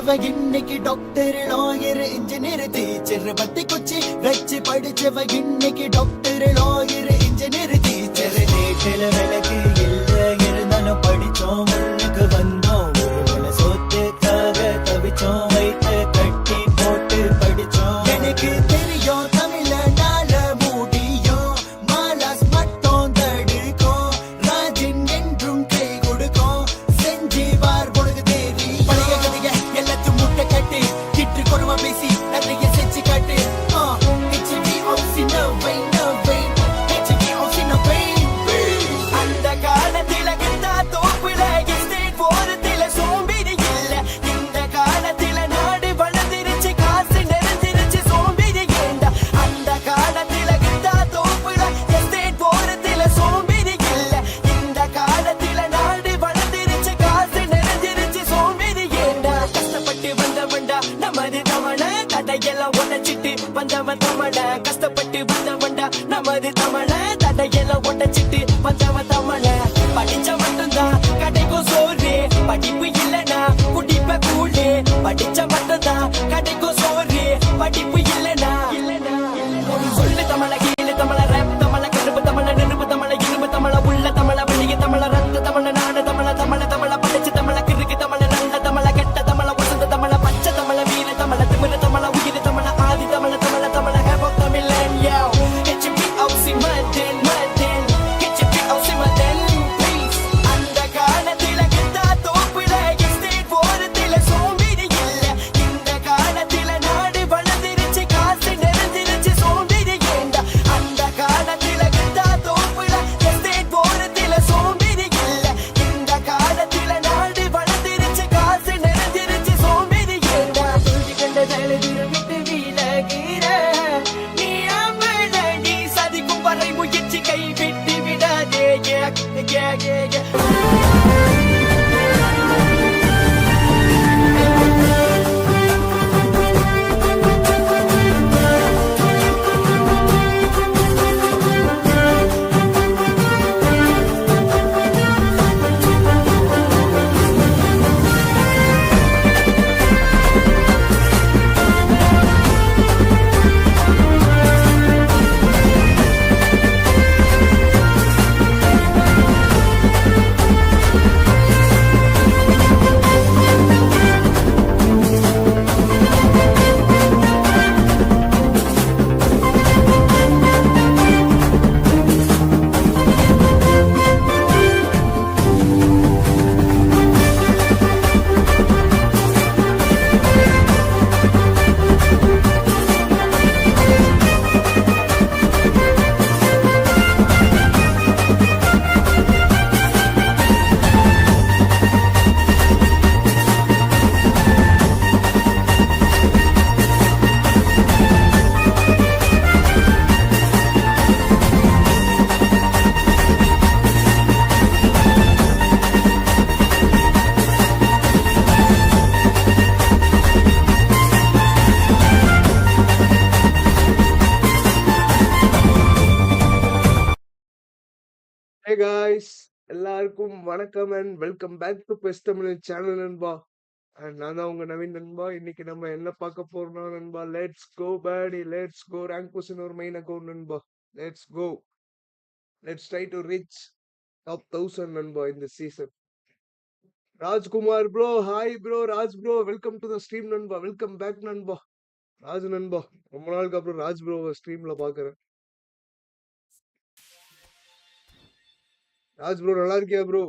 படிச்சவ இன்னைக்கு doctor lawyer engineer teacher பத்தி குச்சி வச்சு படிச்சவ இன்னைக்கு டாக்டர் லாயர் இன்ஜினியர் டீச்சர் வீட்டுல விளக்கு இல்ல இருந்தாலும் படிச்சோம் முன்னுக்கு வந்தோம் ஒருவேளை சொத்துக்காக தவிச்சோம் வயிற்று கட்டி போட்டு படிச்சோம் எனக்கு தெரியும் தமிழனால முடியும் மாலாஸ் மட்டும் தடுக்கும் ராஜன் என்றும் கை கொடுக்கும் செஞ்சு வார் பொழுது தேவி பழைய கதைய எல்லாத்தையும் முட்டை கட்டு கிட்டு கொடுமை பேசி நிறைய செஞ்சு காட்டு அந்த காலத்தில கிட்டா தோப்புல எஸ்டேட் போறதில சோம்பேறி இல்ல இந்த காலத்தில நாடு வளர்ந்துருச்சு காசு நிறைஞ்சிருச்சு சோம்பேறி ஏண்டா அந்த காலத்தில கிட்டா தோப்புல எஸ்டேட் போறதில சோம்பேறி இல்ல இந்த காலத்தில நாடு வளர்ந்துருச்சு காசு நிறைஞ்சிருச்சு சோம்பேறி ஏண்டா கஷ்டப்பட்டு வந்தவன்டா நமது தமிழ தடையெல்லாம் உடைச்சிட்டு வந்தவன் தமிழ கஷ்டப்பட்டு வந்தவன்டா நமது தமிழ தடையெல்லாம் உடைச்சிட்டு வந்தவன் தமிழ படிச்ச மட்டும்தான் கிடைக்கும் சோறு படிப்பு இல்லனா குடிப்ப கூழு படிச்ச மட்டும்தான் கிடைக்கும் சோறு படிப்பு இல்லனா சொல்லு தமிழ கீழே தமிழ ரேப் தமிழ கருப்பு தமிழ நெருப்பு தமிழ இரும்பு தமிழ உள்ள தமிழ வெளிய தமிழ ரத்த தமிழ நாடு தமிழ தமிழ தமிழ படிச்சு தமிழ கிறுக்கு தமிழ நல்ல தமிழ கெட்ட தமிழ வசந்த தமிழ பச்சை தமிழ வீர தமிழ திமிர தமிழ உயிர் தமிழ ஆதி தமிழ தமிழ தமிழ ஹேப் ஆஃப் தமிழன் yo HPOC Madan Madan HPOC Madan please அந்த காலத்தில கிட்டா தோப்புல எஸ்டேட் போறதில சோம்பேறி இல்ல இந்த காலத்தில நாடு வளர்ந்துருச்சு காசு நிறைஞ்சிருச்சு சோம்பேறி ஏண்டா அந்த காலத்தில கிட்டா தோப்புல எஸ்டேட் போறதில சோம்பேறி இல்ல இந்த காலத்தில நாடு வளர்ந்துருச்சு காசு நிறைஞ்சிருச்சு சோம்பேறி ஏண்டா சொல்லி கண்ட தலைவிர விட்டு விலகிற நீ அமலடி சதிக்கும் வரை முயற்சி கை விட்டு விடாதே Hey guys, எல்லாருக்கும் வணக்கம் and welcome back to best Tamil channel நண்பா. அண்ட் நான் தான் உங்க நவீன் நண்பா. இன்னைக்கு நம்ம என்ன பார்க்க போறோம்னா நண்பா, let's go buddy, let's go rank position ஒரு மெயின் அக்கௌண்ட் நண்பா. Let's go, let's try to reach top 1000 நண்பா இந்த season. Rajkumar bro, hi bro, Raj bro, welcome to the stream நண்பா, வெல்கம் பேக் நண்பா. ராஜ் நண்பா, ரொம்ப நாளுக்கு அப்புறம் ராஜ் ப்ரோ ஸ்ட்ரீம்ல பாக்குறேன். ராஜ் ப்ரோ நல்லா இருக்கியா bro?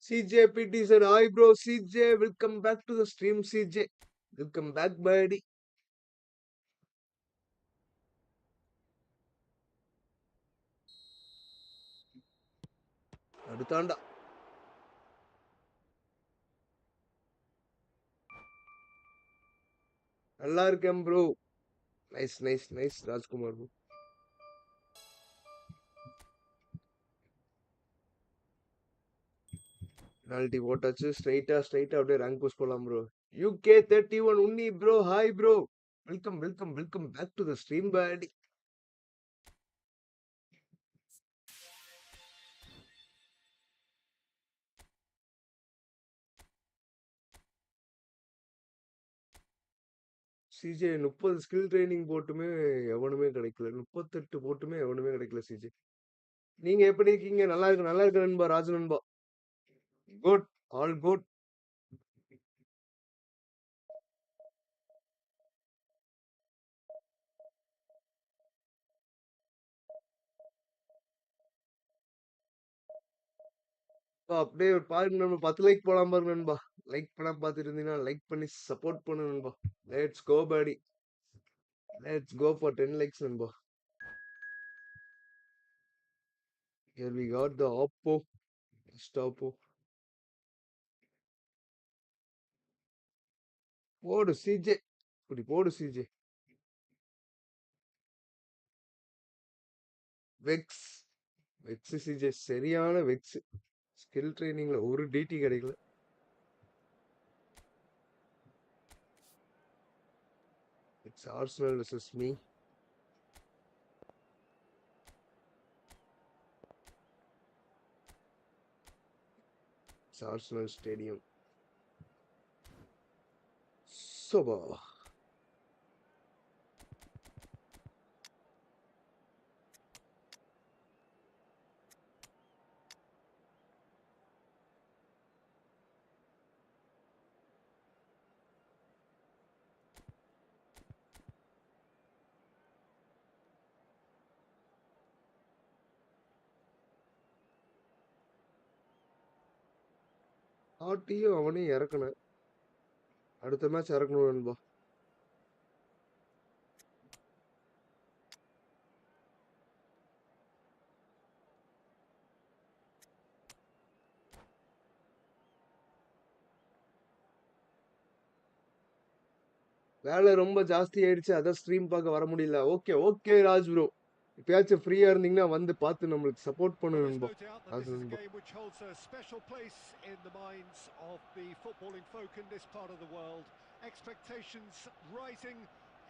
CJ PT said, hi bro, CJ, welcome back to the stream, CJ. Welcome back, buddy. அடுத்தாண்டா நல்லா இருக்கேன் bro. Nice nice nice Rajkumar bro. Penalty போட்டாச்சு. ஸ்ட்ரைட்டா அப்படியே ரேங்க் புஷ் போலாம் bro. UK 31 Unni bro, hi bro. Welcome back to the stream buddy. CJ 30 skill training போட்டுமே எவனுமே கிடைக்கல. 38 போட்டுமே எவனுமே கிடைக்கல சிஜே. நீங்க எப்படி இருக்கீங்க? நல்லா இருக்கு நண்பா. ராஜு நண்பா. Good, all good. அப்படியே பாருங்க நண்பா. 10 லைக் போலாம் பாருங்க நண்பா. லைக் பண்ணா பார்த்துட்டு இருந்தீங்கன்னா லைக் பண்ணி சப்போர்ட் பண்ணு நண்பா. Let's go buddy. Let's go for 10 likes நண்பா. Here we got the Oppo. Best Oppo. போடு சிஜே. இப்படி போடு சிஜே. வெக்ஸ். வெக்ஸ் சிஜே சரியான வெக்ஸ். ஸ்கில் ட்ரைனிங்ல ஒரு டிடி கிடைக்கல. It's Arsenal versus me. It's Arsenal stadium. சோபா. ஆட்டியும் அவனையும் இறக்கணும். அடுத்த மேட்ச் இறக்கணும் நண்பா. வேலை ரொம்ப ஜாஸ்தி ஆயிடுச்சு. அதான் ஸ்ட்ரீம் பார்க்க வர முடியல. Okay Raj bro. எப்பயாச்சும் ஃப்ரீயா இருந்தீங்கன்னா வந்து பார்த்து நம்மளுக்கு சப்போர்ட் பண்ணு Well, there's நண்பா. no doubt that Raj this is a நண்பா. game which holds a special place in the minds of the footballing folk in this part of the world. Expectations rising,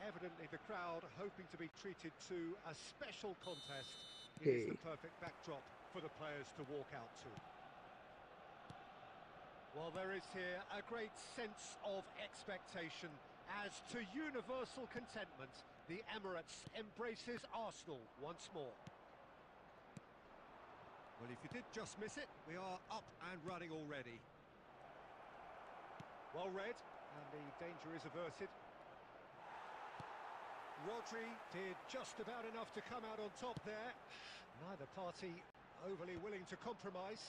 evidently the crowd hoping to be treated to a special contest. It is the perfect backdrop for the players to walk out to. Well, there is here a great sense of expectation as to universal contentment. The Emirates embraces Arsenal once more. Well, if you did just miss it, we are up and running already. Well read, and the danger is averted. Rodri did just about enough to come out on top there. Neither party overly willing to compromise.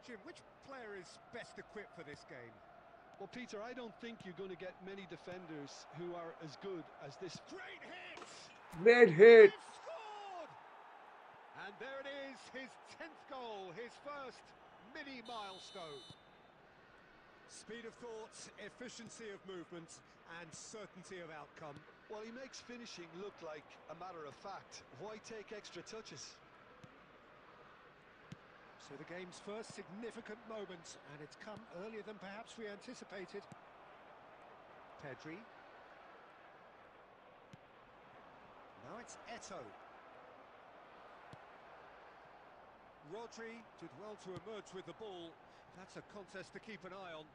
Jim, which player is best equipped for this game? Well, Peter, I don't think you're going to get many defenders who are as good as this. Great hit! Great hit! They've scored! And there it is, his 10th goal, his first mini milestone. Speed of thought, efficiency of movement, and certainty of outcome. Well, he makes finishing look like a matter of fact. Why take extra touches? So the game's first significant moment, and it's come earlier than perhaps we anticipated. Pedri. Now it's Eto'o. Rodri did well to emerge with the ball. That's a contest to keep an eye on.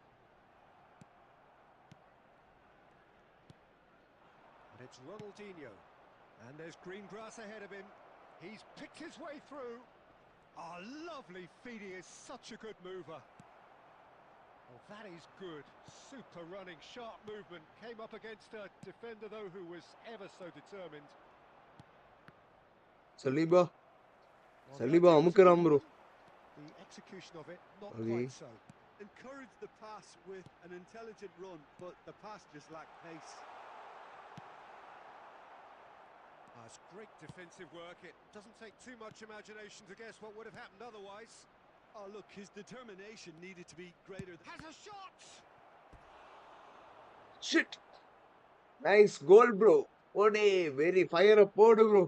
And it's Ronaldinho. And there's green grass ahead of him. He's picked his way through. Oh, lovely feet, he is such a good mover. Well, that is good. Super running, sharp movement. Came up against a defender, though, who was ever so determined. Saliba. Well, Saliba the idea was a அமுக்குறான் good bro. one. The execution of it, not Okay. quite so. Encouraged the pass with an intelligent run, but the pass just lacked pace. It's great defensive work. It doesn't take too much imagination to guess what would have happened otherwise. Oh, look, his determination needed to be greater. Has a shot! Shit. Nice goal bro. போடே very fire போடு bro.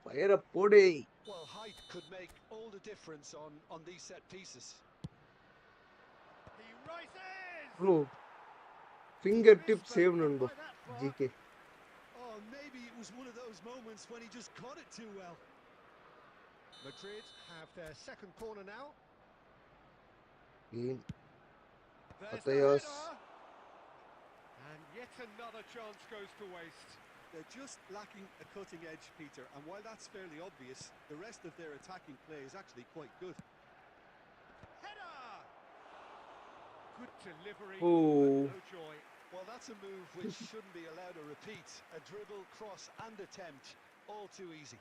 Fire up, Pode. Well, height could make all the difference on these set pieces. He rises! Bro, fingertip Missed, but save not Nanba. by that far. GK. Oh, maybe it was one of those moments when he just caught it too well. Madrid have their second corner now. Again. There's the Matthias. header. And yet another chance goes to waste. They're just lacking a cutting edge, Peter, and while that's fairly obvious, the rest of their attacking play is actually quite good. Header! Good delivery, Oh. but no joy. Well, that's a move which shouldn't be allowed to repeat. A dribble, cross and attempt, all too easy.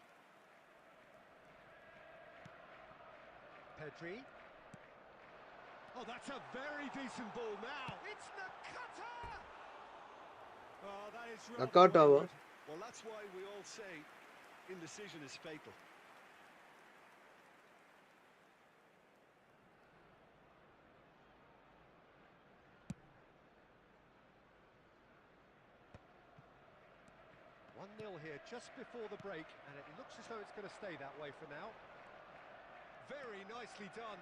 Pedri. Oh, that's a very decent ball now. It's Nakata! Oh, that is rather Nakata, awkward. Well, that's why we all say indecision is fatal. One 0 here just before the break, and it looks as though it's going to stay that way for now. Very nicely done.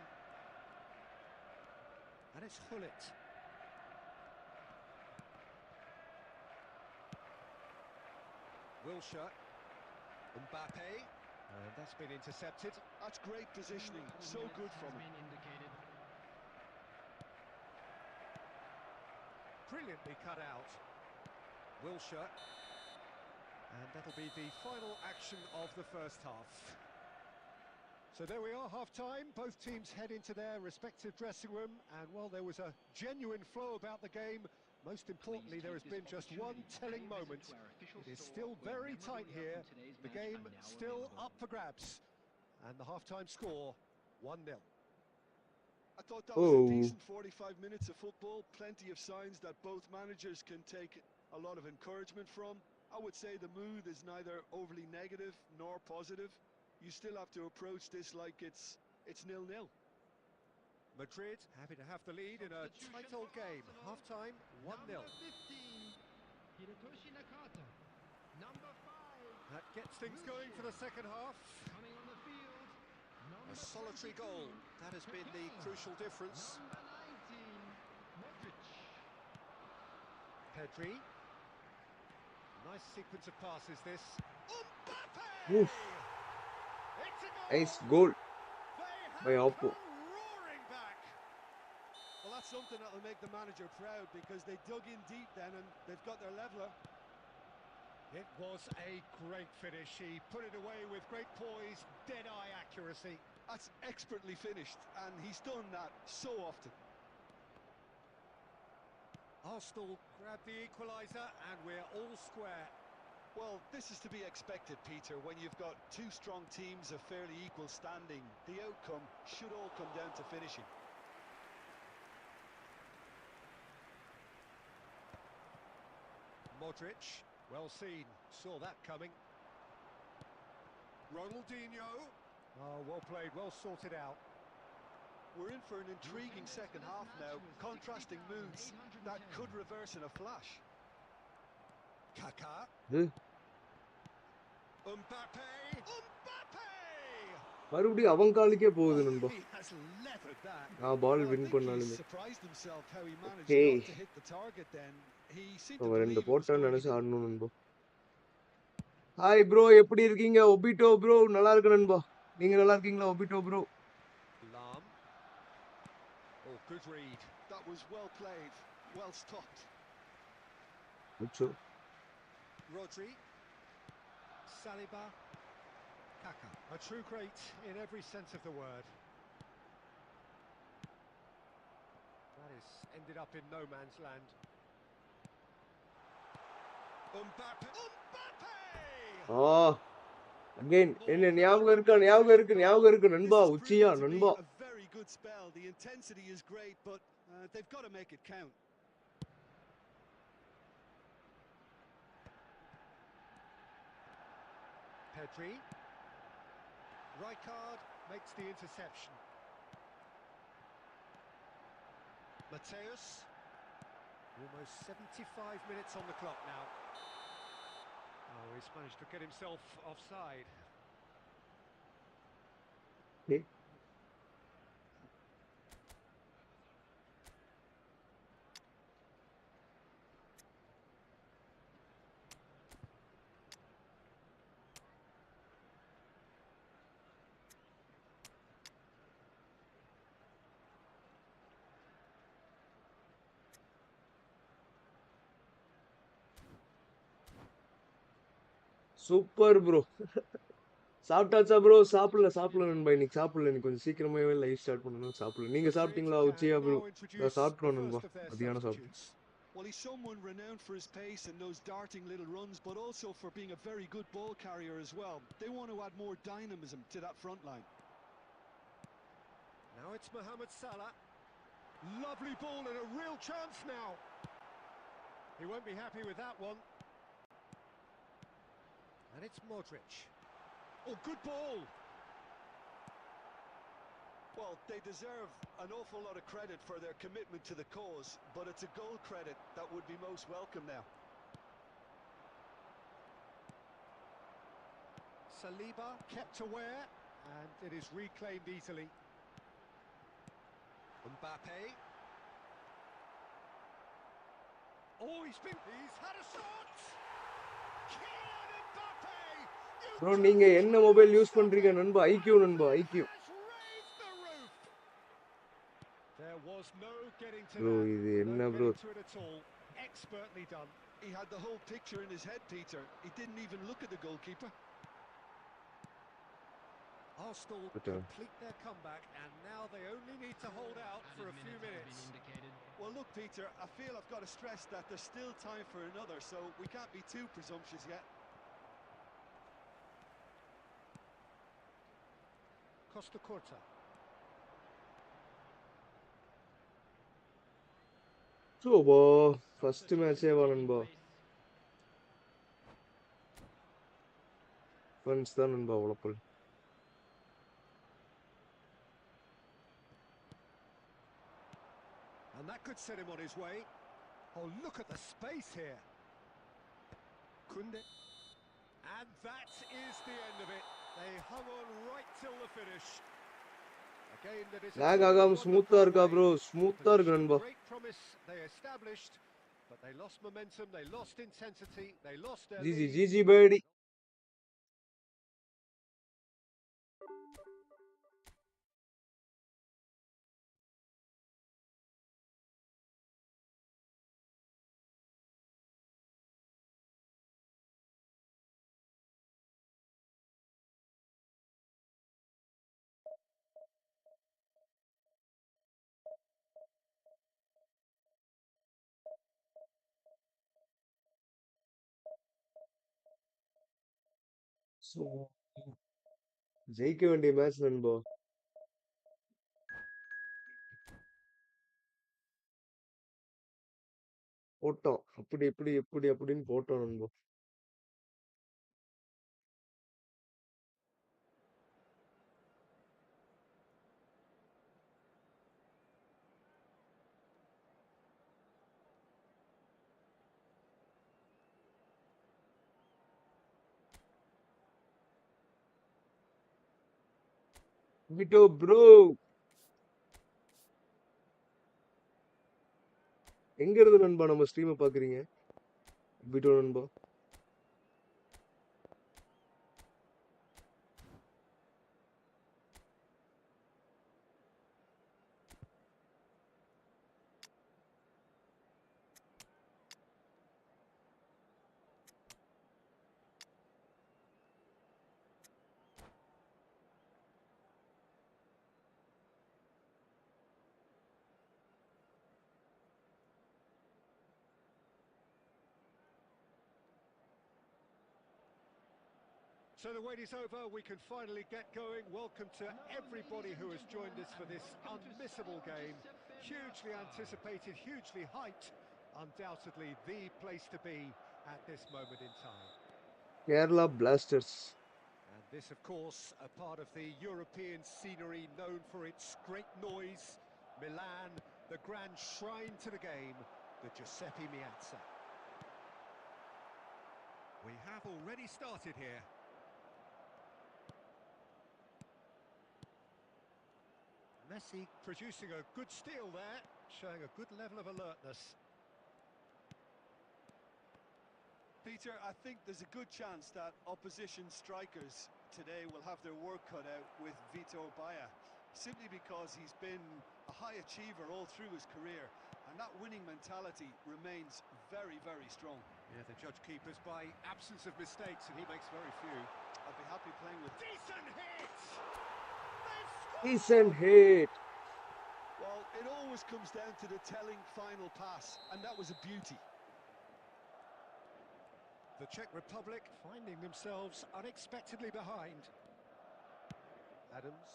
And it's Hullet. Wilshere. Mbappe. And that's been intercepted. That's great positioning, so good from him. Brilliantly cut out. Wilshere. And that'll be the final action of the first half. So there we are, half-time. Both teams head into their respective dressing room, and while there was a genuine flow about the game, most importantly, there has been just one telling moment. It is still very tight here. The game still up for grabs. And the half-time score, 1-0. I thought that was a Oh. decent 45 minutes of football. Plenty of signs that both managers can take a lot of encouragement from. I would say the mood is neither overly negative nor positive. You still have to approach this like it's 0-0. Madrid happy to have the lead in a tight old game. Half-time, 1-0. That gets things going for the second half. A solitary goal, that has been the crucial difference. Pedri. Nice sequence of passes this. Mbappe! Oof. It's a goal! Nice goal They by have Oppo. come roaring back. Well, that's something that will make the manager proud because they dug in deep then and they've got their leveller. It was a great finish. He put it away with great poise, dead-eye accuracy. That's expertly finished, and he's done that so often. Arsenal grab the equaliser, and we're all square. Well, this is to be expected, Peter, when you've got two strong teams of fairly equal standing. The outcome should all come down to finishing. Modric, well seen, saw that coming. Ronaldinho. Oh, well played, well sorted out. We're in for an intriguing second half now. Contrasting moods that could reverse in a flash. Kaká. Huh? Mbappe. Mbappe! மறுபடியும் அவன் காலுக்கே போகுது Oh, நண்பா. he has levered that. நான் பால் Well, I win think he பண்ணாலுமே. surprised himself how he managed Okay. not to hit the target then. He seemed to அவன் believe ரெண்டு it was போட்டான்னு going நினைச்சு in. ஆடணும் நண்பா. ஹாய் ப்ரோ, எப்படி இருக்கீங்க? ஒபிட்டோ ப்ரோ, நல்லா இருக்கு நண்பா. நீங்க நல்லா இருக்கீங்களா Obito bro? Lam. Oh, good read. That was well played, well stopped. அச்சோ. Rodri. Saliba. Kaká. A true great in every sense of the word. That is ended up in no man's land. Mbappe. Mbappe! Ah again என்ன ஞாபகம் இருக்கு நண்பா. This is உச்சியா proving to be நண்பா. a very good spell. The intensity is great, but they've got to make it count. Pedri. Rijkaard makes the interception. Mateus. Almost 75 minutes on the clock now. Oh, he's managed to get himself offside. Super bro. சாப்பிட்டாச்சா bro? சாப்பிடல நண்பா. இன்னைக்கு சாப்பிடல. இன்னைக்கு கொஞ்சம் சீக்கிரமாவே live start பண்ணணும். சாப்பிடல. நீங்க Madrid சாப்பிட்டீங்களா? can உச்சியா bro? now நான் introduce the சாப்பிட்டோம் நண்பா. first of their மதியானம் சாப்பிட்டேன். substitutes. Well, he's someone renowned for his pace and those darting little runs, but also for being a very good ball carrier as well. They want to add more dynamism to that front line. Now it's Mohamed Salah. Lovely ball and a real chance now. He won't be happy with that one. And it's Modric. Oh, good ball. Well, they deserve an awful lot of credit for their commitment to the cause, but it's a goal credit that would be most welcome now. Saliba kept aware, and it is reclaimed easily. Mbappe. Oh, he's had a shot! Kylian Mbappe! Bro நீங்க என்ன mobile use பண்றீங்க நண்பா? IQOO நண்பா, iQOO. There was no getting to bro that. இது No என்ன bro? getting to it at all. Expertly done. He had the whole picture in his head, Peter. He didn't even look at the goalkeeper. Arsenal complete their comeback, and now they only need to hold out for a few minutes. Well, look, Peter, I feel I've got to stress that there's still time for another, so we can't be too presumptuous yet. Costa Curta. சோபா first மேட்சே வா நண்பா. Friends தான் நண்பா உழப்பல். And that could set him on his way. Oh, look at the space here. Kunde. And that is the end of it. They hung on right till the finish. Again, that is lock ஆகாம ஸ்மூத்தா இருக்கா bro? ஸ்மூத்தா இருக்கு நண்பா. great promise they established, but they lost momentum, they lost intensity, they lost their GG lead. GG buddy. So ஜெயிக்க வேண்டிய match நண்பா. போட்டோம். அப்படி இப்படி எப்படி அப்படின்னு போட்டோம் நண்பா. விட்டோ ப்ரோ. எங்க இருந்து நண்பா நம்ம ஸ்ட்ரீமை பாக்குறீங்க? விட்டோ நண்பா. So the wait is over, we can finally get going. Welcome to everybody who has joined us for this unmissable game. Hugely anticipated, hugely hyped. Undoubtedly the place to be at this moment in time. Kerala blasters. And this, of course, a part of the European scenery known for its great noise. Milan, the grand shrine to the game, the Giuseppe Meazza. We have already started here. Messi producing a good steal there, showing a good level of alertness. Peter, I think there's a good chance that opposition strikers today will have their work cut out with Vitor Baia, simply because he's been a high achiever all through his career, and that winning mentality remains very, very strong. Yeah, the judge keepers by absence of mistakes, and he makes very few. I'd be happy playing with... Decent hit! Decent hit. Well, it always comes down to the telling final pass, and that was a beauty. The Czech Republic finding themselves unexpectedly behind. Adams.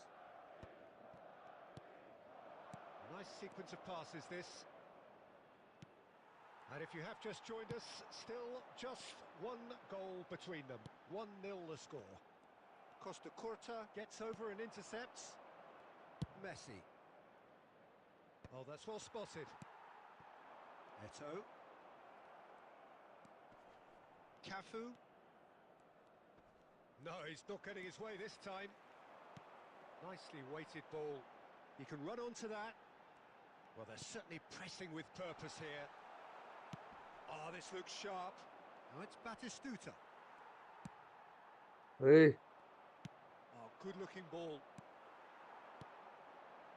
A nice sequence of passes this. And if you have just joined us, still just one goal between them. 1-0 the score. Costa Curta gets over and intercepts. Messi. Oh, that's well spotted. Eto'o. Cafu. No, he's not getting his way this time. Nicely weighted ball. He can run onto that. Well, they're certainly pressing with purpose here. Oh, this looks sharp. Now it's Batistuta. Hey, Oh, good-looking ball.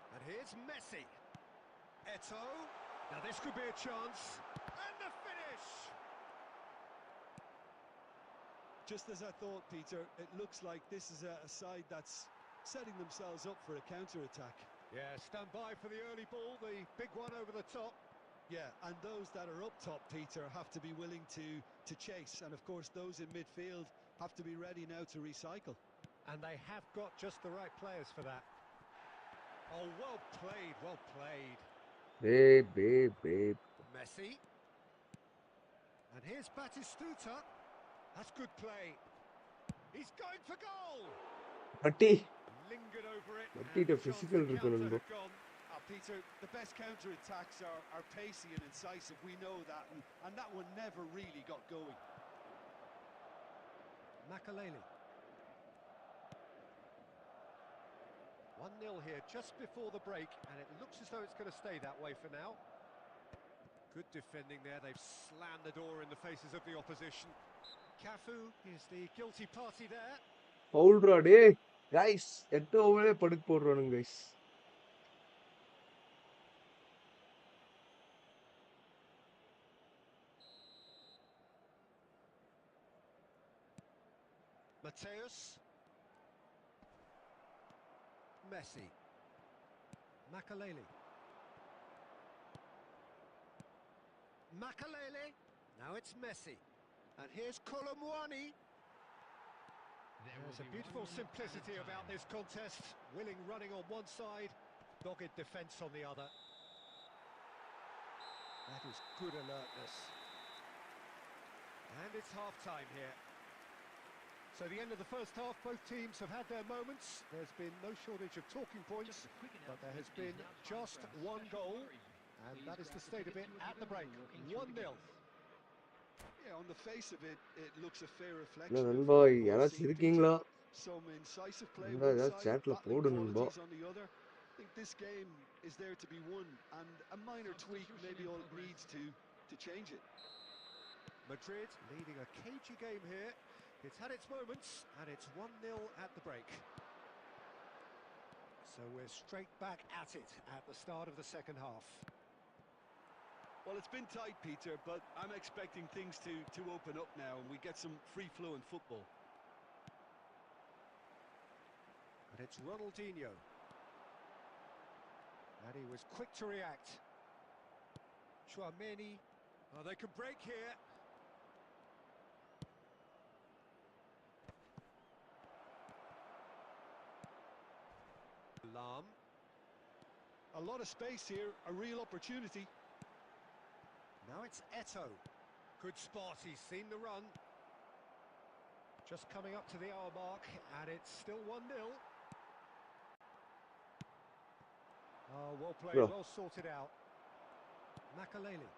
And here's Messi. Eto'o. Now this could be a chance. And the finish! Just as I thought, Peter, it looks like this is a side that's setting themselves up for a counter-attack. Yeah, stand by for the early ball, the big one over the top. Yeah, and those that are up top, Peter, have to be willing to chase. And of course, those in midfield have to be ready now to recycle. And they have got just the right players for that. Oh, well played, well played. babe. Messi. And here's Batistuta. That's good play. He's going for goal. Atti. Lingered over it. Atti And the chance physical to counter இருக்கணும். had gone. Peter, the best counter-attacks are pacey and incisive. We know that, and that one never really got going. Makaleli. 1-0 here just before the break, and it looks as though it's going to stay that way for now. Good defending there. They've slammed the door in the faces of the opposition. Cafu is the guilty party there. Foul rod, eh? Guys, எட்டு ஓவரே படுக்க போடுறானுங்க guys. Mateus. Messi. Makaleli. Makaleli. Now it's Messi. And here's Colomwani. There's a beautiful simplicity about this contest. Willing running on one side, dogged defence on the other. That is good alertness. And it's half-time here. So the end of the first half, both teams have had their moments. There's been no shortage of talking points, but there has been just one goal, and that is the state of it at the break. 1-0. Yeah, on the face of it, it looks a fair இல்ல reflection of நண்பா, football யாராச்சும் scene, இருக்கீங்களா? Peter. Some incisive play நண்பா, one ஏதாச்சும் side, chatல battling போடு நண்பா. qualities on the other. I think this game is there to be won, and a minor tweak maybe all it needs to change it. Madrid leading a cagey game here. It's had its moments, and it's 1-0 at the break. So we're straight back at it at the start of the second half. Well, it's been tight, Peter, but I'm expecting things to open up now, and we get some free-flowing football. And it's Ronaldinho. And he was quick to react. Chouameni. Oh, they can break here. Lam. A lot of space here, a real opportunity. Now it's Eto'o. Good spot, he's seen the run. Just coming up to the hour mark, and it's still 1-0. Oh, well played, Yeah. well sorted out. Makaleli.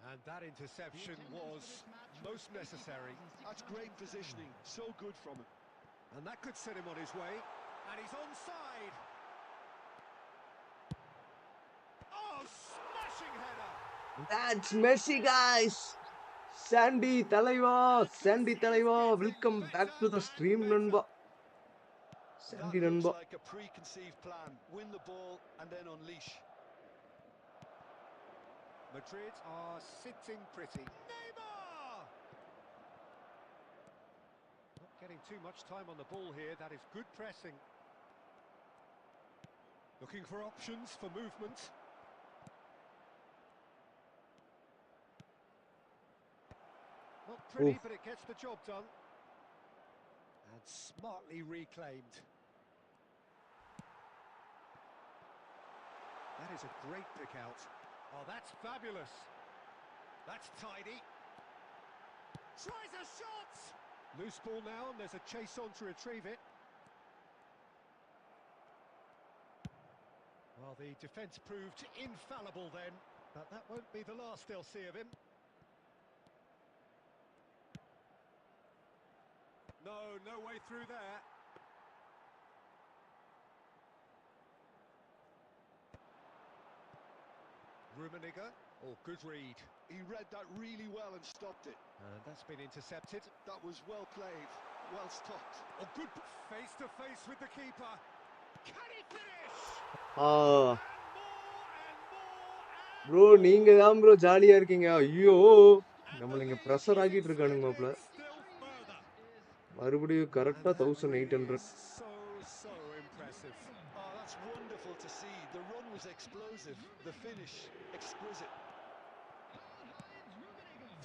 And that interception was most necessary. That's great positioning, so good from him. And that could set him on his way. And he's onside. Oh, smashing header. That's Messi, guys. Sandy Talaiva, Sandy Talaiva, welcome back to the stream, Nanba. Sandy That looks Nanba. like a preconceived plan. Win the ball and then unleash. Madrid are sitting pretty. Neymar! Not getting too much time on the ball here. That is good pressing. Looking for options for movement. Not pretty, but it gets the job done. And smartly reclaimed. That is a great pick out. Oh, that's fabulous. That's tidy. Tries a shot! Loose ball now, and there's a chase on to retrieve it. Well, the defence proved infallible then, but that won't be the last they'll see of him. No way through there. Rummenigge, oh, good read. He read that really well and stopped it. That's been intercepted. That was well played, well stopped. Oh, good face to face with the keeper. Can he finish? Ah, And more bro, நீங்க தான் bro ஜாலியா இருக்கீங்க. ஐயோ, and நம்மள the இங்க lead pressure is ஆக்கிட்டு இருக்கானுங்க மாப்ள. extended still further. மறுபடியும் And கரெக்டா that really 1800. is so impressive. Oh, that's wonderful to see. The run was explosive, the finish exquisite.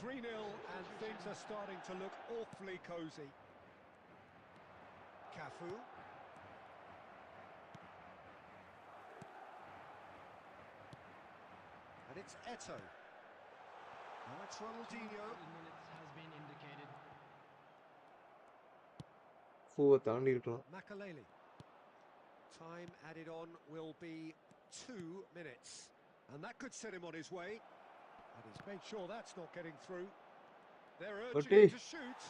3-0 and things are starting to look awfully cosy. Cafu. And it's Eto. Now it's Ronaldinho. பூவை தாண்டி இருக்கலாம். Makaleli. Time added on will be 2 minutes. And that could set him on his way. And he's made sure that's not getting through. They're urging him to shoot.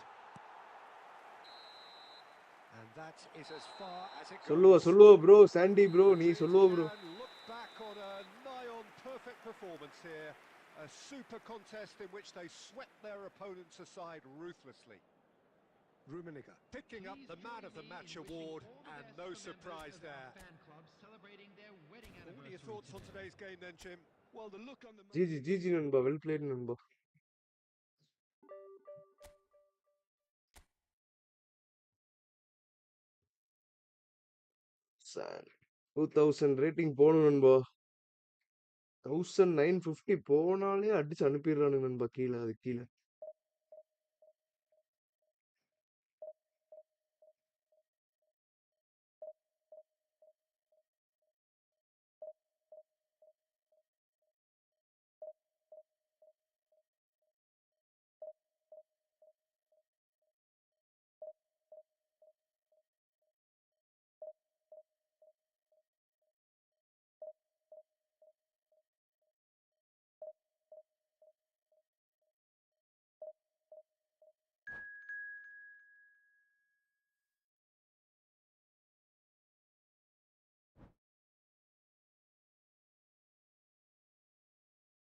And that is as far as it goes. சொல்லுவா bro, Sandy bro, நீ சொல்லுவா bro. And look back on a nigh-on perfect performance here. A super contest in which they swept their opponents aside ruthlessly. Rummenigge picking up the Man of the Match award, and no surprise there. What are your thoughts on today's game then, Jim? Well, the look on the GG நண்பா, well played நண்பா. San 2000 rating போகணும் நண்பா. 1950 போனாலே அடிச்சு அனுப்பிடுறானுங்க நண்பா கீழே, அது கீழே.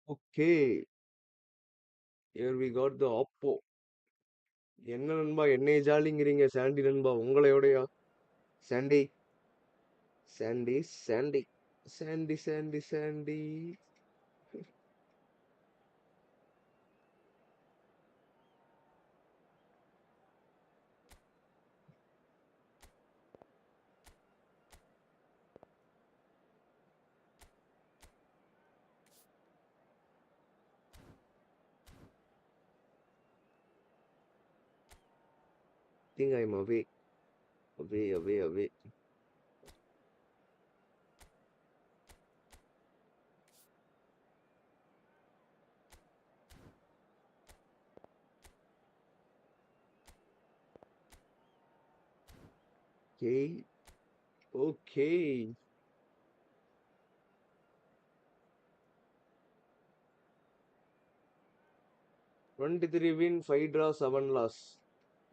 Okay, here we got the Oppo. என்ன நண்பா என்னைய ஜாலிங்கிறீங்க சாண்டி நண்பா, உங்களையோடயா? Sandy Sandy Sandy Sandy Sandy Sandy. Think I'm away. Away. Okay. 23 win, 5 draw, 7 loss.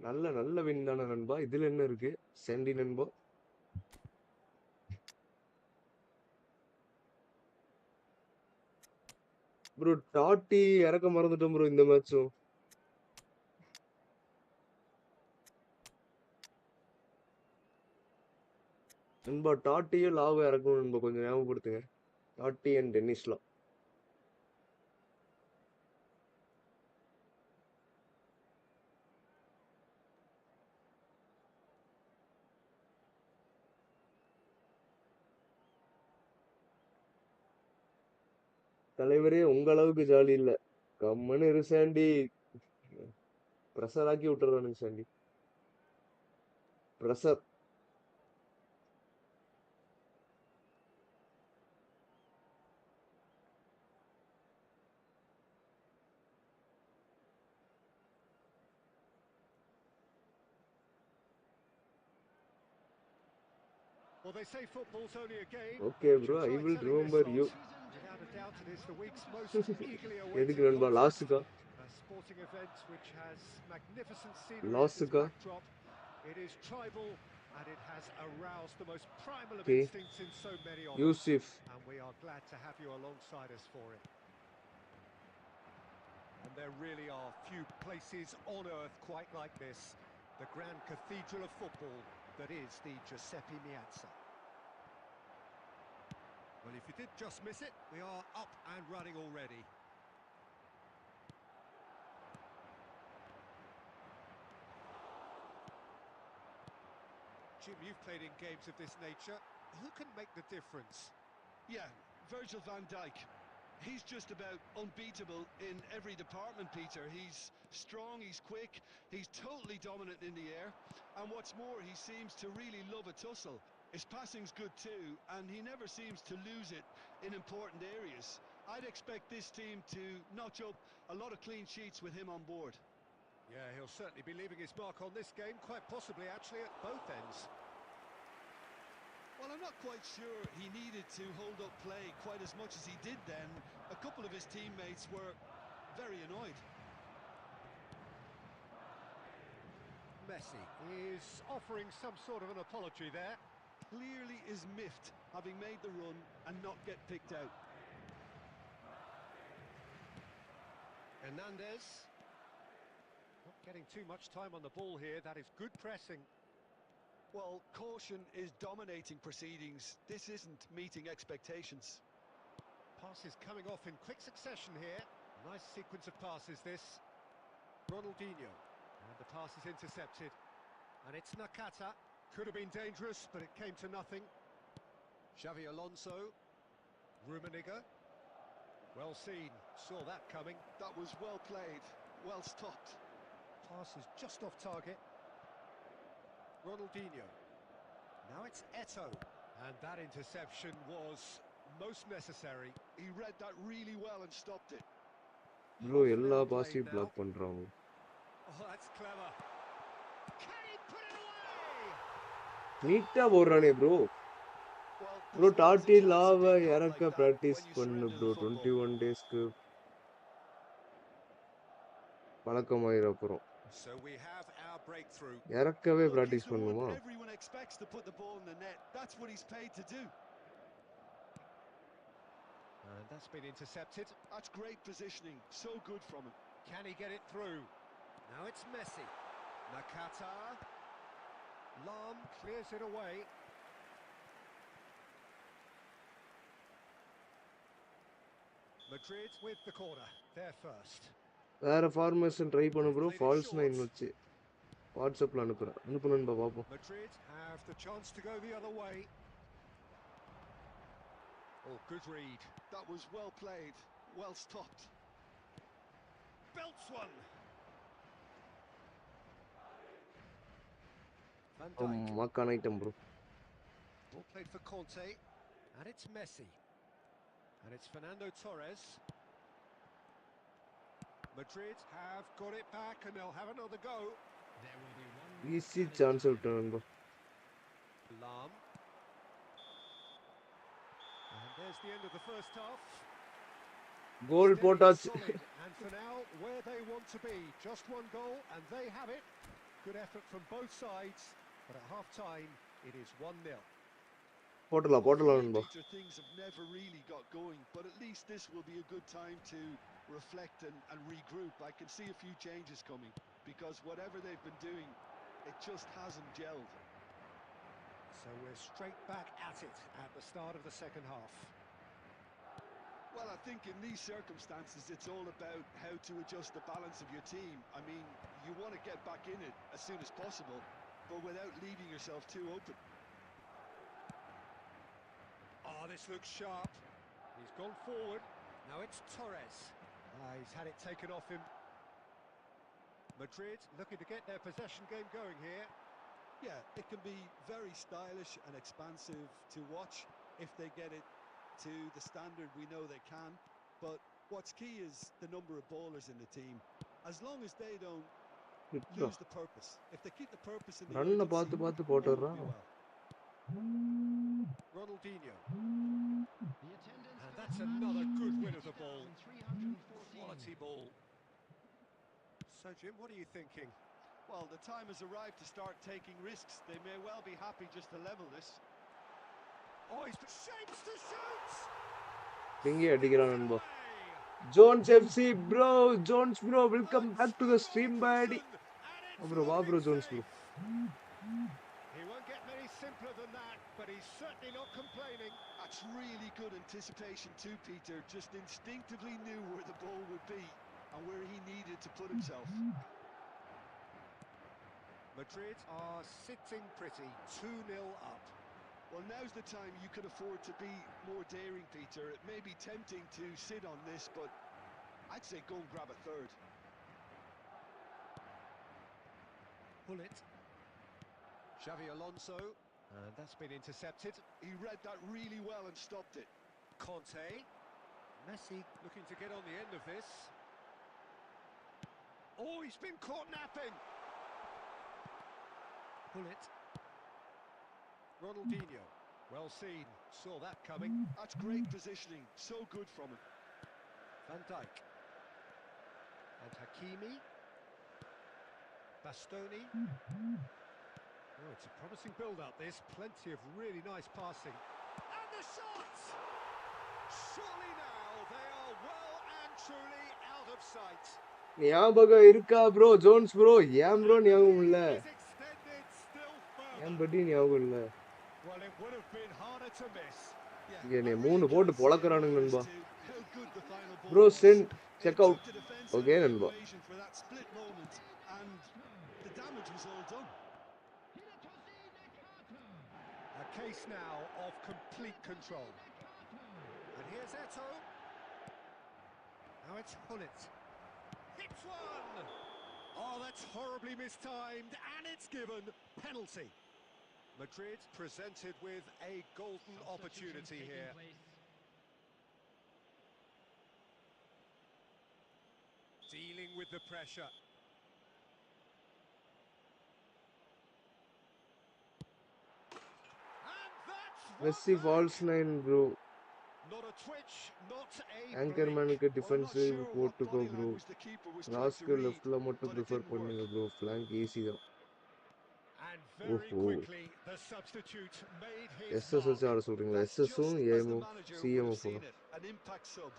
நல்ல வின் தானே நண்பா. இதுல என்ன இருக்கு சாண்டி நண்பா? ப்ரோ டாட்டி இறக்க மறந்துட்டோம் ப்ரோ இந்த மேட்சும். நண்பா டாட்டியும் லாவும் இறக்கணும் நண்பா, கொஞ்சம் ஞாபகப்படுத்துங்க. டாட்டி அண்ட் டென்னிஸ்லாம். தலைவரே உங்க அளவுக்கு ஜாலி இல்ல. கம்மனு இரு சாண்டி. ப்ரெஷர் ஆக்கி விட்டுறானுங்க Sandy. Pressure. Well, they say football's only a game. Okay But bro, you'll I try will telling this remember lot. you. Without a doubt, it is the week's most eagerly எதுக்கு awaited நண்பா contest. லாஸ்ட்டுக்கா? A sporting event which has magnificent scenery as its லாஸ்ட்டுக்கா? backdrop. It is tribal and it has aroused the most primal of Okay. instincts in so many of us. யூசிஃப். And we are glad to have you alongside us for it. And there really are few places on earth quite like this. The grand cathedral of football that is the Giuseppe Meazza. Well, if you did just miss it, we are up and running already. Jim, you've played in games of this nature. Who can make the difference? Yeah, Virgil van Dijk. He's just about unbeatable in every department, Peter. He's strong, he's quick, he's totally dominant in the air. And what's more, he seems to really love a tussle. His passing's good too, and he never seems to lose it in important areas. I'd expect this team to notch up a lot of clean sheets with him on board. Yeah, he'll certainly be leaving his mark on this game, quite possibly actually at both ends. Well, I'm not quite sure he needed to hold up play quite as much as he did then. A couple of his teammates were very annoyed. Messi is offering some sort of an apology there. Clearly is miffed, having made the run and not get picked out. Hernandez. Not getting too much time on the ball here, that is good pressing. Well, caution is dominating proceedings. This isn't meeting expectations. Passes coming off in quick succession here. Nice sequence of passes this. Ronaldinho. And the pass is intercepted. And it's Nakata. Could have been dangerous, but it came to nothing. Xavi Alonso. Rummenigge. Well seen. Saw that coming. That was well played, well stopped. Pass is just off target. Ronaldinho. Now it's Eto'o. And that interception was most necessary. He read that really well and stopped it. Bro எல்லா Well played பாஸையும் now. Black பண்றாங்க. Oh, that's clever. Can he put it away? நீட்டா போடுறானே bro. Well, bro there's always a டாட்டி chance of லாவை being caught இறக்க like that practice when you பண்ணு surrender bro. the football. 21 டேஸ்க்கு பழக்கமாயிரும் அப்புறம். So we have our breakthrough. இறக்கவே Look, he's practice the one பண்ணுமா? everyone expects to put the ball in the net. That's what he's paid to do. And that's been intercepted. That's great positioning. So good from him. Can he get it through? Now it's Messi. Nakata. Lam clears it away. Madrid with the corner. They're first. வேற formation try பண்ணு bro. Falls 9 வச்சு வாட்ஸ்அப்ல அனுப்புறேன். அனுப்புனன்பா பாப்போம். Madrid have the chance to go the other way. Oh, good read. That was well played, well stopped. Belts one. Van Oh, Dijk. Maken item bro. Ball played for Conte. And it's Messi. And it's Fernando Torres. Madrid have got it back and they'll have another go. Easy chance விட்டானுங்க. Lam. And there's the end of the first half. Goal Steady, போட்டாச்சு. solid, and for now, where they want to be. Just one goal and they have it. Good effort from both sides, but at half-time, it is 1-0. போட்டலாம் நண்பா. Peter, things have never really got going, but at least this will be a good time to reflect and regroup. I can see a few changes coming because whatever they've been doing, it just hasn't gelled. So we're straight back at it at the start of the second half. Well, I think in these circumstances, it's all about how to adjust the balance of your team. I mean, you want to get back in it as soon as possible, but without leaving yourself too open. Oh, this looks sharp. He's gone forward. Now it's Torres. He's had it taken off him. Madrid looking to get their possession game going here. Yeah, it can be very stylish and expansive to watch if they get it to the standard we know they can. But what's key is the number of bowlers in the team. As long as they don't lose the purpose. If they keep the purpose in the ரன்னை urgency, பார்த்து all will போட்டுடுறான். be well. Ronaldinho. And that's another good win of the ball. Quality ball. So, Jim, what are you thinking? Well, the time has arrived to start taking risks. They may well be happy just to level this. Oh, he's shapes to shoot! எங்கே அடிக்கிறான் நண்பா. Jones FC bro, Jones bro, welcome back to the stream buddy. Bro, wow bro, Jones bro. He won't get many simpler than that, but he's certainly not complaining. That's really good anticipation too, Peter. Just instinctively knew where the ball would be and where he needed to put himself. Madrid are sitting pretty, 2-0 up. Well, now's the time you can afford to be more daring, Peter. It may be tempting to sit on this, but I'd say go and grab a third. Pull it. Xavi Alonso, and that's been intercepted. He read that really well and stopped it. Conte. Messi looking to get on the end of this. Oh, he's been caught napping. Pull it. Ronaldinho, well seen, saw that coming. That's great positioning, so good from him. Van Dijk. And Hakimi. Bastoni. Oh, it's a promising build-up, this. Plenty of really nice passing. And the shot! Surely now they are well and truly out of sight. ஞாபகம் இருக்கா bro Jones bro? ஏன் bro ஞாபகம் இல்ல? Is extended still further. ஏன் பட்டி ஞாபகம் இல்ல? Well, it would have been harder to miss. இங்க நீ 3 போட்டு பொளக்குறானுங்க நண்பா. Bro sent check out. Okay நண்பா. For that split moment, and the damage was all done. A case now of complete control. And here's Eto. Now it's Hullet. Hits one! Oh, that's horribly mistimed, and it's given penalty. Madrid presented with a golden opportunity here. Dealing with the pressure. And that's Messi false 9 bro. not a twitch, not a ஆங்கர்மேனுக்கு Well, I'm not defensive sure what போட்டுக்கோ body bro. language the keeper was trying to லாஸ்ட்க்கு read, லெஃப்ட்ல மட்டும் but it prefer didn't பண்ணுங்க work. Bro. Flank easy தான். And very ஓஹோ. quickly the substitute made his SS mark. ஆட சொல்றீங்களா? That's எஸ்எஸும் just as the AMO manager would CMO have போல. seen it, an impact sub.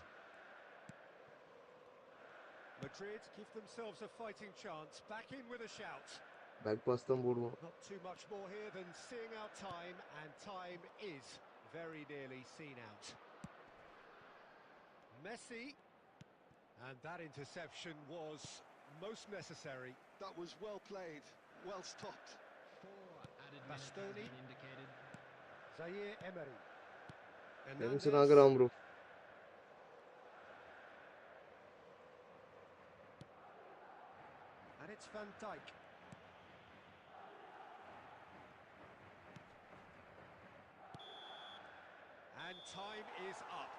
Madrid give themselves a fighting chance, back in with a shout. Back pass தான் போடுவோம். Not too much more here than seeing out time, and time is very nearly seen out. Messi, and that interception was most necessary. That was well played, well stopped. Bastoni, Zaire Emery, tension ஆகுறான் bro. and it's Van Dijk. And time is up.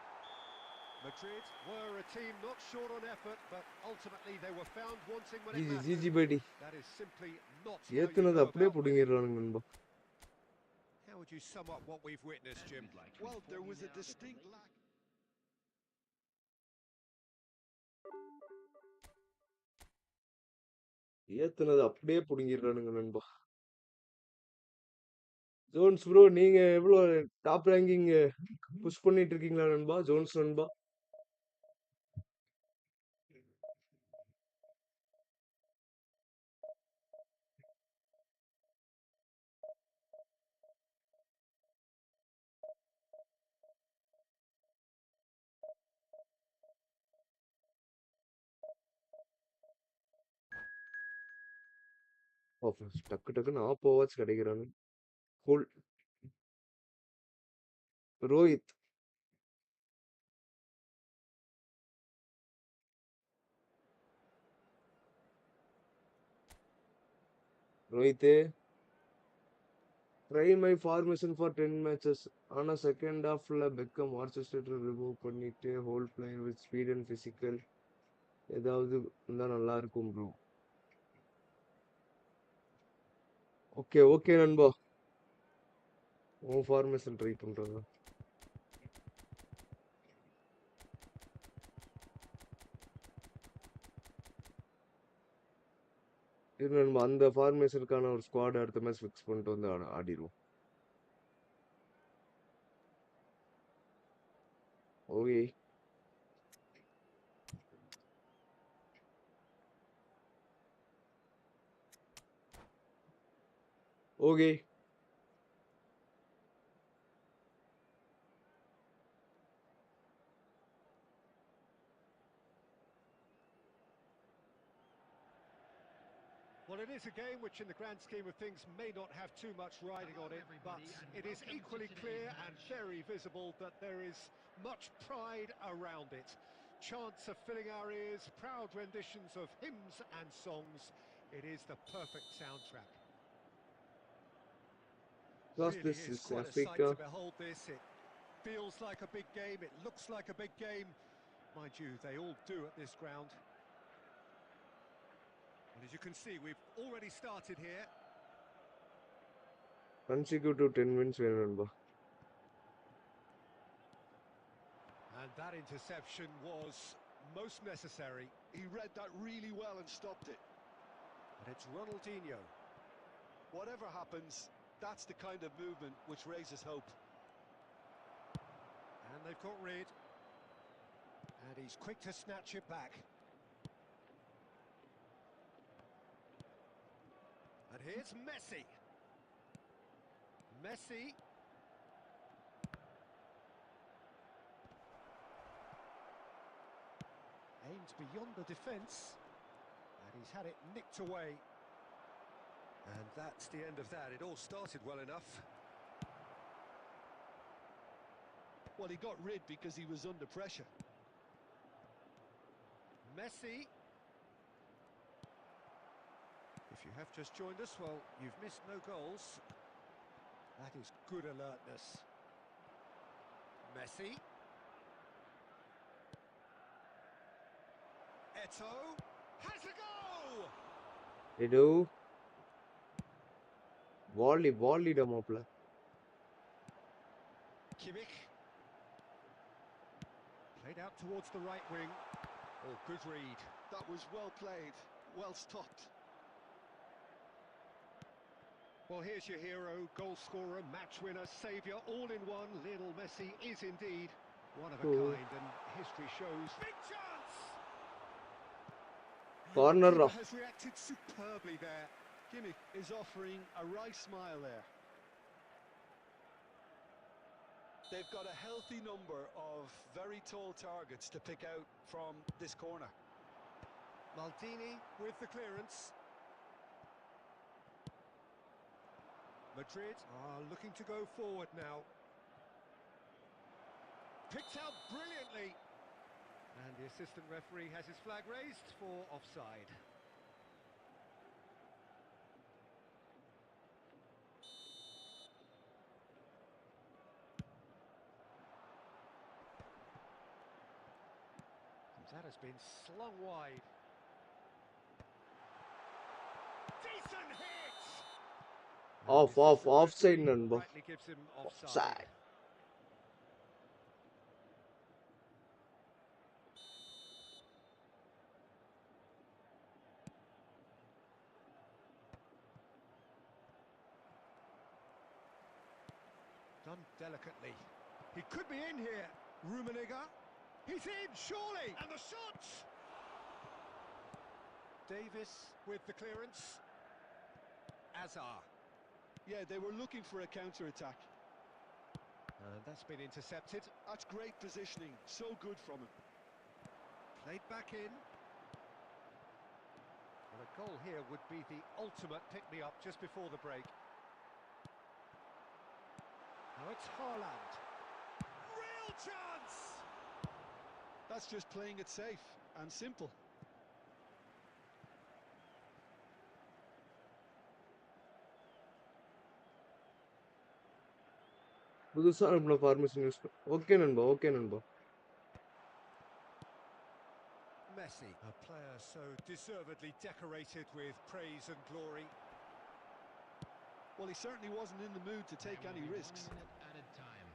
Madrid were a team not short on effort, but ultimately they were found wanting when it mattered. GG buddy That is simply not how you ஏத்துனது go அப்படியே about winning. புடிங்கிடுறானுங்க நண்பா. How would you sum up what we've witnessed, Jim? Well, there was a distinct lack. ஏத்துனது அப்படியே புடிங்கிடுறானுங்க நண்பா. Jones bro நீங்க எவ்வளோ top ranking push பண்ணிட்டு இருக்கீங்களா நண்பா? ஜோன்ஸ் நண்பா. ஓ, டக்கு டக்குன்னு ஆப் ஓவர்ஸ் கிடைக்கிறானு. Cool. Rohit. Rohit try my formation for 10 matches. ஆனா செகண்ட் ஹாஃப்ல பெக்கம் மார்ச்செஸ்டர் ரிமூவ் பண்ணிட்டு whole player with speed and physical ஏதாவது இருந்தா நல்லா இருக்கும் ப்ரோ. ஓகே ஓகே நண்பா. உன் ஃபார்மேஷன் ட்ரை பண்றது. இது நண்பா அந்த ஃபார்மேஷனுக்கான ஒரு ஸ்குவாட் அடுத்த மேட்ச் ஃபிக்ஸ் பண்ணிட்டு வந்து ஆடிடுவோம். Okay okay. Well, it is a game which in the grand scheme of things may not have too much riding on it, but it is equally clear and very visible that there is much pride around it. Chants are filling our ears, proud renditions of hymns and songs. It is the perfect soundtrack. Plus Really this is is quite a sight Africa. to behold this. It feels like a big game, it looks like a big game. Mind you, they all do at this ground. And as you can see, we've already started here. Consecutive 10 wins வேணும் நண்பா. And that interception was most necessary. He read that really well and stopped it. And it's Ronaldinho. Whatever happens, that's the kind of movement which raises hope. And they've got rid. And he's quick to snatch it back. And here's Messi. Messi. Aims beyond the defence. And he's had it nicked away. And that's the end of that. It all started well enough. Well, he got rid because he was under pressure. Messi. If you have just joined us, well, you've missed no goals. That is good alertness. Messi. Eto has a goal! Edo. Volley மாப்ள. Kimmich. Played out towards the right wing. Oh, good read. That was well played, well stopped. Well, here's your hero, goal scorer, match winner, saviour, all in one. Lionel Messi is indeed one of a kind, and history shows. Big chance! Corner Keeper off. has reacted superbly there. Kimmich is offering a wry smile there. They've got a healthy number of very tall targets to pick out from this corner. Maldini with the clearance. Madrid are looking to go forward now. Picked out brilliantly. And the assistant referee has his flag raised for offside. That has been slung wide. Decent hit! Offside நண்பா. Rightly gives him offside. Offside. done delicately. He could be in here. Rummenigge. He's in, surely! And the shot! Davis with the clearance. Azar. Yeah, they were looking for a counter-attack. And that's been intercepted. That's great positioning. So good from him. Played back in. Well, a goal here would be the ultimate pick-me-up just before the break. Now it's Haaland. Real chance! That's just playing it safe and simple. புதுசா நம்மள formation use okay நண்பா okay நண்பா Messi, a player so deservedly decorated with praise and glory. Well, he certainly wasn't in the mood to take any risks. 1 minute added time.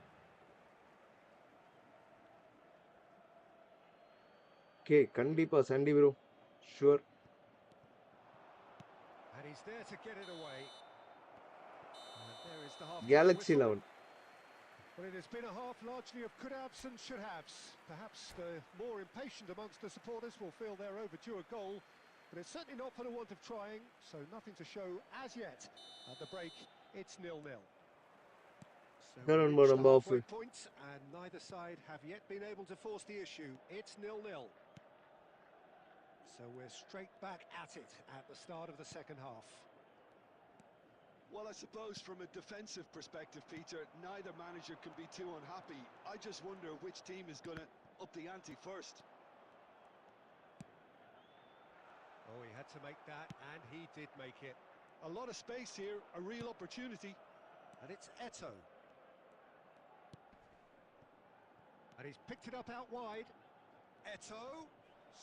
Okay கண்டிப்பா Sandy bro sure And he's there to get it away. And there is the half-time Galaxy whistle. 11 Well, it has been a half largely of could-haves and should-haves. Perhaps the more impatient amongst the supporters will feel they're overdue a goal, but it's certainly not for the want of trying, so nothing to show as yet. At the break, it's 0-0. So Done, we've madam reached the halfway Buffy. point, and neither side have yet been able to force the issue. It's 0-0. So we're straight back at it at the start of the second half. Well, I suppose from a defensive perspective, Peter, neither manager can be too unhappy. I just wonder which team is going to up the ante first. Oh, he had to make that, and he did make it. A lot of space here, a real opportunity. And it's Eto'o. And he's picked it up out wide. Eto'o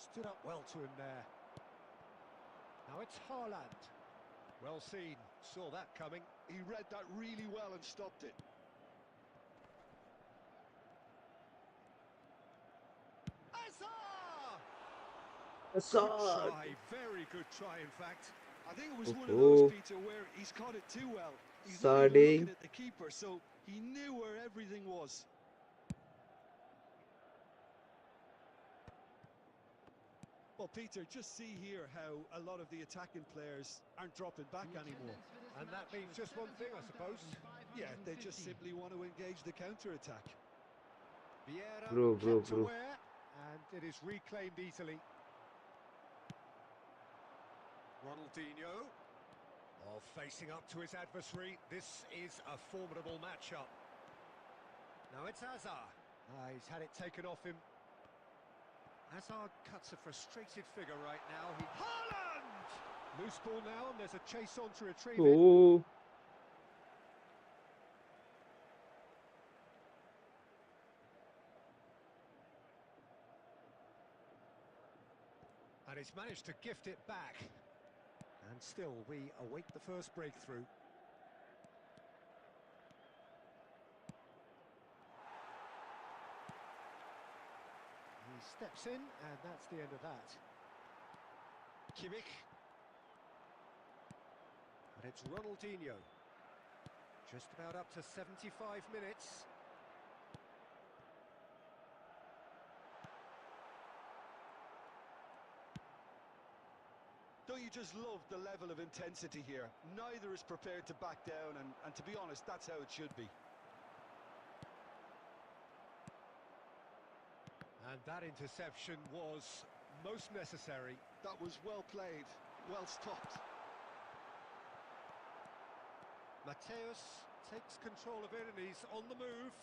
stood up well to him there. Now it's Haaland. Well seen, saw that coming. He read that really well and stopped it. Azar! Assad. Good try, very good try in fact. I think it was one of Oh. those, Peter, where he's caught it too well. He's not even Sardine. looking at the keeper, so he knew where everything was. Well, Peter, just see here how a lot of the attacking players aren't dropping back anymore. And that means just one thing, I suppose. Yeah, they just simply want to engage the counter-attack. Vieira Bro, kept bro. aware, and it is reclaimed easily. Ronaldinho, facing up to his adversary. This is a formidable matchup. Now it's Azar. He's had it taken off him. Hazard cuts a frustrated figure right now. Haaland! Loose ball now, and there's a chase on to retrieve it. Oh And he's managed to gift it back. And still, we await the first breakthrough. He steps in, and that's the end of that. Kimmich. And it's Ronaldinho. Just about up to 75 minutes. Don't you just love the level of intensity here? Neither is prepared to back down, and to be honest, that's how it should be. And that interception was most necessary. That was well played, well stopped. Mateus takes control of it and he's on the move.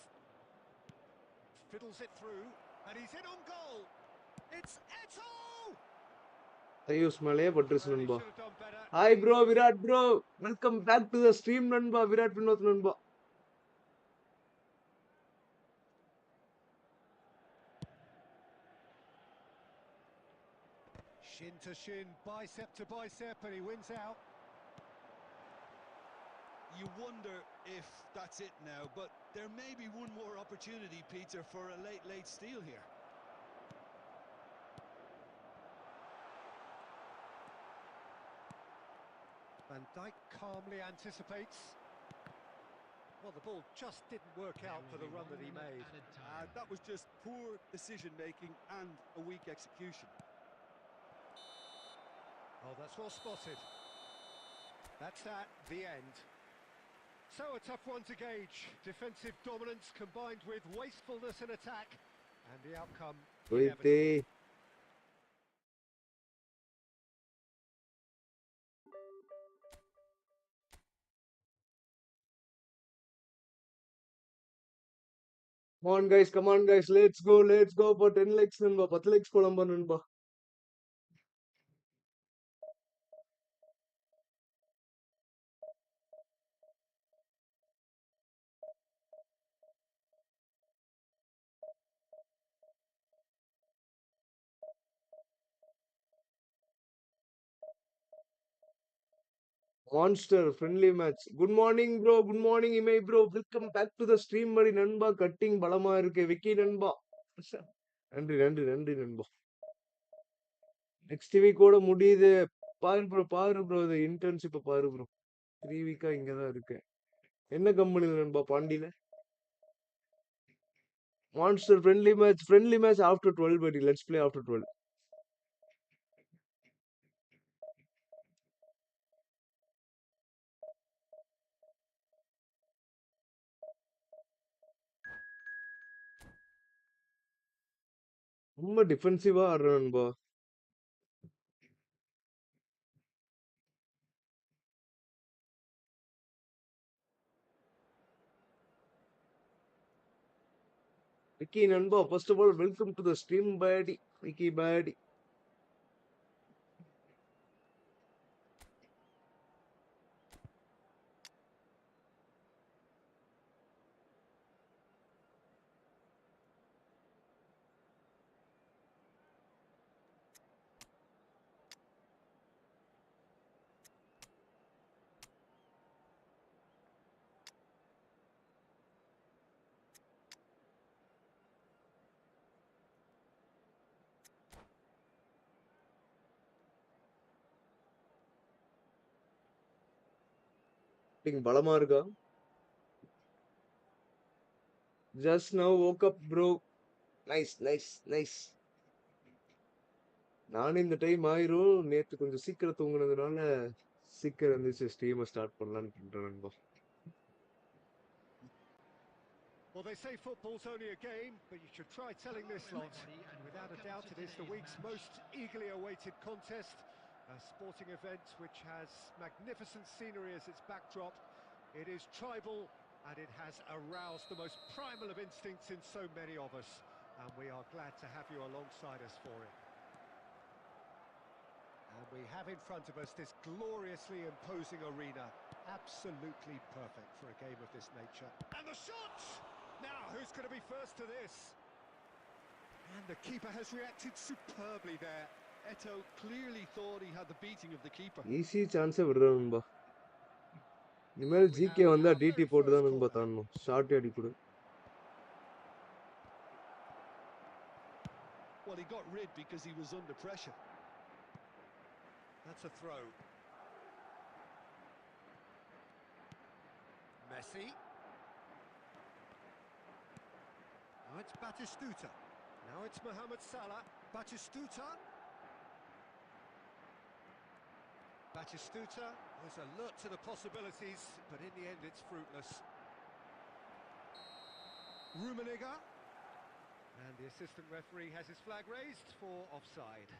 Fiddles it through and he's in on goal. It's Eto'o! ஐயோஸ் மேலேயே பட்டுருச்சு Well, he நண்பா should have done better. Hi bro Virat bro welcome back to the stream நண்பா விராட் வினோத் நண்பா Shin to shin, bicep to bicep, and he wins out. You wonder if that's it now, but there may be one more opportunity, Peter, for a late steal here. Van Dijk calmly anticipates. Well, the ball just didn't work out for the run that he made. That was just poor decision-making and a weak execution. Oh, that's well spotted. That's at the end. So a tough one to gauge. Defensive dominance combined with wastefulness in attack, and the outcome inevitable. Rohit. Come on guys, let's go for 10 legs நண்பா 10 legs போலாம் பா நண்பா. Monster friendly match. Good morning bro. Good morning Imai bro. Welcome back to the stream buddy நண்பா. Cutting பலமா இருக்கு விக்கி நண்பா. நன்றி நன்றி நன்றி நண்பா. நெக்ஸ்ட் வீக்கோட முடியுது. பாரு ப்ரோ இது இன்டர்ன்ஷிப் பாரு ப்ரோ. 3 வீக்கா இங்க தான் இருக்கேன். என்ன கம்பெனில நண்பா பாண்டியில? Monster friendly match after 12 buddy. Let's play after 12. ரொம்ப டிஃபென்சிவா ஆடுறேன் நண்பா. Vicky Nanba, first of all, welcome to the stream, buddy. Vicky, buddy. பலமா இருக்கா? Just now woke up, bro. Nice. நானும் இந்த டைம் ஆயிரும். நேத்து கொஞ்சம் சீக்கிரம் தூங்குனதுனால சீக்கிரம் இருந்துச்சு ஸ்ட்ரீமை ஸ்டார்ட் பண்ணலாம்னு பண்றேன் நண்பா. Well, they say football's only a game, but you should try telling this lot. Without a doubt, it is the week's most eagerly awaited contest. A sporting event which has magnificent scenery as its backdrop. It is tribal and it has aroused the most primal of instincts in so many of us. And we are glad to have you alongside us for it. And we have in front of us this gloriously imposing arena. Absolutely perfect for a game of this nature. And the shot! Now, who's going to be first to this? And the keeper has reacted superbly there. Eto clearly thought he had the beating of the keeper. Easy சான்ஸே விடுறேன் நண்பா. இனிமேல் GK வந்தா DD போட்டு தான் நண்பா தாண்டணும். Short அடி கொடு. Well, he got rid because he was under pressure. That's a throw. Messi. Now it's Batistuta. Now it's Mohamed Salah. Batistuta. Batistuta was alert to the possibilities, but in the end it's fruitless. Rummenigge. And the assistant referee has his flag raised for offside.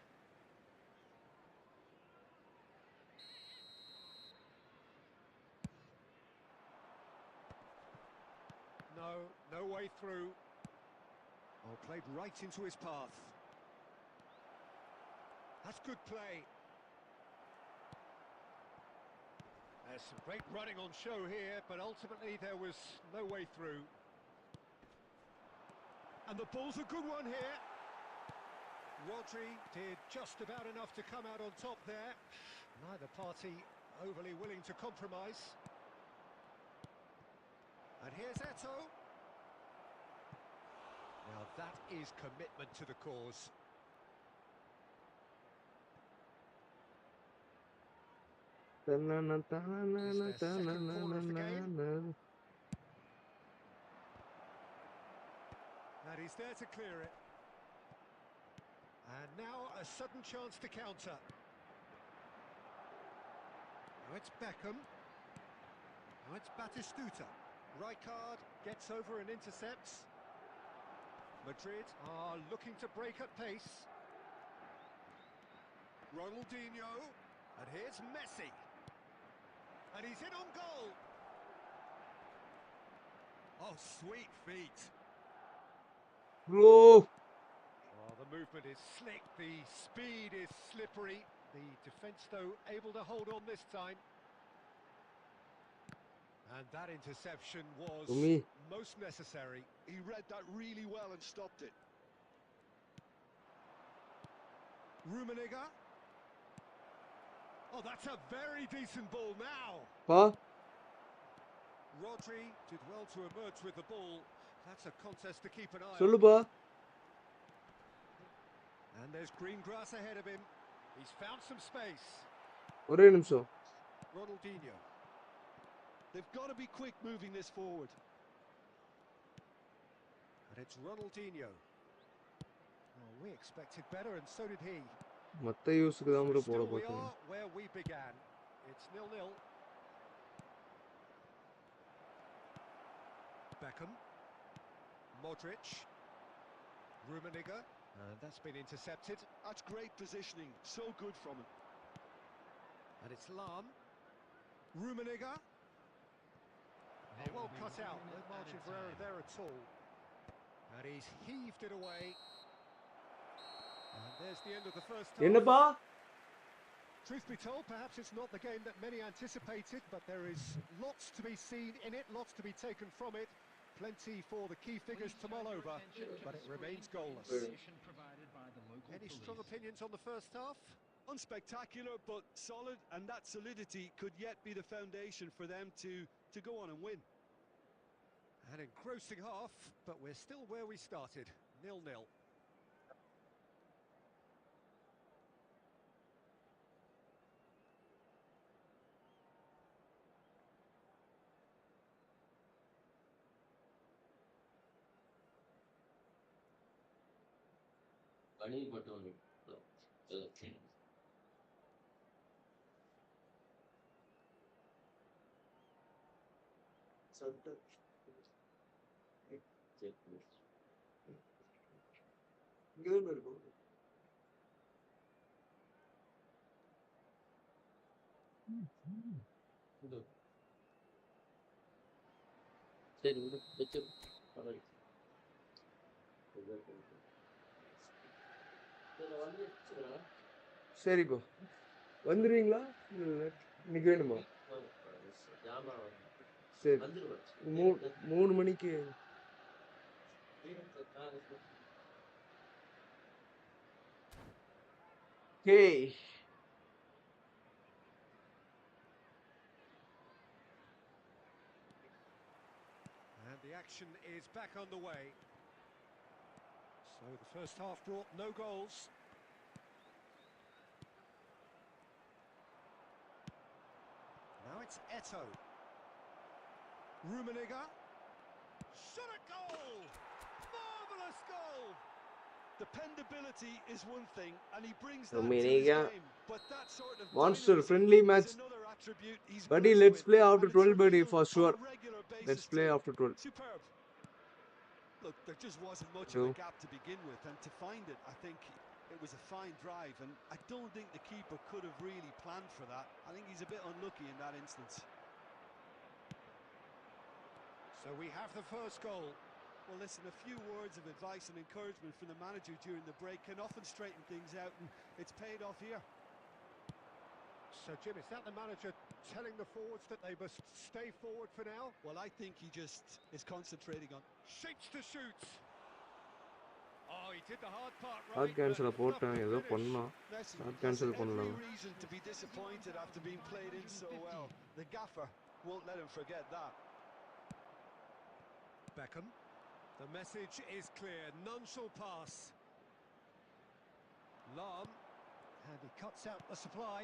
No way through. Oh, played right into his path. That's good play. There's some great running on show here, but ultimately there was no way through. And the ball's a good one here. Rodri did just about enough to come out on top there. Neither party overly willing to compromise. And here's Eto. Now that is commitment to the cause. Is their second corner of the game. And he's there to clear it. And now a sudden chance to counter. Now it's Beckham. Now it's Batistuta. Rijkaard gets over and intercepts. Madrid are looking to break at pace. Ronaldinho. And here's Messi. And he's in on goal. Oh, sweet feet. Bro. Well, the movement is slick, the speed is slippery. The defence, though, able to hold on this time. And that interception was Me. most necessary. He read that really well and stopped it. Rummenigge. Oh, that's a very decent ball now. Pa. Rodri did well to emerge with the ball. That's a contest to keep an eye on. சொல்லுப்பா. And there's green grass ahead of him. He's found some space. ஒரே நிமிஷம். Ronaldinho. They've got to be quick moving this forward. And it's Ronaldinho. Well, we expected better, and so did he. மத்த யூஸ்க்கு தான் bro போட Still we பார்த்தேன். are where we began. It's 0-0. Beckham. Modric. Rummenigge. And that's been intercepted. That's great positioning. So good from him. And it's Lahm. Rummenigge. Oh, well cut out. No margin for error there at all. And he's heaved it away. And there's the end of the first half. என்னப்பா? Truth be told, perhaps it's not the game that many anticipated, but there is lots to be seen in it, lots to be taken from it. Plenty for the key figures to mull over, but it remains goalless. Any strong opinions on the first half? Unspectacular, but solid, and that solidity could yet be the foundation for them to go on and win. An engrossing half, but we're still where we started, 0-0. இங்கதான் இருக்கும். சரிப்பா. வந்துருவீங்களா? இல்ல இன்னைக்கு வேணுமா? சரி. 3 மணிக்கு. Hey. And the action is back on the way. So the first half brought no goals. Now it's Eto'o. Rummenigge. Shot at goal! Marvellous goal! Dependability is one thing, and he brings that Rummenigge. to his game. But that sort of Monster dynamism friendly is match. another attribute he's Buddy, blessed let's with, play after and it's 12, buddy, revealed for on sure. a regular basis Let's play too. after 12. Superb. Look, there just wasn't much of True. a gap to begin with, and to find it, I think it was a fine drive, and I don't think the keeper could have really planned for that. I think he's a bit unlucky in that instance. So we have the first goal. Well, listen, a few words of advice and encouragement from the manager during the break can often straighten things out, and it's paid off here. So, Jim, is that the manager telling the forwards that they must stay forward for now? Well, I think he just is concentrating on... Shapes to shoot. Oh, he did the hard part right. Hard cancel போட்டேன் ஏதோ finish. பண்ணா. Listen, Hard he cancel has பண்ணலாம். every reason to be disappointed after being played in so well. The gaffer won't let him forget that. Beckham. The message is clear. None shall pass. Lahm. And he cuts out the supply.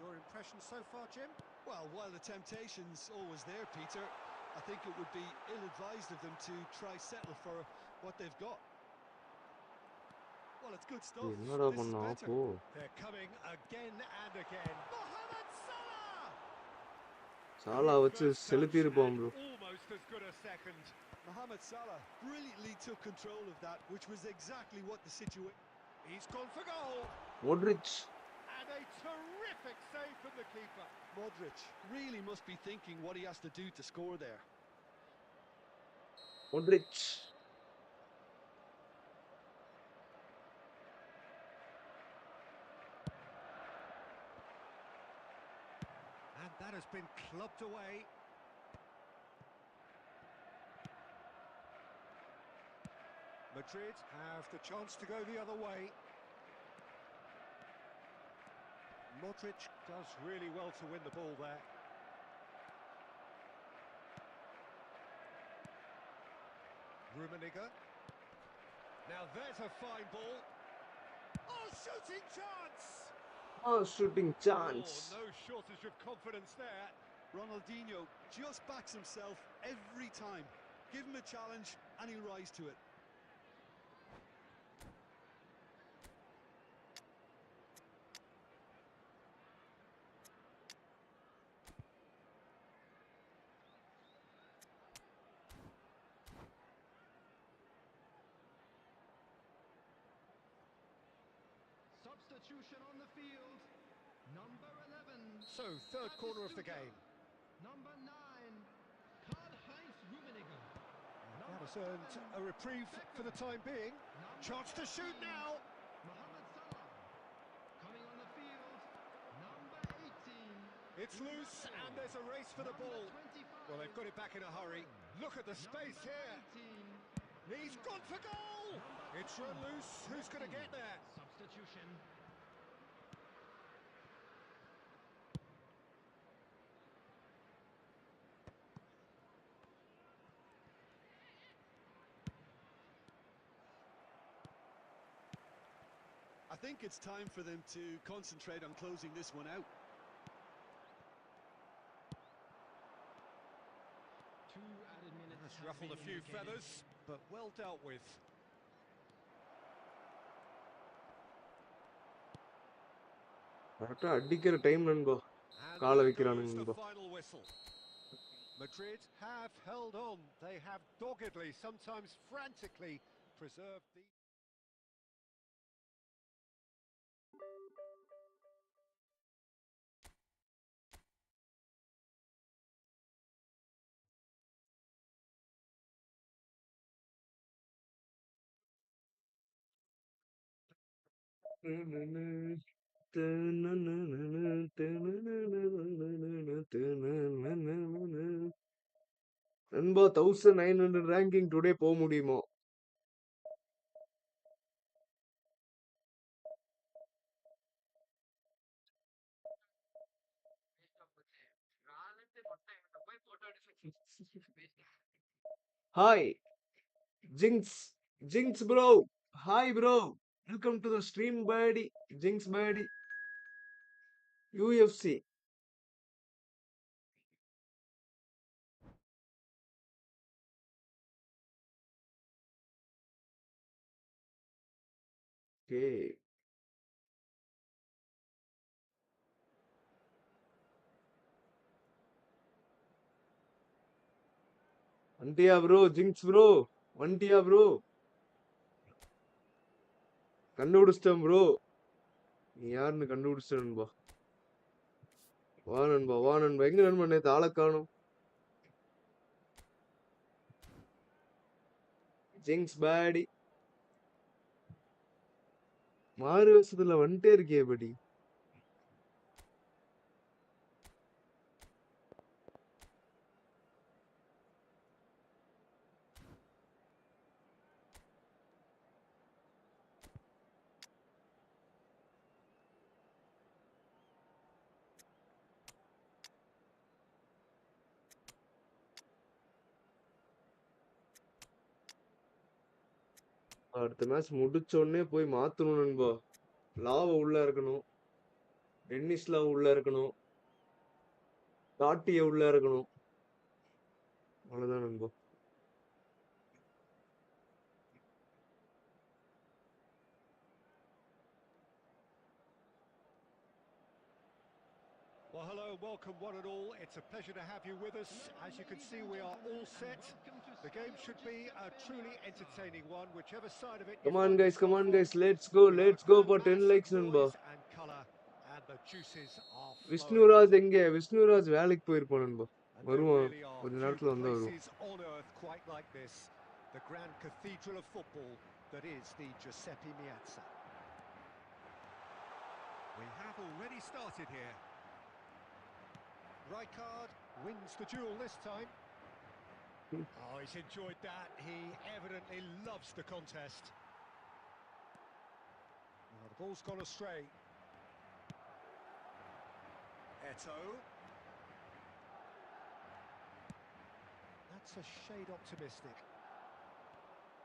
Your impression so far, Jim? Well, while the temptation's always there, Peter, I think it would be ill-advised of them to try settle for what they've got. Well, it's good stuff. என்னடா This is பண்ணா better. அப்போ They're coming again and again. Mohamed Salah! Salah Good வச்சு first touch செலுத்திருப்போம் and bro. almost as good a second. Mohamed Salah brilliantly took control of that, which was exactly what the situation... He's gone for goal. Modric And a terrific save from the keeper. Modric really must be thinking what he has to do to score there. Modric And that has been clubbed away. Madrid have the chance to go the other way. Modric does really well to win the ball there. Rummenigge. Now there's a fine ball. Oh, shooting chance! Shooting chance. Oh, no shortage of confidence there. Ronaldinho just backs himself every time. Give him a challenge and he'll rise to it. Substitution on the field. Number 11. So, third corner of the game. Number 9. Karl-Heinz Rummenigge. That has earned a reprieve for the time being. Chance to shoot now. Mohamed Salah. Coming on the field. Number 18. It's loose and there's a race for the ball. Well, they've got it back in a hurry. Look at the space here. 18. He's gone for goal. It's run loose. Who's going to get there? Substitution. I think it's time for them to concentrate on closing this one out. 2 added minutes. That's have ruffled a been few indicated. feathers, but well dealt with. கரெக்டா அடிக்கிற time நண்பா. And காலை there வைக்கிறானுங்க goes the நண்பா. final whistle. Madrid have held on. They have doggedly, sometimes frantically, preserved the... நண்பா 1900 ranking today போக முடியுமா? Hi ஜிங்ஸ் ஜிங்ஸ் bro. Hi bro, welcome to the stream buddy. ஜிங்ஸ் பேடி யூஎஃப்சி. ஓகே, வண்டியா bro? ஜிங்ஸ் bro வண்டியா ப்ரோ? கண்டுபிடிச்சிட்டேன் ப்ரோ. நீ யாருன்னு கண்டுபிடிச்சிட்டேன் நண்பா. வா நண்பா, வா நண்பா. எங்க நண்பா நேத்து ஆளை காணும்? ஜிங்ஸ் பேடி மாறு வருஷத்துல வந்துட்டே இருக்கே படி. அடுத்த மேட்ச் முடிச்ச உடனே போய் மாத்தணும் நண்பா. லாவ உள்ள இருக்கணும், டென்னிஸ் லாவ் உள்ள இருக்கணும், டாட்டிய உள்ள இருக்கணும். அவ்வளவுதான் நண்பா. Well, hello and welcome one and all. It's a pleasure to have you with us. As you can see, we are all set. The game should be a truly entertaining one, whichever side of it you Come on find guys, come yourself on on. guys, let's We have go a for 10 mass of likes நண்பா. noise and colour, and the juices are flowing. Vishnuraj எங்க? விஷ்ணுராஜ் வேலைக்கு போயிருப்பான் நண்பா. And there வருவான். really are கொஞ்ச few நேரத்துல வந்தா வருவான். places on earth quite like this. The grand cathedral of football that is the Giuseppe Meazza. We have already started here. Rijkaard wins the duel this time. Oh, he's enjoyed that. He evidently loves the contest. Now the ball's gone astray. Eto'o. That's a shade optimistic.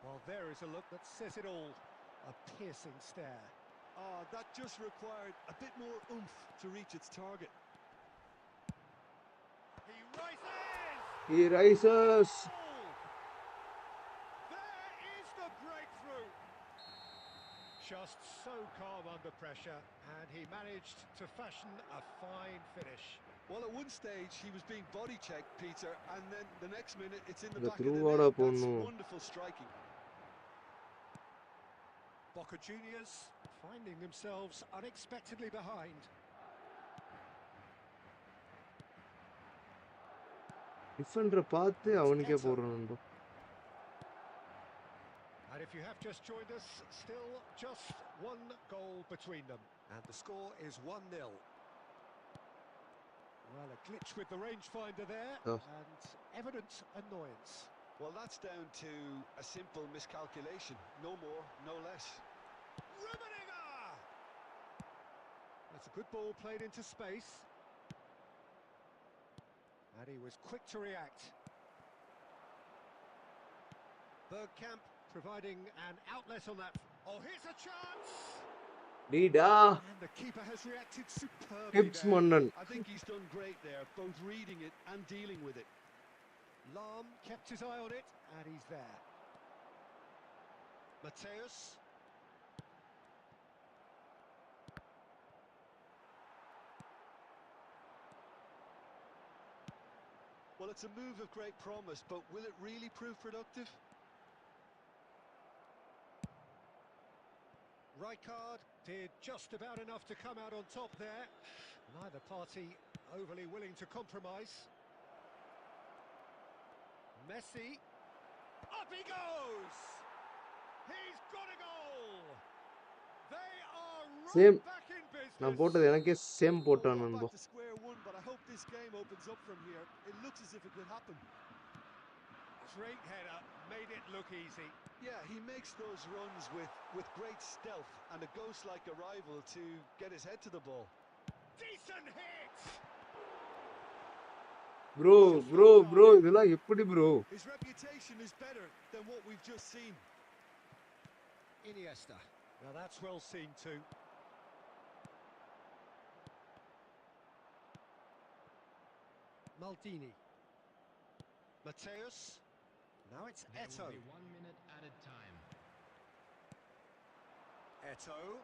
Well, there is a look that says it all. A piercing stare. Ah, that just required a bit more oomph to reach its target. He rises! He rises. Goal! There is the breakthrough. Just so calm under pressure, and he managed to fashion a fine finish. Well, at one stage he was being body checked, Peter, and then the next minute it's in the The back of the through-order net. That's போடணும். wonderful striking. Boca Juniors finding themselves unexpectedly behind. டிஃபெண்டரை பார்த்து அவனுக்கே போடுறான் நண்பா. And if you have just joined us, still just one goal between them. And the score is 1-0. Well, a glitch with the rangefinder there, Oh. and evident annoyance. Well, that's down to a simple miscalculation. No more, no less. Rummenigge! That's a good ball played into space. And he was quick to react. Bergkamp providing an outlet on that. Oh, here's a chance! டீடா And the keeper has reacted superbly tips there. மன்னன். I think he's done great there, both reading it and dealing with it. Lahm kept his eye on it, and he's there. Mateus. Well, it's a move of great promise, but will it really prove productive? Rijkaard did just about enough to come out on top there. Neither party overly willing to compromise. Messi. Up he goes! He's got a goal! They are right Same. back in business. நான் போட்டது எனக்கே same Well, போட்டான் not நண்பா. back to square one, but I hope this game opens up from here. It looks as if it could happen. Great header, made it look easy. Yeah, he makes those runs with great stealth and a ghost-like arrival to get his head to the ball. Decent hit! Bro இதெல்லாம் எப்படி bro? His reputation is better than what we've just seen. Iniesta. Now that's well seen too. Maldini. Mateus. Now it's There Eto'o. will be 1 minute added time. Eto'o.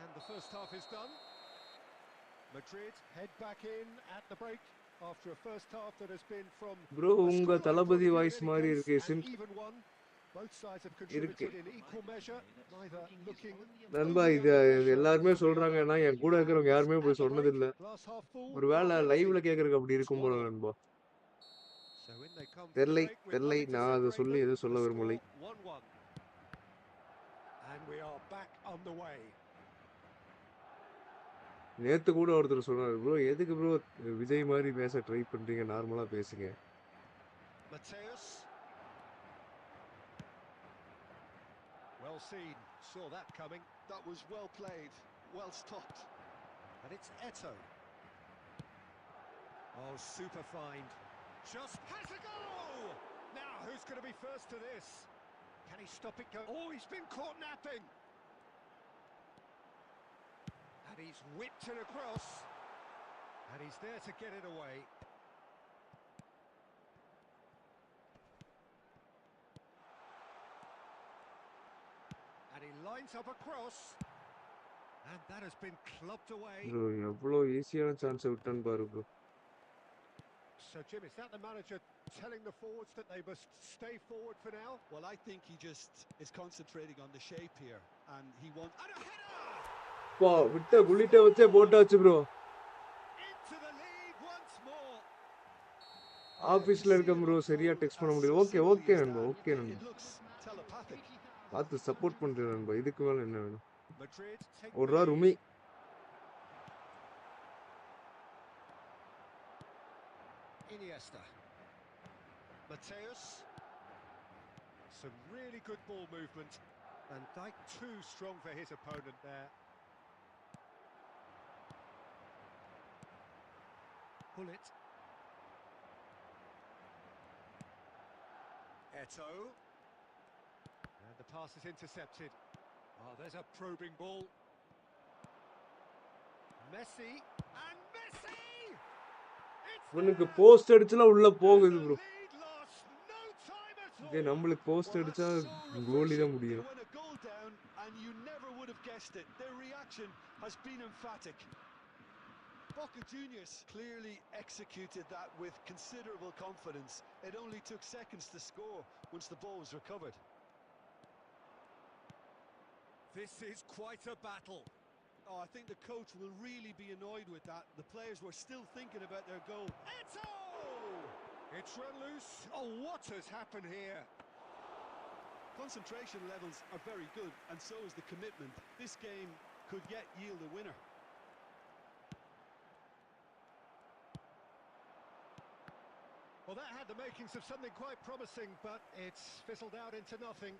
And the first half is done. Madrid head back in at the break after a first half that has been from bro a உங்க scoreline Thalapathy point of view voice in any மாதிரி case, இருக்கு. an even one. Both sides have contributed in equal measure, neither looking நண்பா overly இது under pressure எல்லாருமே one or the சொல்றாங்க. other. நான் என் கூட இருக்கிறவங்க யாருமே At போய் the சொன்னது break, இல்ல. glass half full, ஒருவேளை half empty. லைவ்ல கேக்குறதுக்கு அப்படி இருக்கும் போல 1-1. நண்பா. So in they come for the break with தெரியலை nothing to நான் அதை separate சொல்லி them. எதுவும் சொல்ல The விரும்பலை. score 1-1. And we are back on the way. நேத்து கூட ஒருத்தர் சொன்னாரு ப்ரோ எதுக்கு ப்ரோ விஜய் மாதிரி பேச ட்ரை பண்றீங்க, நார்மலா பேசுங்க. Mateus. Well seen, saw that coming. That was well played, well stopped. And it's Eto'o. Oh, super find. Just has a goal! Now, who's going to be first to this? Can he stop it going? Oh, he's been caught napping. And he's whipped it across. And he's there to get it away. And he lines up a cross. And that has been clubbed away. Bro எவ்வளோ ஈஸியான சான்ஸை விட்டான்னு பாரு bro. So, Jim, is that the manager telling the forwards that they must stay forward for now? Well, I think he just is concentrating on the shape here, and he wants. And a header! பா விட்ட குள்ளிட்ட வச்சே போட்டாச்சு bro. Into the lead once more. ஆஃபீஸில் இருக்க bro சரியா text பண்ண முடியல. Okay okay நண்பா, ஓகே It நண்பா. looks telepathic. பார்த்து சப்போர்ட் பண்ணுறேன் நண்பா. இதுக்கு மேலே என்ன வேணும்? Madrid take ஒரு the ரூபா lead. ருமி. Iniesta. Mateus. Some really good ball movement. And Dijk too strong for his opponent there. Pull it. Eto'o. And the pass is intercepted. Oh, there's a probing ball. Messi. And Messi! It's இவனுக்கு there! Post அடிச்சுலாம் உள்ள போகுது The bro. lead lost. No time at இதே all. நம்மளுக்கு post Well, அடிச்சா that's so கோலி தான் refreshing. They முடியும். went a goal down, and you never would have guessed it. Their reaction has been emphatic. Boca Juniors clearly executed that with considerable confidence. It only took seconds to score once the ball was recovered. This is quite a battle. Oh, I think the coach will really be annoyed with that. The players were still thinking about their goal. Eto'o! It's run loose. Oh, what has happened here? Concentration levels are very good, and so is the commitment. This game could yet yield a winner. Well, that had the makings of something quite promising, but it's fizzled out into nothing.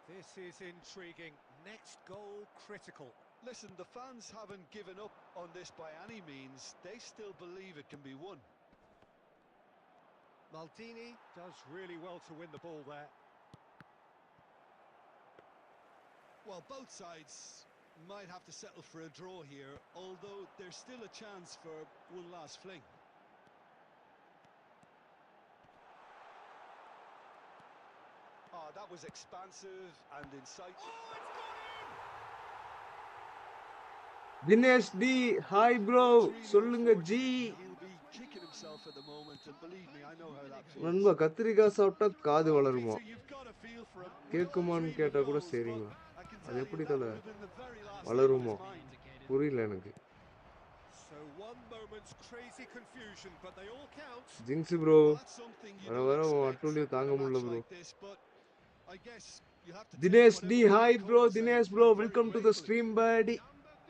This is intriguing. Next goal critical. Listen, the fans haven't given up on this by any means. They still believe it can be won. Maldini does really well to win the ball there. Well, both sides might have to settle for a draw here, although there's still a chance for one last fling. Oh, that was expansive and insightful. Oh, it's gone in! Dinesh D hi bro It's really சொல்லுங்க ji. unfortunate. He'll be kicking himself at the moment, and believe me, I know how that feels. நண்பா கத்திரிக்காய் சாப்பிட்டா காது வளருமா? Peter, you've got a feel for him. We all கேட்குமான்னு dream of கேட்டா கூட goals, சரிங்களா? but I can அது tell you எப்படி that தல would have been the very last thing on வளருமா? his mind. புரியல எனக்கு. So one moment's crazy confusion, but they all count. ஜிங்ஸ் bro Well, that's something you வர don't வர expect அட்டூழியம் in தாங்க a முடியல match bro. like this, but I guess you have to take Dinesh D whatever way hi it bro. comes, and Dinesh bro very welcome to the gratefully. Stream buddy.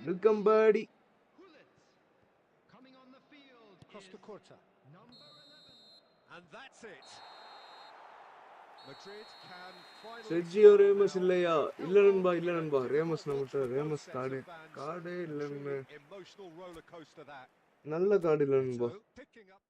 Welcome buddy. Coming on the field Costa is Curta. number 11. And that's it. Madrid can finally Sergio smile Remus now. இல்லையா? How இல்ல long நண்பா can இல்ல they நண்பா do Remus what நம்மகிட்ட for both Remus sets card of fans? கார்டே A இல்லைன்னு. truly emotional roller coaster that. நல்ல card இல்ல நண்பா. Eto'o picking up.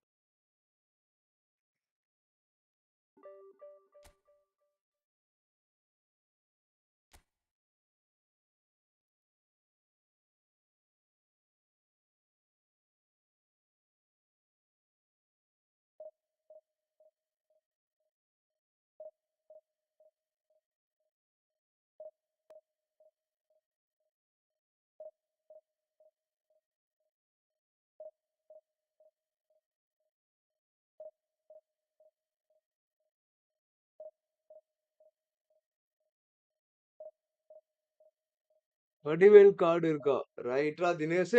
Vadivel card இருக்கா? ரைட்ரா தினேஷ்.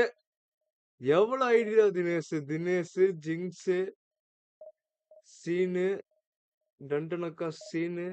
எவ்வளவு ஐடியா தினேஷ். தினேஷ் ஜிங்ஸ் சீனு டண்டனக்கா சீனு.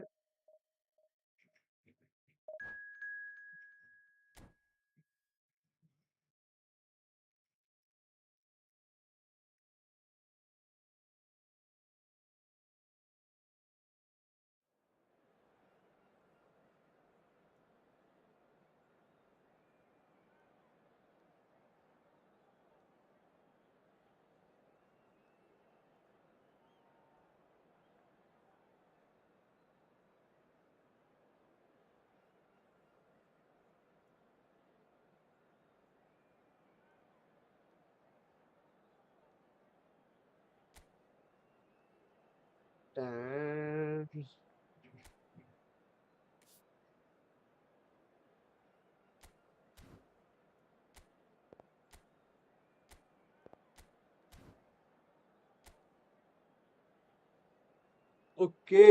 Okay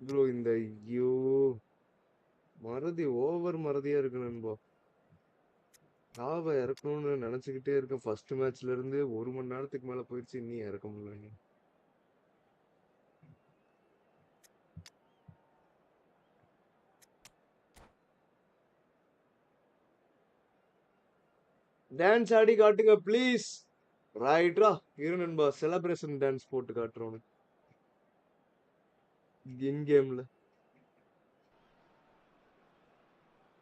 bro. இந்த ஐயோ மறதி ஓவர் மறதியா இருக்கு நண்பா. லாவை இறக்கணும்னு நினைச்சுக்கிட்டே இருக்கேன். ஃபர்ஸ்ட் மேட்ச்ல இருந்து 1 மணி நேரத்துக்கு மேல போயிடுச்சு, இன்னும் இறக்க முடியல. டான்ஸ் ஆடி காட்டுங்க ப்ளீஸ். ரைட்ரா, இரு நண்பா, செலிப்ரேஷன் டான்ஸ் போட்டு காட்டுறோம் இன் கேம்ல.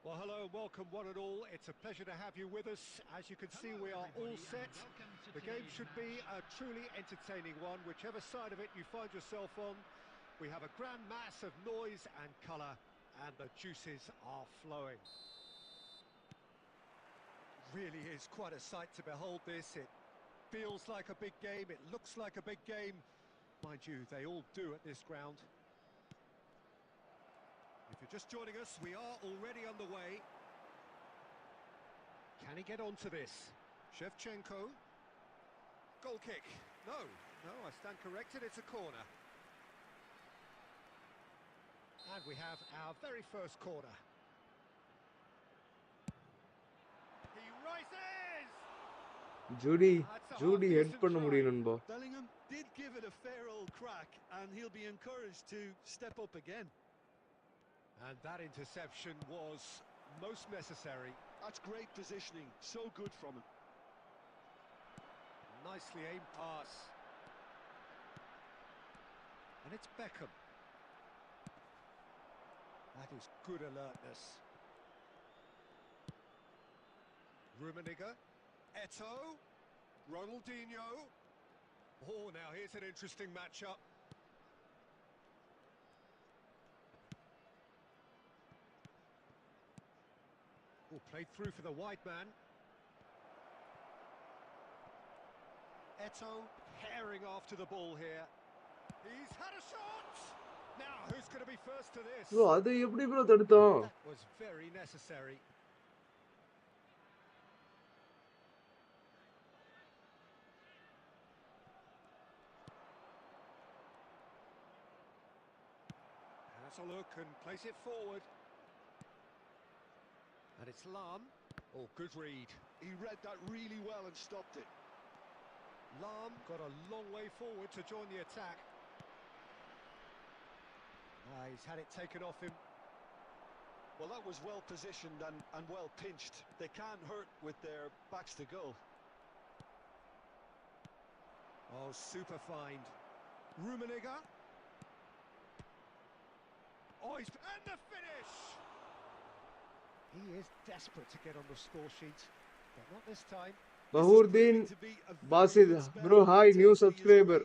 Well, hello and welcome one and all. It's a pleasure to have you with us. As you can see, we are all set. The game should be a truly entertaining one, whichever side of it you find yourself on. We have a grand mass of noise and colour, and the juices are flowing. Really is quite a sight to behold this. It feels like a big game, it looks like a big game. Mind you, they all do at this ground. If you're just joining us, we are already underway. Can he get onto this? Shevchenko. Goal kick. No, I stand corrected, it's a corner. And we have our very first corner. He rises! Judy That's a Judy head half-decent பண்ண try. முடியும் நண்பா. Bellingham did give it a fair old crack, and he'll be encouraged to step up again. And that interception was most necessary. That's great positioning, so good from him. Nicely aimed pass. And it's Beckham. That is good alertness. Rummenigge. Eto'o. Ronaldinho. Oh, now here's an interesting matchup. Oh, played through for the wide man. Eto'o herring after the ball here. He's had a shot! Now, who's going to be first to this? Bro அது எப்படி bro தடுத்தோம்? That was very necessary. Has a look and plays it forward. And it's Lam. Oh, good read. He read that really well and stopped it. Lam got a long way forward to join the attack. He's had it taken off him. Well, that was well positioned and well pinched. They can't hurt with their backs to goal. Oh, super find. Rummenigge. Oh, and the finish! He is desperate to get on the score sheet, but not this time. Bahurdeen Basith bro, hi new subscriber.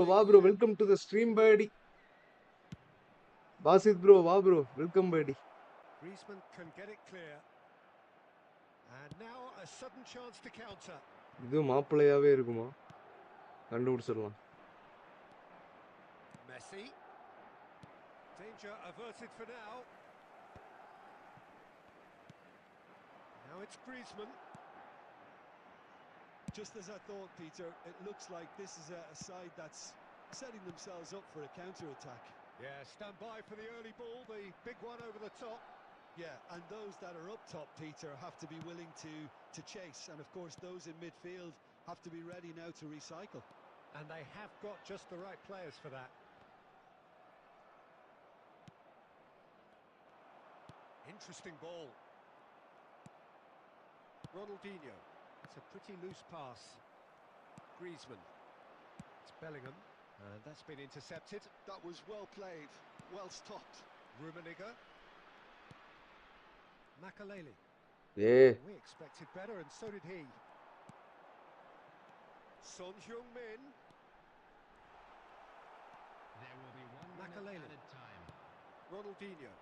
வா bro, welcome to the stream buddy. Basith bro, வா bro, welcome buddy. Griezmann can get it clear. And now a sudden chance to counter. இது மாப்பிள்ளையாவே இருக்குமா? கண்டுபிடிச்சிடலாம். Messi. Danger averted for now. Now it's Griezmann. Just as I thought, Peter, it looks like this is a side that's setting themselves up for a counter-attack. Yeah, stand by for the early ball, the big one over the top. Yeah, and those that are up top, Peter, have to be willing to chase. And, of course, those in midfield have to be ready now to recycle. And they have got just the right players for that. Interesting ball. Ronaldinho. It's a pretty loose pass. Griezmann. It's Bellingham. And that's been intercepted. That was well played, well stopped. Rummenigge. Makaleli. A We expected better, and so did he. Son Heung-min. There will be 1 minute Makaleli. added time. Ronaldinho.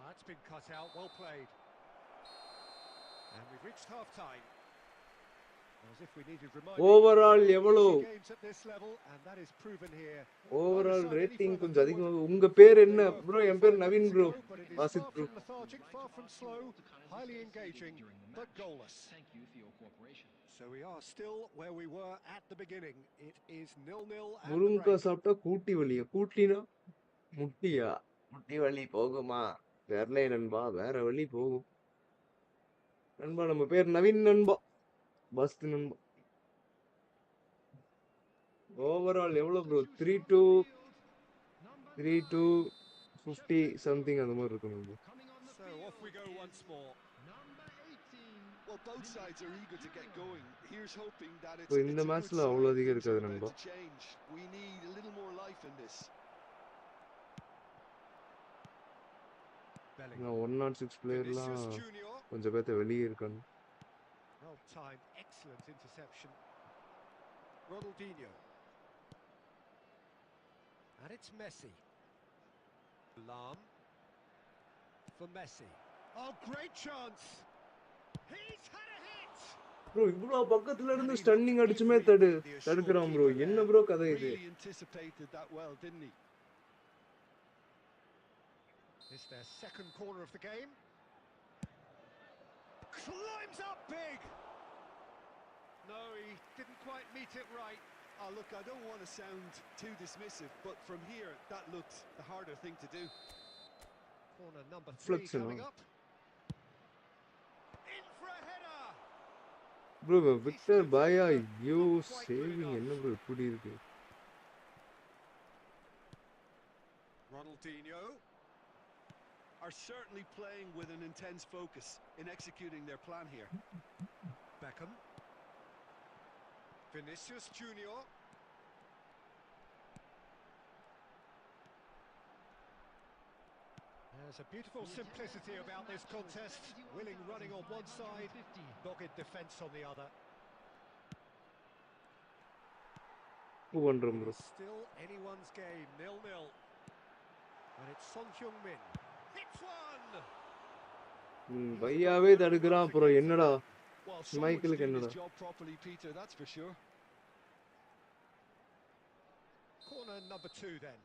That's been cut out, well played. And we've reached half-time. As if we needed reminding. Overall எவ்வளோ? Games at this level, and that is proven here. Overall rating கொஞ்சம் அதிகமாக. உங்க பேர் என்ன bro? என் பேர் Naveen bro. But it is Basith far bro. from lethargic, far from slow, highly engaging, but goalless. Thank you for your cooperation. So we are still where we were at the beginning. It is 0-0 at the முருங்கக்காய் break. சாப்பிட்டா கூட்டி வலியா? கூட்டினா முட்டியா? முட்டி வலி போகுமா? தெரியல நண்பா, வேற வழி போகும். நண்பா நம்ம பேர் நவீன் நண்பா, பஸ்ட் நண்பா. ஓவரால் எவ்வளவு ப்ரோ? 3-2 சம்திங் அந்த மாதிரி இருக்கும் நண்பா. So off we go once more. Well, both sides are eager to get going. Here's hoping that இப்போ it's இந்த a good மேட்ச்ல sign. அவ்வளோ அதிகம் Things are இருக்காது about நண்பா. to change. We need a little more life in this. Bellingham. 106 பிளேயர்லாம் Vinicius Junior. கொஞ்சம் பேர்த்த வெளியே இருக்காங்க. Well timed, excellent interception. Ronaldinho. And it's Messi. Lam. For Messi. Oh, great chance. He's had a hit. Bro இவ்வளோ பக்கத்துல இருந்து stunning அடிச்சுமே தடுக்கிறான் bro. என்ன bro கதை இது? Really anticipated that well, didn't he? It's their second corner of the game. Climbs up big. No, he didn't quite meet it right. Oh, look, I don't want to sound too dismissive, but from here, that looked the harder thing to do. Corner number 3 Flips coming him, up. In for a header. Bro Victor பாயா ஐயோ saving என்ன bro இப்படி இருக்கு? Ronaldinho. Are certainly playing with an intense focus in executing their plan here. Beckham. Vinicius Junior. There's a beautiful simplicity about this contest. Willing running on one side, dogged defence on the other. பண்றோம் bro. It's still anyone's game, 0-0. And it's Son Heung-min. Hits one! பையாவே தடுக்கிறான் அப்புறம் என்னடா? Well, someone's மைக்கேலுக்கு doing என்னடா? his job properly, Peter, that's for sure. Corner number 2 then.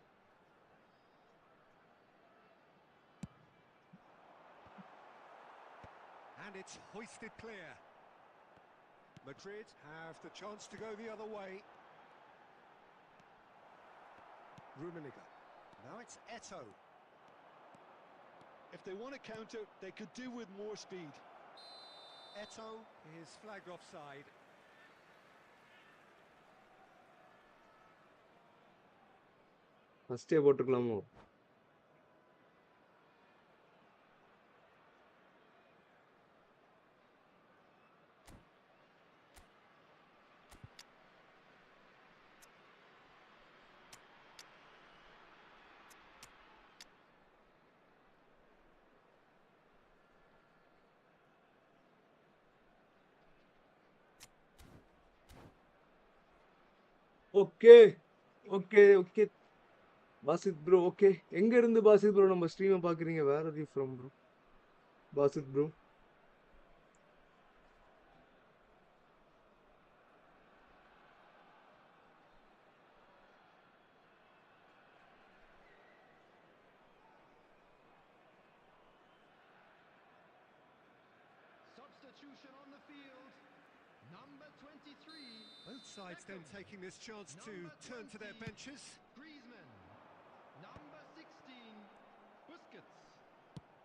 And it's hoisted clear. Madrid have the chance to go the other way. Rummenigge. Now it's Eto'o. If they want to counter, they could do with more speed. Eto'o is flagged offside. ஃபர்ஸ்டே போட்டுக்கலாமோ? Okay okay okay Basith bro. Okay எங்க இருந்து Basith bro நம்ம ஸ்ட்ரீமை பாக்குறீங்க? Where are you from bro? Basith bro Substitution on the field. Number 23. Both sides then taking this chance to turn to their benches. Griezmann. Number 16. Busquets.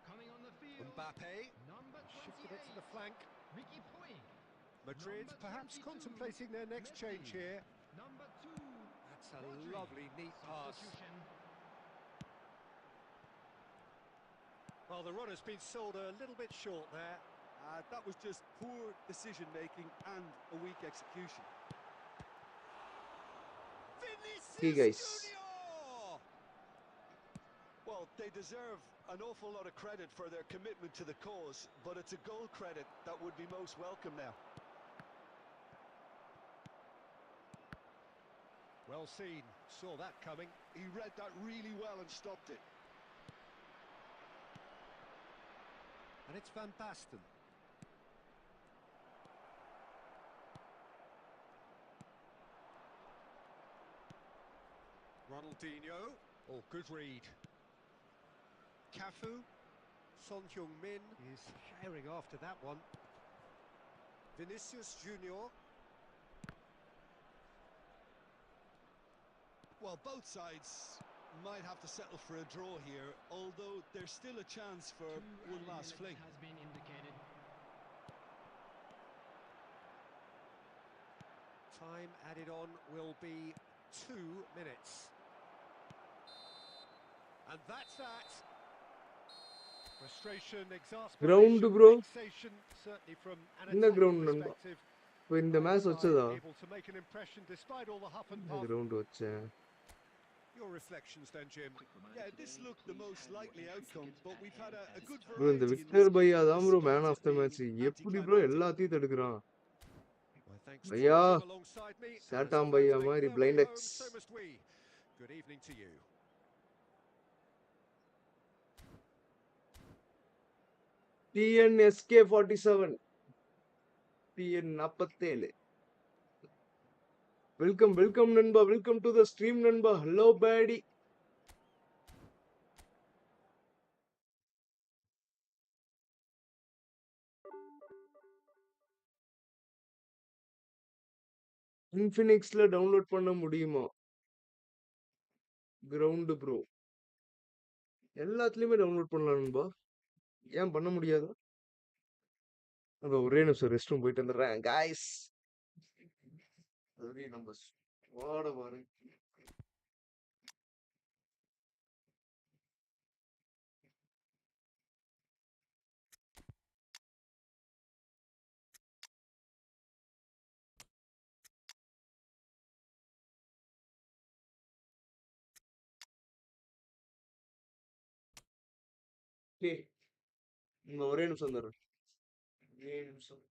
Coming on the field. Mbappe Number 28. shifted it to the flank. Ricky Puig. Madrid Number perhaps 22. contemplating their next Messi. change here. Number 2. That's a Rodri. lovely, neat pass. Substitution. Well, the run has been sold a little bit short there. That was just poor decision-making and a weak execution. Vinicius Hey, guys. Junior! Well, they deserve an awful lot of credit for their commitment to the cause, but it's a goal credit that would be most welcome now. Well seen, saw that coming. He read that really well and stopped it. And it's Van Basten. Ronaldinho. Oh, good read. Cafu. Son Heung-min is firing after that one. Vinicius Junior. Well, both sides might have to settle for a draw here, although there's still a chance for one last fling. Has been indicated. Time added on will be 2 minutes. And that's that. Frustration, Ground, exasperation, bro. vexation, certainly from an என்ன attacking ground நண்பா? perspective. இப்போ இந்த Neither match side வச்சதா? able to make an impression despite all the huff and என்ன puff. Ground வச்சேன்? Your reflections then, Jim. Yeah, this looked the most likely outcome, but we've had a good bro இந்த variety in Victor this பையா game, தான் bro man despite of it the being match. எப்படி bro anticlimactic. எல்லாத்தையும் தடுக்கிறான்? My thanks to பையா Jim alongside me. And as சாட்டாம் fans பையா make மாதிரி their way blind home, X. so must we. Good evening to you. TNSK 47 TN 47. Welcome நண்பா, welcome to the stream நண்பா. Hello Bedi. இன்ஃபினிக்ஸ்ல download பண்ண முடியுமா? Ground bro எல்லாத்துலயுமே download பண்ணலாம் நண்பா. ஏன் பண்ண முடியாது? அந்த ஒரே நிமிஷம் ரெஸ்ட் ரூம் போயிட்டு வந்துடுறேன் காய்ஸ். ஒரே நம்பர் வாட பாரு. டேய், இந்த ஒரே நிமிஷம் தர்றேன். ஒரே நிமிஷம்.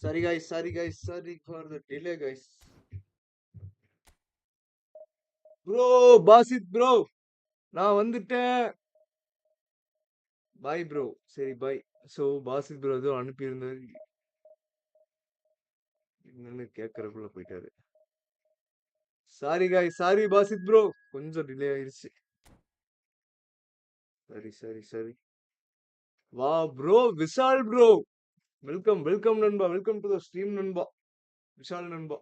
Sorry guys, sorry for the delay guys. Bro, Basit bro, நான் வந்துட்டேன். Bye bro. சரி bye. So பாசித் bro ஏதோ அனுப்பியிருந்தாரு. என்னன்னு கேட்கறதுக்குள்ள போயிட்டாரு. சாரி பாசித் ப்ரோ, கொஞ்சம் டிலே ஆயிருச்சு. சரி. வா ப்ரோ, விஷால் ப்ரோ, வெல்கம் நண்பா, வெல்கம் டு த ஸ்ட்ரீம் நண்பா, விஷால் நண்பா.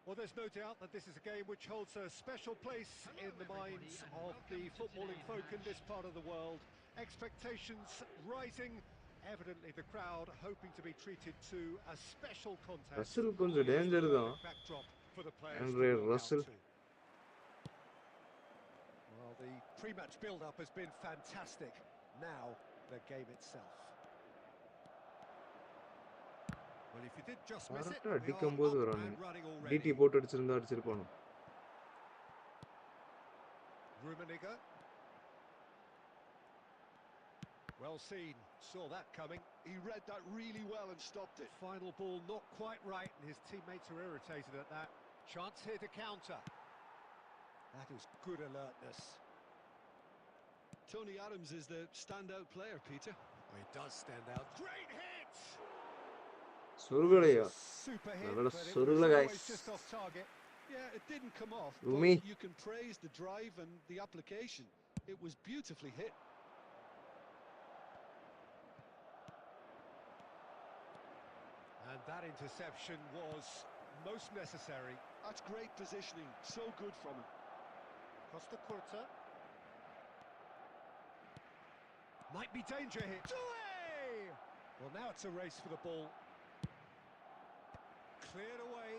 Well, there's no doubt that this is a game which holds a special place in the minds of the footballing folk in this part of the world. Expectations rising, evidently the crowd hoping to be treated to a special contest. Russell கொஞ்சம் danger தான். Backdrop for the players Andre to walk Russell. out to. Well, the pre-match build-up has been fantastic. Now, the game itself. Well, if you did just miss it, கரெக்டா we are அடிக்கும்போது up வரானுங்க. and running already. DD போட்டு அடிச்சிருப்பானு. Rummenigge. Well seen, saw that coming. He read that really well and stopped it. Final ball not quite right, and his teammates are irritated at that. Chance here to counter. That is good alertness. Tony Adams is the standout player, Peter. Oh, he does stand out. Great hit! சொருகலையா? Super hit, நல்ல but it சொருகல was guys. always just off target. Yeah, it didn't come off, Rumi. but you can praise the drive and the application. It was beautifully hit. And that interception was most necessary. That's great positioning, so good from him. Costa Curta. Might be danger here. Away! Well, now it's a race for the ball. Cleared away.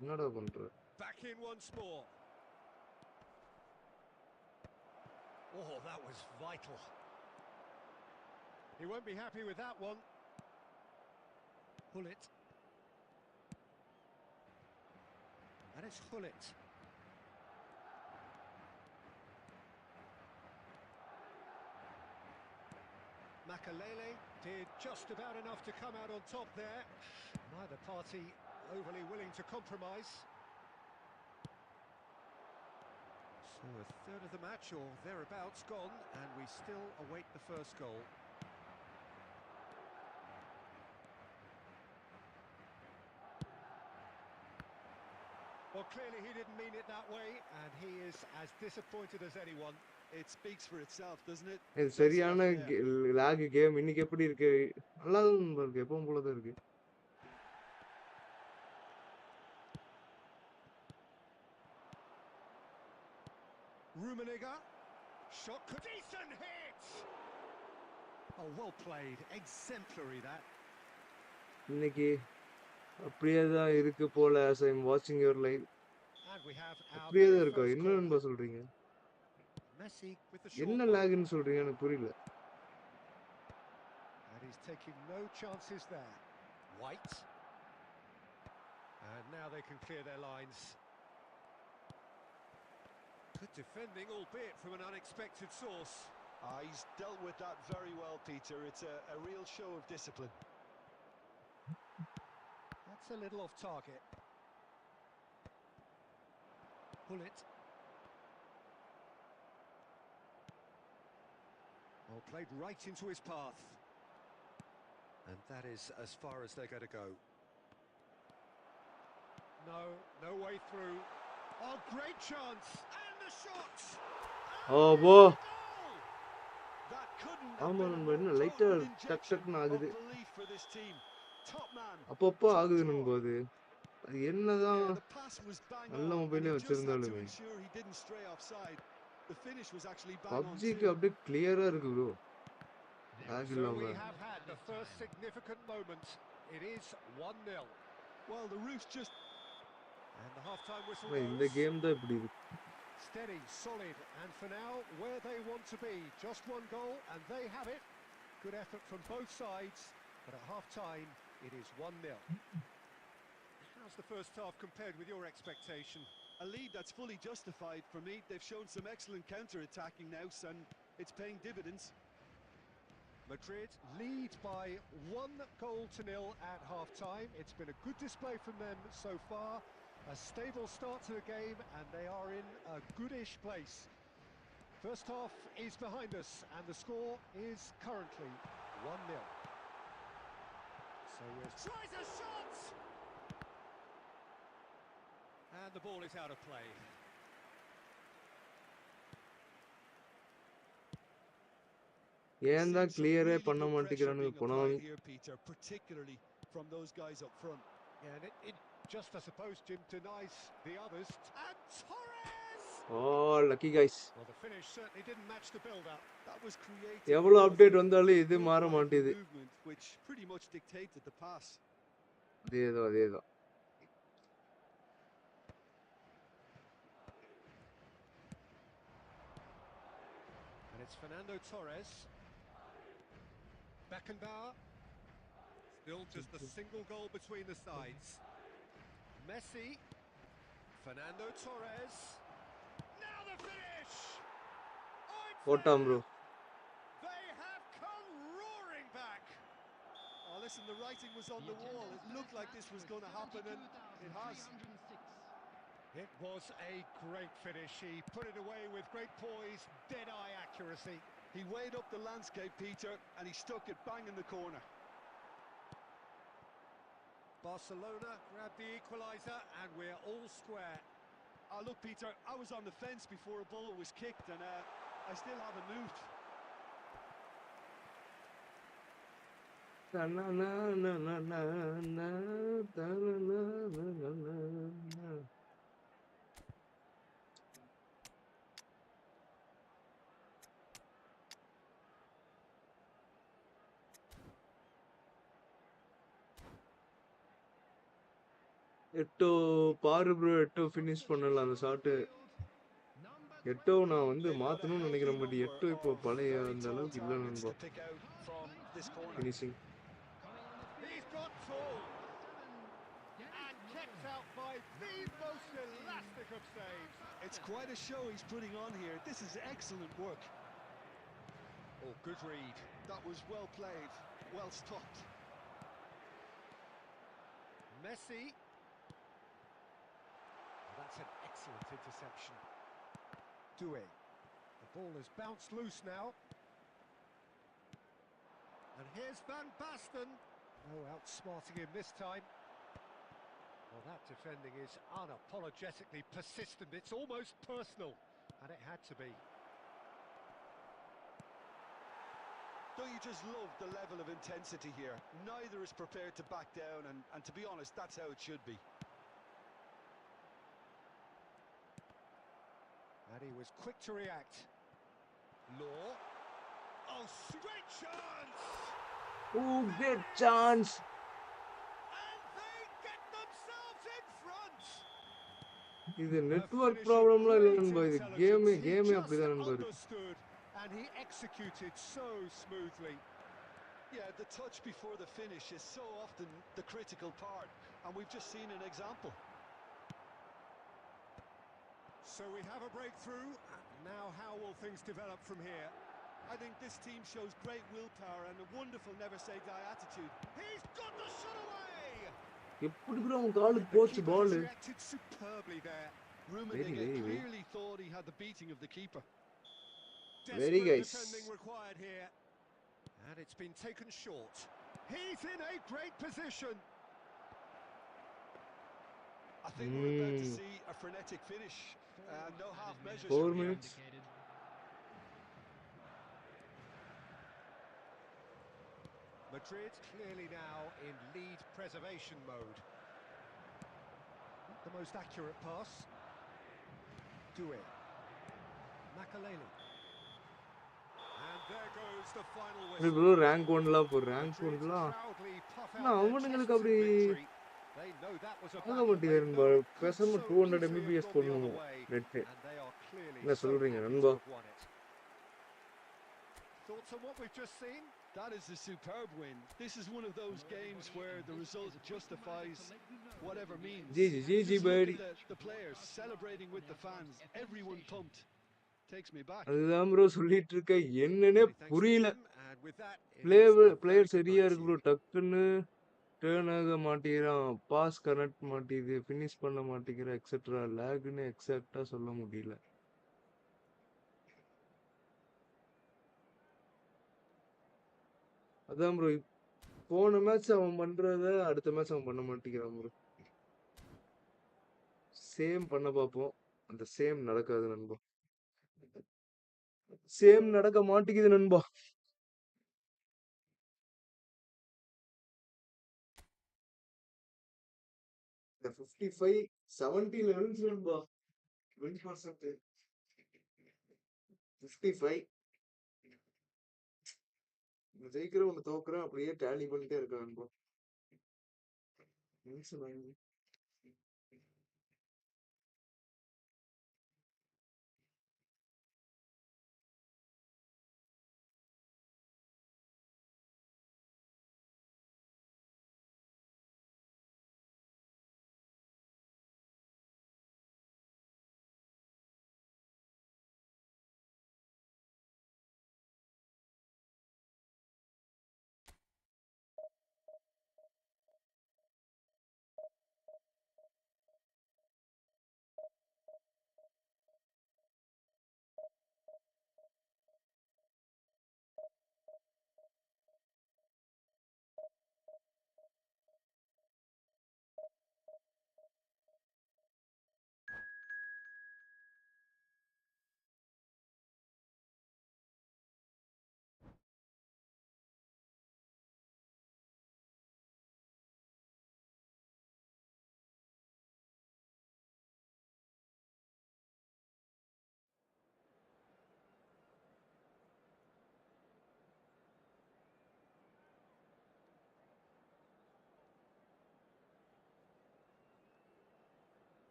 என்னடா பண்ற? Back in once more. Oh, that was vital. He won't be happy with that one. Hullet. And it's Hullet. Makalele did just about enough to come out on top there. Neither party overly willing to compromise. So a third of the match or thereabouts gone, and we still await the first goal. Well, clearly he didn't mean it that way, and he is as disappointed as anyone. It speaks for itself, doesn't it? இது சரியான lock game. இன்னைக்கு எப்படி இருக்கு? நல்லா தான் இருக்கு, எப்பவும் போல தான் இருக்கு. Rummenigge. Shot, decent hit! Oh, well played, exemplary that. இன்னைக்கு அப்படியே தான் இருக்கு போல. as I'm watching your live. And we have our அப்படியே தான் very இருக்கா? first என்ன goal. நண்பா சொல்றீங்க? Messi with the short என்ன one. லாக்னு சொல்றீங்க? எனக்கு புரியல. And he's taking no chances there. White. And now they can clear their lines. Good defending, albeit from an unexpected source. He's dealt with that very well, Peter. It's a real show of discipline. That's a little off target. Pull it. Well, played right into his path. And that is as far as they're going to go. No way through. Oh, great chance. And the shot. Oh, And bro. the goal. That couldn't have ஆமா been a நண்பா, more என்ன லைட்டா potent duck injection டக்னு of ஆகுது. belief for this team. Top man. அப்பப்போ Top ஆகுது drawer. நண்பா அது. அது என்னதான் Yeah, the pass was bang நல்ல on, and மொபைலே he just had to வச்சிருந்தாலுமே ensure he didn't stray offside. The finish was actually bang on பப்ஜிக்கு too. அப்படியே கிளியரா இருக்கு ப்ரோ. லாக் So இல்லாம. we have had the first significant moment. It is 1-0. Well, the roof's just And the half-time whistle ஆனா இந்த goes. Game தான் இப்படி இருக்கு. Steady, solid, and for now, where they want to be. Just one goal, and they have it. Good effort from both sides, but at half-time, it is 1-0. How's the first half compared with your expectation? a lead that's fully justified for me. They've shown some excellent counter-attacking now, and it's paying dividends. Madrid lead by 1-0 at half-time. It's been a good display from them so far. A stable start to the game, and they are in a goodish place. First half is behind us, and the score is currently 1-0. So we're... Tries a shot! And the ball is out of play. ஏன் தான் Seen some கிளியரே really பண்ண good pressure மாட்டேங்கிறானுங்க being போனவன். applied here, Peter, particularly from those guys up front. Yeah, and it just, I suppose, Jim, denies the others. And Torres! ஓ lucky guys. Well, the finish certainly didn't match the build-up. That was creative. எவ்வளவு with update a வந்தாலும் இது good மாற line of மாட்டேது. movement, which pretty much dictated the pass. அதேதான். And it's Fernando Torres. Beckenbauer. Still just a single goal between the sides. Messi. Fernando Torres. Now the finish! Oh, it's போட்டாம் there! Bro. They have come roaring back. Oh, listen, the writing was on the wall. It looked like this was going to happen, and it has. It was a great finish. He put it away with great poise, dead-eye accuracy. He weighed up the landscape, Peter, and he stuck it bang in the corner. Barcelona grabbed the equaliser, and we're all square. Oh, look, Peter, I was on the fence before a ball was kicked, and I still haven't moved. எட்டோ பாரு bro, எட்டோ finish பண்ணலாம் அந்த shot. எட்டோ நான் வந்து They've got a மாத்தணும்னு healthy நினைக்கிறேன், but number எட்டோ இப்போ of பழைய very அந்த tall அளவுக்கு இல்லை targets நண்பா. to pick out from this corner. Finishing He's got tall and kept out by the most elastic of saves. It's quite a show he's putting on here. This is excellent work. Oh, good read. That was well played, well stopped. Messi. That's an excellent interception. Doué. The ball has bounced loose now. And here's Van Basten. No outsmarting him this time. Well, that defending is unapologetically persistent. It's almost personal. And it had to be. Don't you just love the level of intensity here? Neither is prepared to back down, and to be honest, that's how it should be. And he was quick to react. Law. Oh, great chance! Oh, great chance! And they get themselves in front! இது network ப்ராப்ளம்லாம் இல்லை நண்பா, இது கேமே அப்படிதான் நண்பா இருக்கு. Understood, and he executed so smoothly. Yeah, the touch before the finish is so often the critical part, and we've just seen an example. So we have a breakthrough. Now how will things develop from here? I think this team shows great willpower and a wonderful never-say-die attitude. He's got the shot away! எப்படி bro உங்க காலுக்கு The போச்சு keeper ball? has reacted superbly there. Rummenigge clearly thought he had the beating of the keeper. Very Desperate nice. defending required here. And it's been taken short. He's in a great position. I think we're about to see a frenetic finish. No half measures 4 from here. minutes. Madrid clearly now in lead preservation mode. Not the most accurate pass. Due. Makaleli. And there goes the final whistle. bro rank 1 la for rank 1 Madrid la proudly puff na out their அவனுங்களுக்கு chests அப்படி in victory. They know that was a ஆக battle. They மாட்டேங்குது know it could பேசாம so 200 easily have mbps gone the போடணும் other way. Net And they are clearly என்ன so சொல்றீங்க happy to நண்பா have won it. Thoughts on what we've just seen? That is a superb win. This is one of those games where the result justifies whatever means. GG Just look buddy at the players celebrating with the fans. Everyone pumped. Takes me back. அதுதான் bro சொல்லிட்டு இருக்க என்னன்னே Many thanks to புரியல Jim, and with that, it is a player very good சரியா night to இருக்கு bro you. டக்குன்னு turn ஆக மாட்டேங்கிறான் பாஸ் கனெக்ட் மாட்டேங்குது ஃபினிஷ் பண்ண மாட்டேங்கிறான் எக்ஸெட்ரா லேக்னு எக்ஸாக்டா சொல்ல முடியல அதான் ப்ரோ போன மேட்ச் அவன் பண்றத அடுத்த மேட்ச் அவன் பண்ண மாட்டேங்கிறான் ப்ரோ சேம் பண்ண பார்ப்போம் அந்த சேம் நடக்காது நண்பா சேம் நடக்க மாட்டேங்குது நண்பா இந்த 55 70 இருந்துச்சு நண்பா 20% 55 ஜெயிக்கிறேன் ஒன்று தோக்குறேன் அப்படியே டேலி பண்ணிட்டே இருக்கேன் நண்பா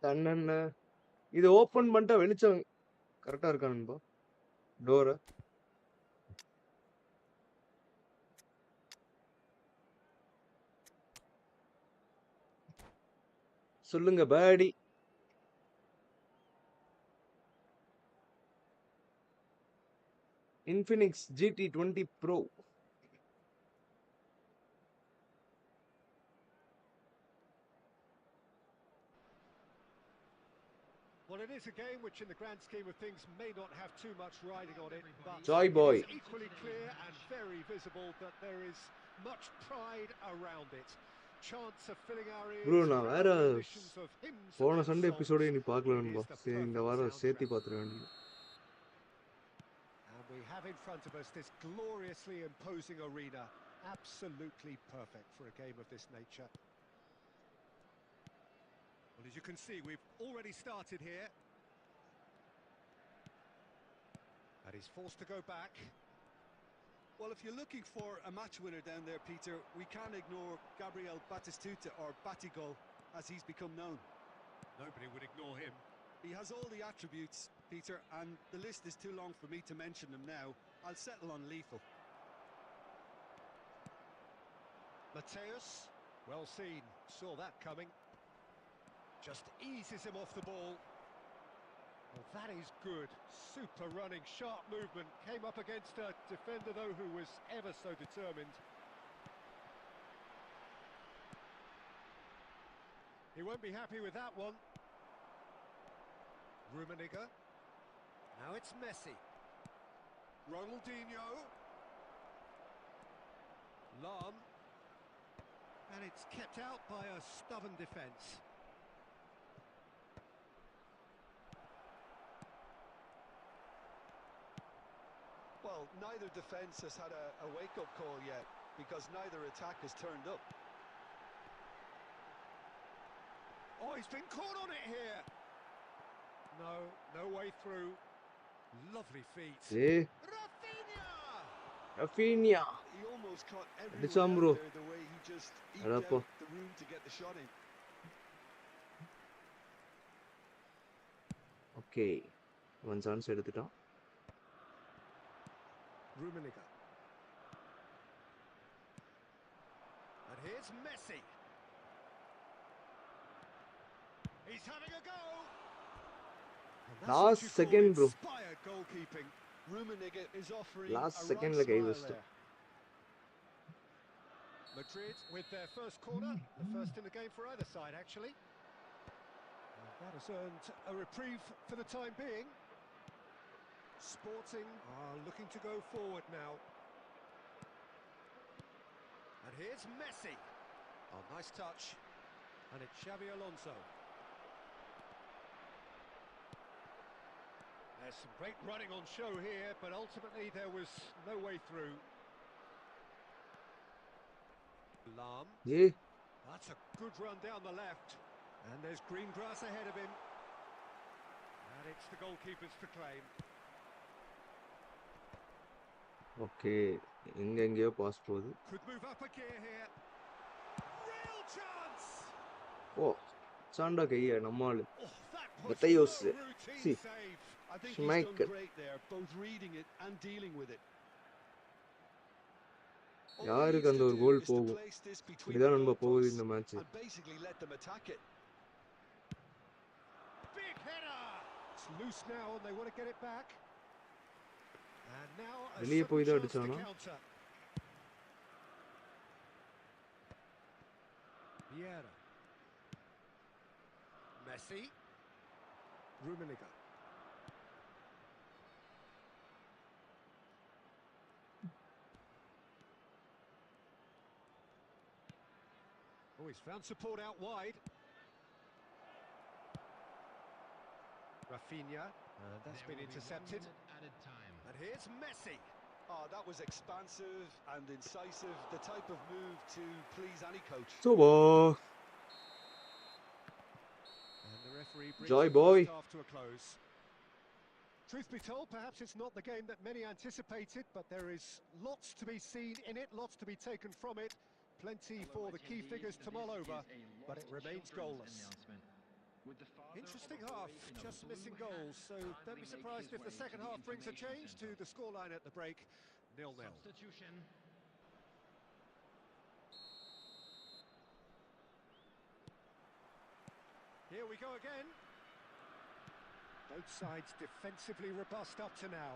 தன்னென்ன இதை ஓபன் பண்ணிட்டா வெளிச்சம் கரெக்டா இருக்கா நண்பா டோரை சொல்லுங்க Bedi Infinix GT20 Pro Well, it is a game which, in the grand scheme of things, may not have too much riding on it, but Joy boy. it is equally clear and very visible that there is much pride around it. Chants of filling our ears, bro நான் வேற renditions of hymns போன and Sunday songs. எபிசோடே நீ பார்க்கல It நண்பா is the சரி இந்த perfect வாரம் சேர்த்து soundtrack. பார்த்துட வேண்டியது And we have in front of us this gloriously imposing arena, absolutely perfect for a game of this nature. Well, as you can see, we've already started here. And he's forced to go back. Well, if you're looking for a match winner down there, Peter, we can't ignore Gabriel Batistuta, or Batigol, as he's become known. Nobody would ignore him. He has all the attributes, Peter, and the list is too long for me to mention them now. I'll settle on lethal. Mateus, well seen, saw that coming. Just eases him off the ball. Well, that is good. Super running, sharp movement. Came up against a defender, though, who was ever so determined. He won't be happy with that one. Rummenigge. Now it's Messi. Ronaldinho. Lahm. And it's kept out by a stubborn defence. Well, neither defence has had a wake-up call yet, because neither attack has turned up. Oh, he's been caught on it here. No way through. Lovely feet. See? Rafinha! Rafinha. He almost caught Aடிச்சான் everyone bro. out there, the way he just eked அடப்பா. out the room to get the shot in. Okay. One chance எடுத்துட்டான். Rummenigge. And here's Messi. He's having a go. And that's what Last you call second, bro. inspired goalkeeping. Rummenigge is offering Last a second right like I smile was there. Madrid with their first corner, the first in the game for either side, actually. And that has earned a reprieve for the time being. Sporting are looking to go forward now. And here's Messi. Oh, nice touch. And it's Xabi Alonso. There's some great running on show here, but ultimately there was no way through. Lahm. Yeah. That's a good run down the left. And there's green grass ahead of him. And it's the goalkeepers to claim. Okay. எங்கெங்கேயோ pass போகுது. Could move up a gear here. Real chance! ஓ சாண்டா கையா நம்மாளு. Oh, that was Mateus. no routine See. save. I think he's Schmeichel. done great there, both reading it and dealing with it. All he யாருக்கு needs அந்த to ஒரு do goal is to போகும். place this between இப்படிதான் the நண்பா போகுது goalposts இந்த match. and basically let them attack it. Big header! It's loose now and they want to get it back. And now a வெளியே sudden போய் தான் chance to அடிச்சானா? counter. Vieira. Messi. Rummenigge. Oh, he's found support out wide. Rafinha, and that's been intercepted. And here's Messi. Oh, that was expansive and incisive, the type of move to please any coach. Super. And the referee brings Joy the boy. first half to a close. Truth be told, perhaps it's not the game that many anticipated, but there is lots to be seen in it, lots to be taken from it. Plenty for the key figures to mull over, but it remains goalless. Interesting half, just missing goals, so don't be surprised if the second half brings a change to the scoreline at the break, 0-0. Here we go again. Both sides defensively robust up to now.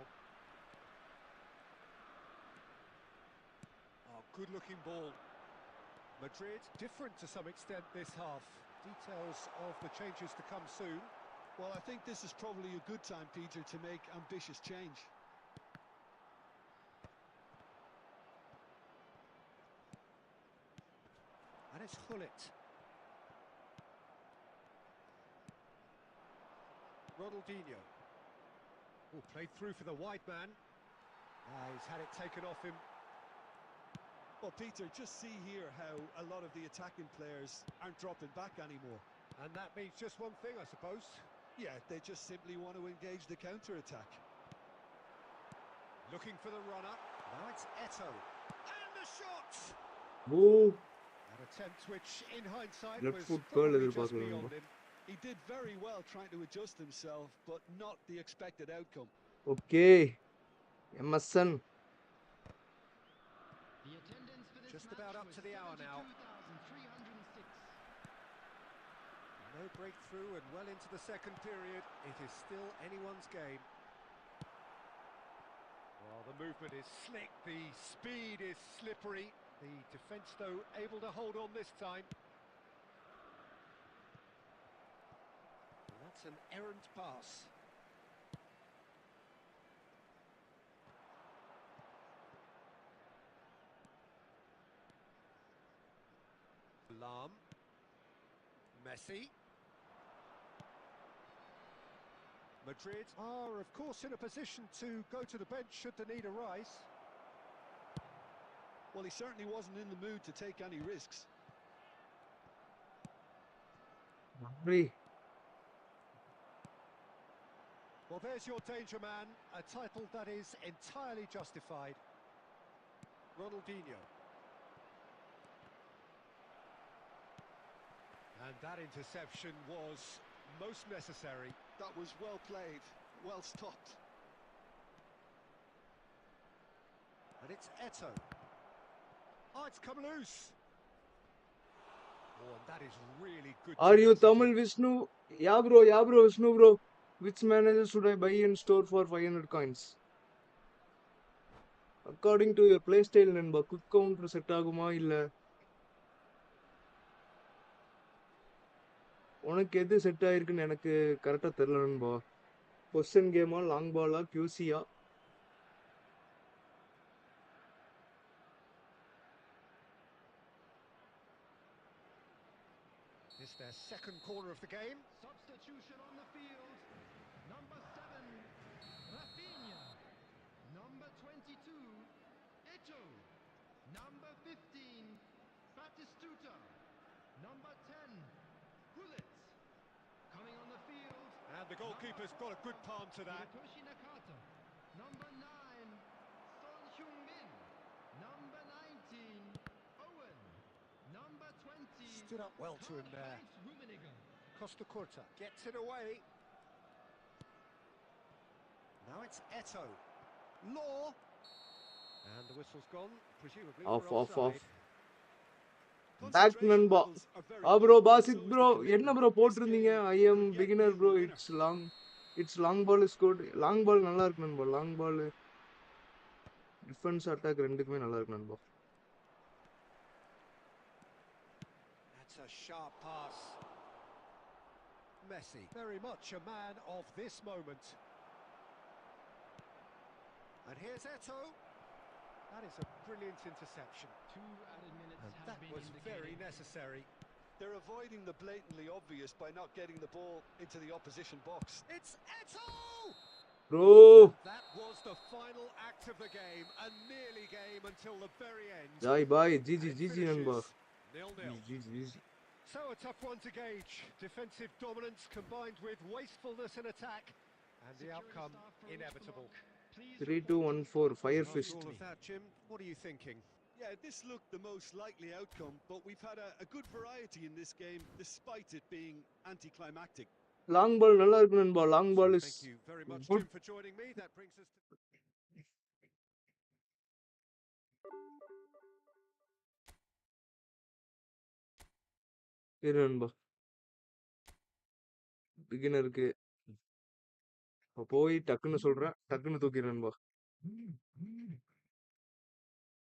Oh, good-looking ball. Madrid different to some extent this half. Details of the changes to come soon. Well, I think this is probably a good time, Peter, to make ambitious change. And it's Hullet. Ronaldinho. Oh, played through for the wide man. He's had it taken off him. Well, Peter, just see here how a lot of the attacking players aren't dropping back anymore. And that means just one thing, I suppose. Yeah, they just simply want to engage the counter-attack. Looking for the runner. Now it's Eto. And the shot! ஓ An attempt which, in hindsight, left was foot girl probably just எதிர்பார்க்கலாம் beyond நண்பா. him. He did very well trying to adjust himself, but not the expected outcome. Okay MSN The attendance for this Just match about up was to the hour now. 72,306. No breakthrough and well into the second period. It is still anyone's game. Well, the movement is slick, the speed is slippery. The defence, though, able to hold on this time. And that's an errant pass. Lam. Messi. Madrid are, of course, in a position to go to the bench should the need arise. Well, he certainly wasn't in the mood to take any risks. நன்றி Well, there's your danger man, a title that is entirely justified. Ronaldinho. And that interception was most necessary. That was well played, well stopped. And it's Eto. Oh, it's come loose. Oh, and that is really good. Are you tenacity. Tamil Vishnu yeah bro Vishnu bro which manager should I buy and store for 500 coins according to your play style நண்பா cook counter set ஆகுமா இல்ல உனக்கு எது set ஆயிருக்குன்னு எனக்கு கரெக்டா தெரியல நண்பா பொசிஷன் கேமா லாங் பாலா கியூசியா It's their second corner of the game. Substitution on the field. Number 7, Rafinha. Number 22, Eto. Number 15, Batistuta. Number 10, Gullit. Coming on the field. And the goalkeeper's got a good palm to that. Hirotoshi Nakata. Number 9, Son Heung-min. Number 19, Owen. Number 20, Stood up well to him there. Karl-Heinz Rummenigge. Costa Curta gets it away. Now it's Eto. Law. And the whistle's gone, presumably off for off offside. Half back நண்பா bro Basith bro என்ன bro போட்டிருந்தீங்க I am beginner bro it's long ball is good long ball நல்லா இருக்கு நண்பா long பால் defence attack ரெண்டுக்குமே நல்லா இருக்கு நண்பா That's a sharp pass. Messi, very much a man of this moment. And here's Eto. That is a brilliant interception. 2 added minutes And have that been was indicated. very necessary. They're avoiding the blatantly obvious by not getting the ball into the opposition box. It's Eto! Bro That was the final act of the game, a nearly game until the very end. Joy boy And GG it GG நண்பா finishes 0-0. GG So a tough one to gauge. Defensive dominance combined with wastefulness in attack, and the Security outcome staff for each inevitable. block. Please 3214 fire After fist all of that, Jim, what are you thinking? Yeah, this looked the most likely outcome, but we've had a good variety in this game, despite it being anticlimactic. Long ball நல்லா இருக்கு நண்பா long So ball is thank you very much, good Jim, for joining me. That brings us to... சரி நண்பா பிகினருக்கு இப்போ போய் டக்குன்னு சொல்றேன் டக்குன்னு தூக்கிறேன் நண்பா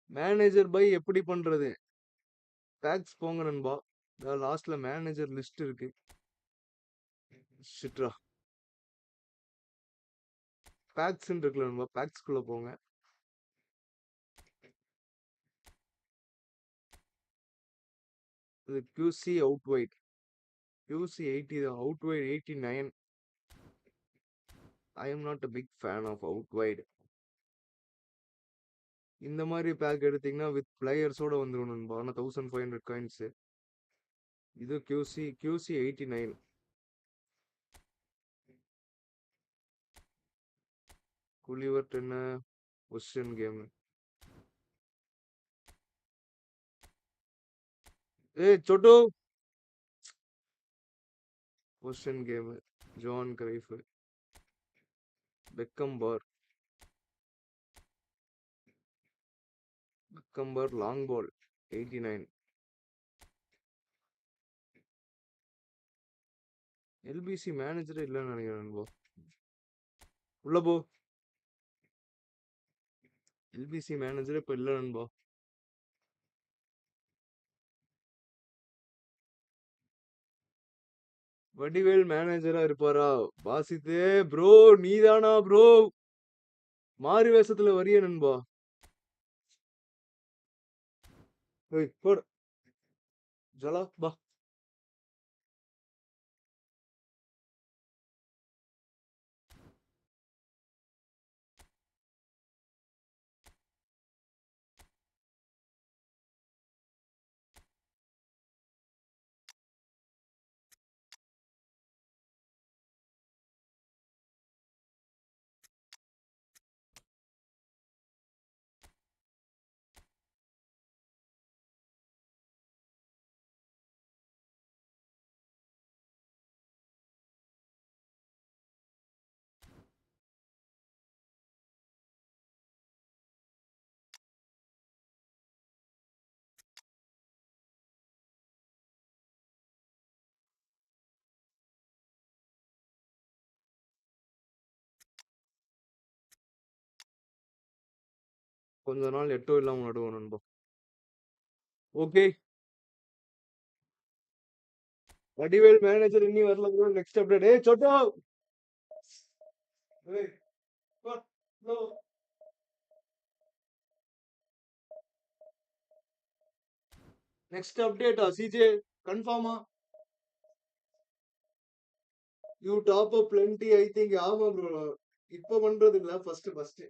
மேனேஜர் பை எப்படி பண்றது பேக்ஸ் போங்க நண்பா லாஸ்ட்ல மேனேஜர் லிஸ்ட் இருக்கு ஷிட்ரா பேக்ஸ் இருக்குல்ல நண்பா பேக்ஸ்குள்ள போங்க இது QC அவுட் வைட் QC 80 தான் out wide 89 I am not a big fan of out wide இந்த மாதிரி பேக் எடுத்தீங்கன்னா வித் பிளேயர்ஸோட வந்துடும் நண்பா ஆனால் 1500 காயின்ஸ் இது QC 89 Gulliver 10 position game Choto. Question game. John Cruyff. Beckenbauer. Beckenbauer long ball. 89. LBC மேனேஜரே இல்லைன்னு நினைக்கிறேன் நண்பா. உள்ள போ. LBC மேனேஜரே இப்ப இல்ல நண்பா. வடிவேல் மேனேஜரா இருப்பாரா? வாசித்தே ப்ரோ, நீதானா ப்ரோ? மாறு வேஷத்துல வரிய நண்பா. போடு ஜலா பா. கொஞ்ச நாள் எட்டோ இல்லாம நடுவோம் நண்பா. ஓகே, வடிவேல் மேனேஜர் இன்னி வரல ப்ரோ. Next update. சோட்டோ. நெக்ஸ்ட் அப்டேட்டா சிஜே கன்ஃபார்மா? You top up plenty I think. ஆமா ப்ரோ, இப்ப பண்றது இல்ல, first.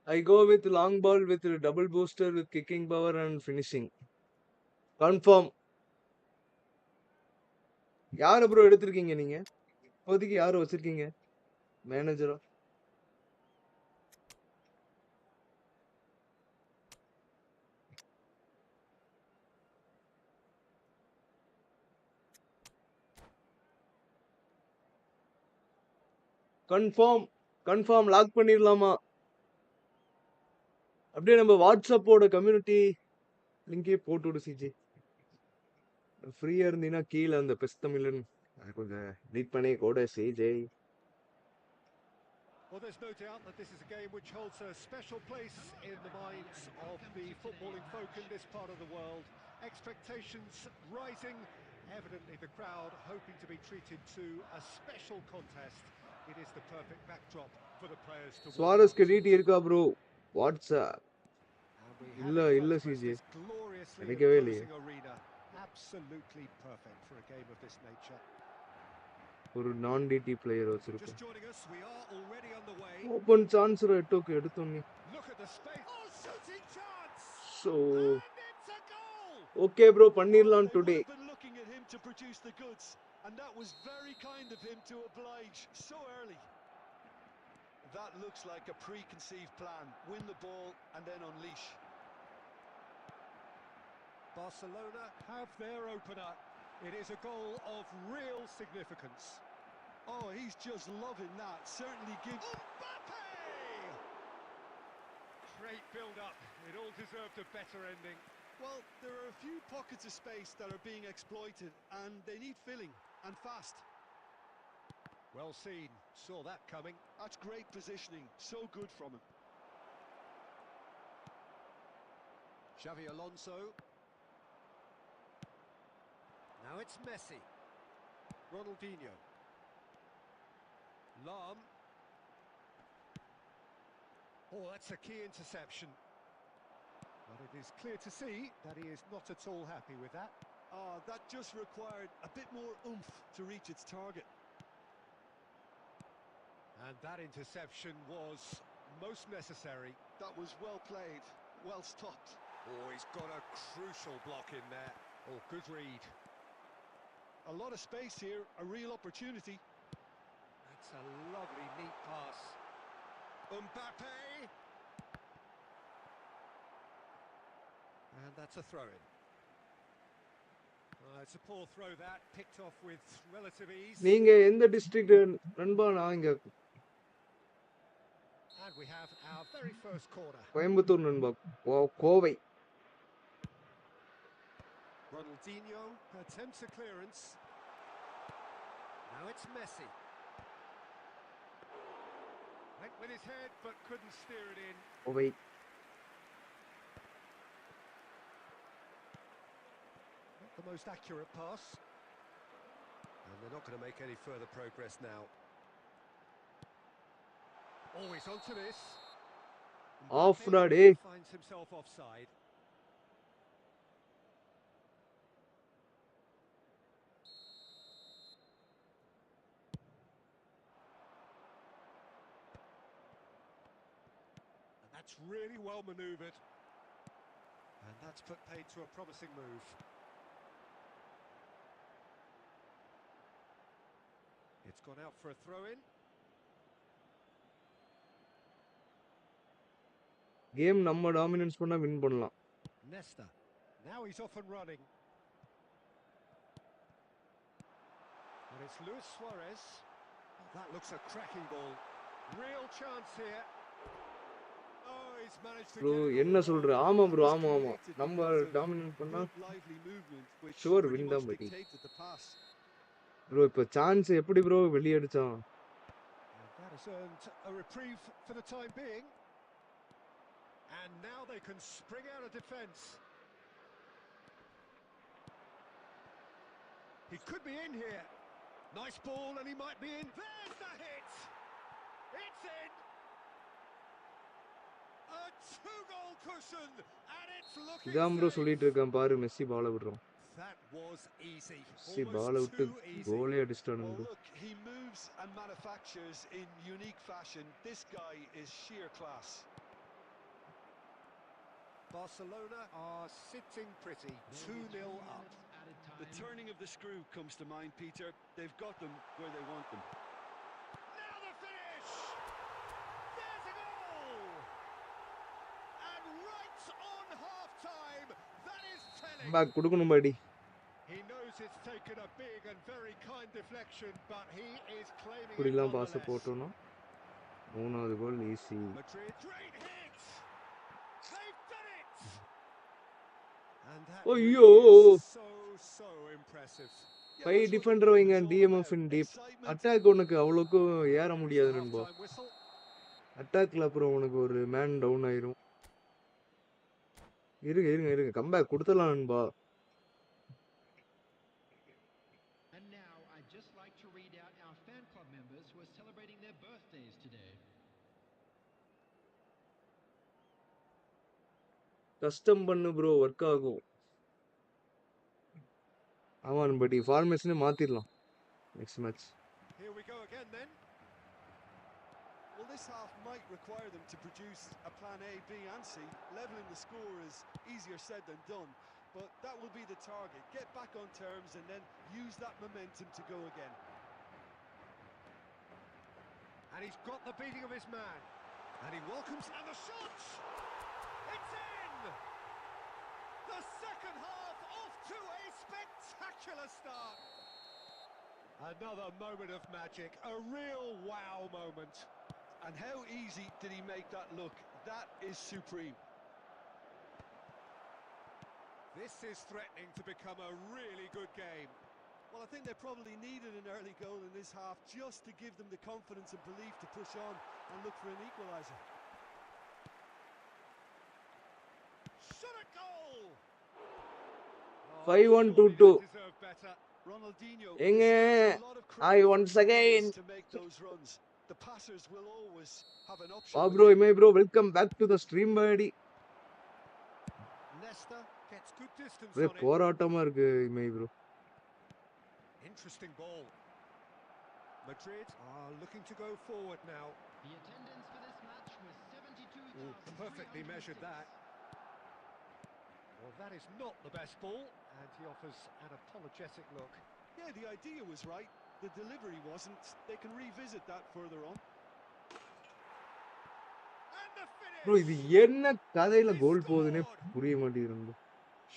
I go with long ball with double booster with kicking power and finishing. Confirm. யார ப்ரோ எடுத்திருக்கீங்க நீங்க? இப்போதைக்கு யார வச்சிருக்கீங்க மேனேஜரா? கன்ஃபார்ம் லாக் பண்ணிடலாமா? அப்படியே நம்ம வாட்ஸ்அப்போட கம்யூனிட்டி லிங்கே போட்டு விடு சிஜி. ஃப்ரீயா இருந்தீங்கன்னா கீழே அந்த பெஸ்தமிழன் கொஞ்சம் ரீட் பண்ணி கூட CJ. Well, there's no doubt that this is a game which holds a special place in the minds of the footballing folk in this part of the world. Expectations rising, evidently the crowd hoping to be treated to a special contest. It is the perfect backdrop for the players to சுவாரஸ்க்கு டிடி இருக்கா bro? WhatsApp இல்ல this CJ, gloriously கிடைக்கவே இல்லையே. imposing arena. Absolutely perfect for a game of this nature. ஒரு நான் DD player Just வச்சிருக்கோம். joining us, we are already on the way. Open chance எட்டோக்கு எடுத்தோன்னே. Look at the space. Oh, shooting chance! So And it's a goal! Okay bro, Well, பண்ணிடலாம் they would today. have been looking at him to produce the goods, and that was very kind of him to oblige so early. That looks like a preconceived plan. Win the ball and then unleash. Barcelona have their opener. It is a goal of real significance. Oh, he's just loving that. Certainly gives... Mbappe! Great build-up. It all deserved a better ending. Well, there are a few pockets of space that are being exploited, and they need filling, and fast. Well seen. Saw that coming. That's great positioning. So good from him. Xavi Alonso. Now it's Messi. Ronaldinho. Lam. Oh, that's a key interception. But it is clear to see that he is not at all happy with that. That just required a bit more oomph to reach its target. And that interception was most necessary. That was well played, well stopped. Oh, he's got a crucial block in there. Oh, good read. A lot of space here, a real opportunity. That's a lovely, neat pass. Mbappe! And that's a throw-in. It's a poor throw that, picked off with relative ease. நீங்க எந்த district நண்பா? நான் இங்க And we have our very first corner. Coimbatore நண்பா. Kovai. Ronaldinho attempts a clearance. Now it's Messi. Went with his head but couldn't steer it in. Kovai. Not the most accurate pass. And they're not going to make any further progress now. Always onto this. Off Mbappe eh? finds himself offside. And that's really well manoeuvred. And that's put paid to a promising move. It's gone out for a throw-in. Game நம்ம dominance பண்ணா win பண்ணலாம். Nesta. Now he's off and running. And it's Luis Suarez. Oh, that looks a cracking ball. Real chance here. Oh, he's managed to bro get it. என்ன சொல்ற? ஆமா bro, ஆமா ஆமா. நம்ம dominant பண்ணா Lively movement, which Sure, pretty win much தான் படி. dictated the pass. Bro இப்ப சான்ஸ் எப்படி ப்ரோ வெளிய அடிச்சான்? And that has earned a reprieve for the time being. And now they can spring out of defence. He could be in here. Nice ball and he might be in. There's the hit! It's in! A two-goal cushion and it's looking இதான் bro safe. சொல்லிட்டு இருக்கேன் பாரு, Messi பால விடுறான். That was easy. Messi பால Almost விட்டு too easy. கோலே அடிச்சிட்டானு. Well, look, he moves and manufactures in unique fashion. This guy is sheer class. Barcelona are sitting pretty, 2-0 up. The turning of the screw comes to mind, Peter. They've got them where they want them. Now the finish! There's a goal! And right on half-time, that is telling. Back கொடுக்கணும் buddy. He knows it's taken a big and very kind deflection, but he is claiming it இப்படிலாம் pass nonetheless. போட்டோம்னா மூணாவது கோல் easy. Madrid, great hit! They've done it! And that ஐயோ, really is so impressive. By defender வைங்க DMF in deep. Attack உனக்கு அவ்வளோக்கும் ஏற முடியாது நண்பா. Half-time whistle. அட்டாக்ல அப்புறம் உனக்கு ஒரு மேன் டவுன் ஆயிரும். இருங்க கம்பேக் கொடுத்துடலாம் நண்பா. And now I'd just like to read out our fan club members who are celebrating their birthdays today. Custom பண்ணு ப்ரோ, ஒர்க் ஆகும். ஆமா பட் ஃபார்மேஷனே மாத்திரலாம் next match. Here we go again then. Well, this half might require them to produce a plan A, B and C. Leveling the score is easier said than done, but that will be the target. Get back on terms and then use that momentum to go again. And he's got the beating of his man. And he welcomes... And the shot! It's in! The second half off to a Spectacular start. Another moment of magic, a real wow moment. And how easy did he make that look? That is supreme. This is threatening to become a really good game. Well, I think they probably needed an early goal in this half just to give them the confidence and belief to push on and look for an equaliser. Shot a goal! 5-1 surely 2-2. they deserve better. Ronaldinho எங்க deserves a lot of I credit for once his again. willingness to make those runs. The passers will always have an option with bro, him. Imai bro, welcome back to the stream buddy. Nesta gets good distance ஒரே on it. போராட்டமா இருக்கு இமை bro. Interesting ball. Madrid are looking to go forward now. The attendance for this match was 72,306. Perfectly measured that. Well, that is not the best ball, and he offers an apologetic look. Yeah, the idea was right. The delivery wasn't. They can revisit that further on. And the finish! bro இது என்ன கதையில கோல் போகுதுன்னே புரிய மாட்டேங்குது நண்பா.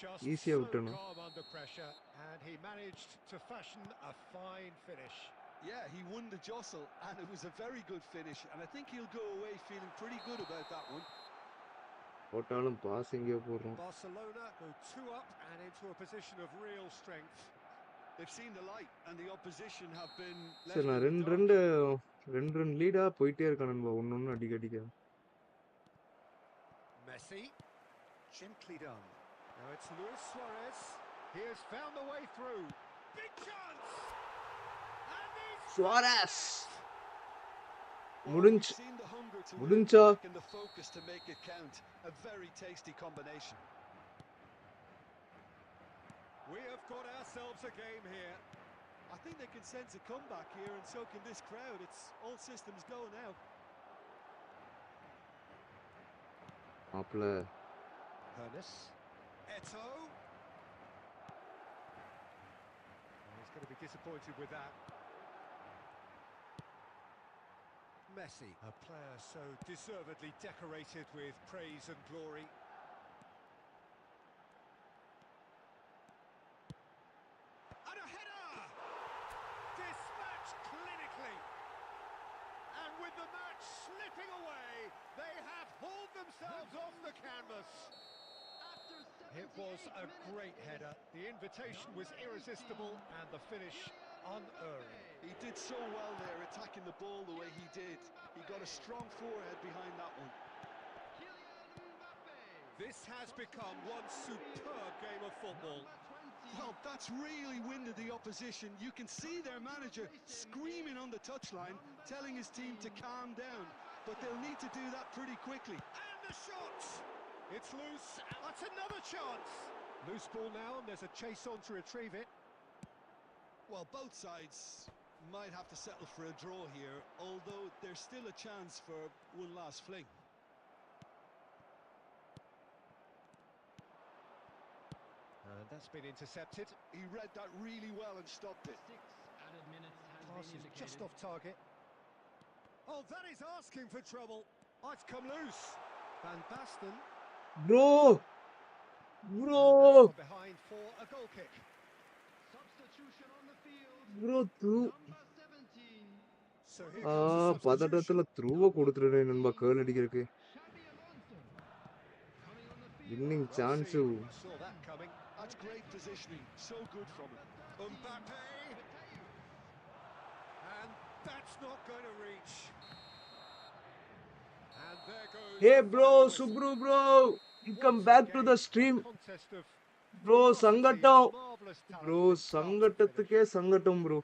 Just ஈஸியா so விட்டணும். calm under pressure, and he managed to fashion a fine finish. Yeah, he won the jostle, and it was a very good finish. And I think he'll go away feeling pretty good about that one. போட்டாலும் pass எங்கேயோ போடுறோம். Barcelona go 2 up and into a position of real strength. They've seen the light, and the opposition have been left சரி நான் in the ரெண்டு dark. Run லீடா போயிட்டே இருக்கேன் நண்பா. ஒன்னு அடிக்க அடிக்க. Messi, gently done. Now it's Luis Suarez. He has found the way through. Big chance! And he's Suarez. Well, முடிஞ்சு. we've seen the hunger to win முடிஞ்சா. back and the focus to make it count. A very tasty combination. We have got ourselves a game here. I think they can sense a comeback here, and so can this crowd. It's all systems go now. மாப்ள Hernes. Eto. He's going to be disappointed with that. Messi, a player so deservedly decorated with praise and glory. And a header! Dispatched clinically. And with the match slipping away, they have hauled themselves off the canvas. It was a great header. The invitation was irresistible and the finish unerring. He did so well there, attacking the ball the way he did. He got a strong forehead behind that one. This has become one superb game of football. Well, that's really winded the opposition. You can see their manager screaming on the touchline, telling his team to calm down. But they'll need to do that pretty quickly. And the shot! It's loose. That's another chance. Loose ball now, and there's a chase on to retrieve it. Well, both sides might have to settle for a draw here, although there's still a chance for one last fling. And that's been intercepted. He read that really well and stopped it. 6 added minutes has Pass been is indicated. just off target. Oh, that is asking for trouble. Oh, it's come loose. Van Basten. bro And bro that's gone behind for a goal kick. Substitution on the field. bro through Number 17. So here comes the substitution. பதட்டத்துல த்ரூவ கொடுத்துட்டேன் நண்பா girl அடிக்கிறதுக்கு. Xabi Alonso. Coming on the field. Winning Well chance. seen. Saw that coming. That's great positioning. So good from him. Mbappe. And that's not going to reach. And there goes Hey the bro, final whistle. Subru bro, welcome Once back to again, the a stream. contest of Bro, ferocity and சங்கட்டம். marvellous talent Bro, and craft to finish. சங்கட்டத்துக்கே சங்கட்டம் bro.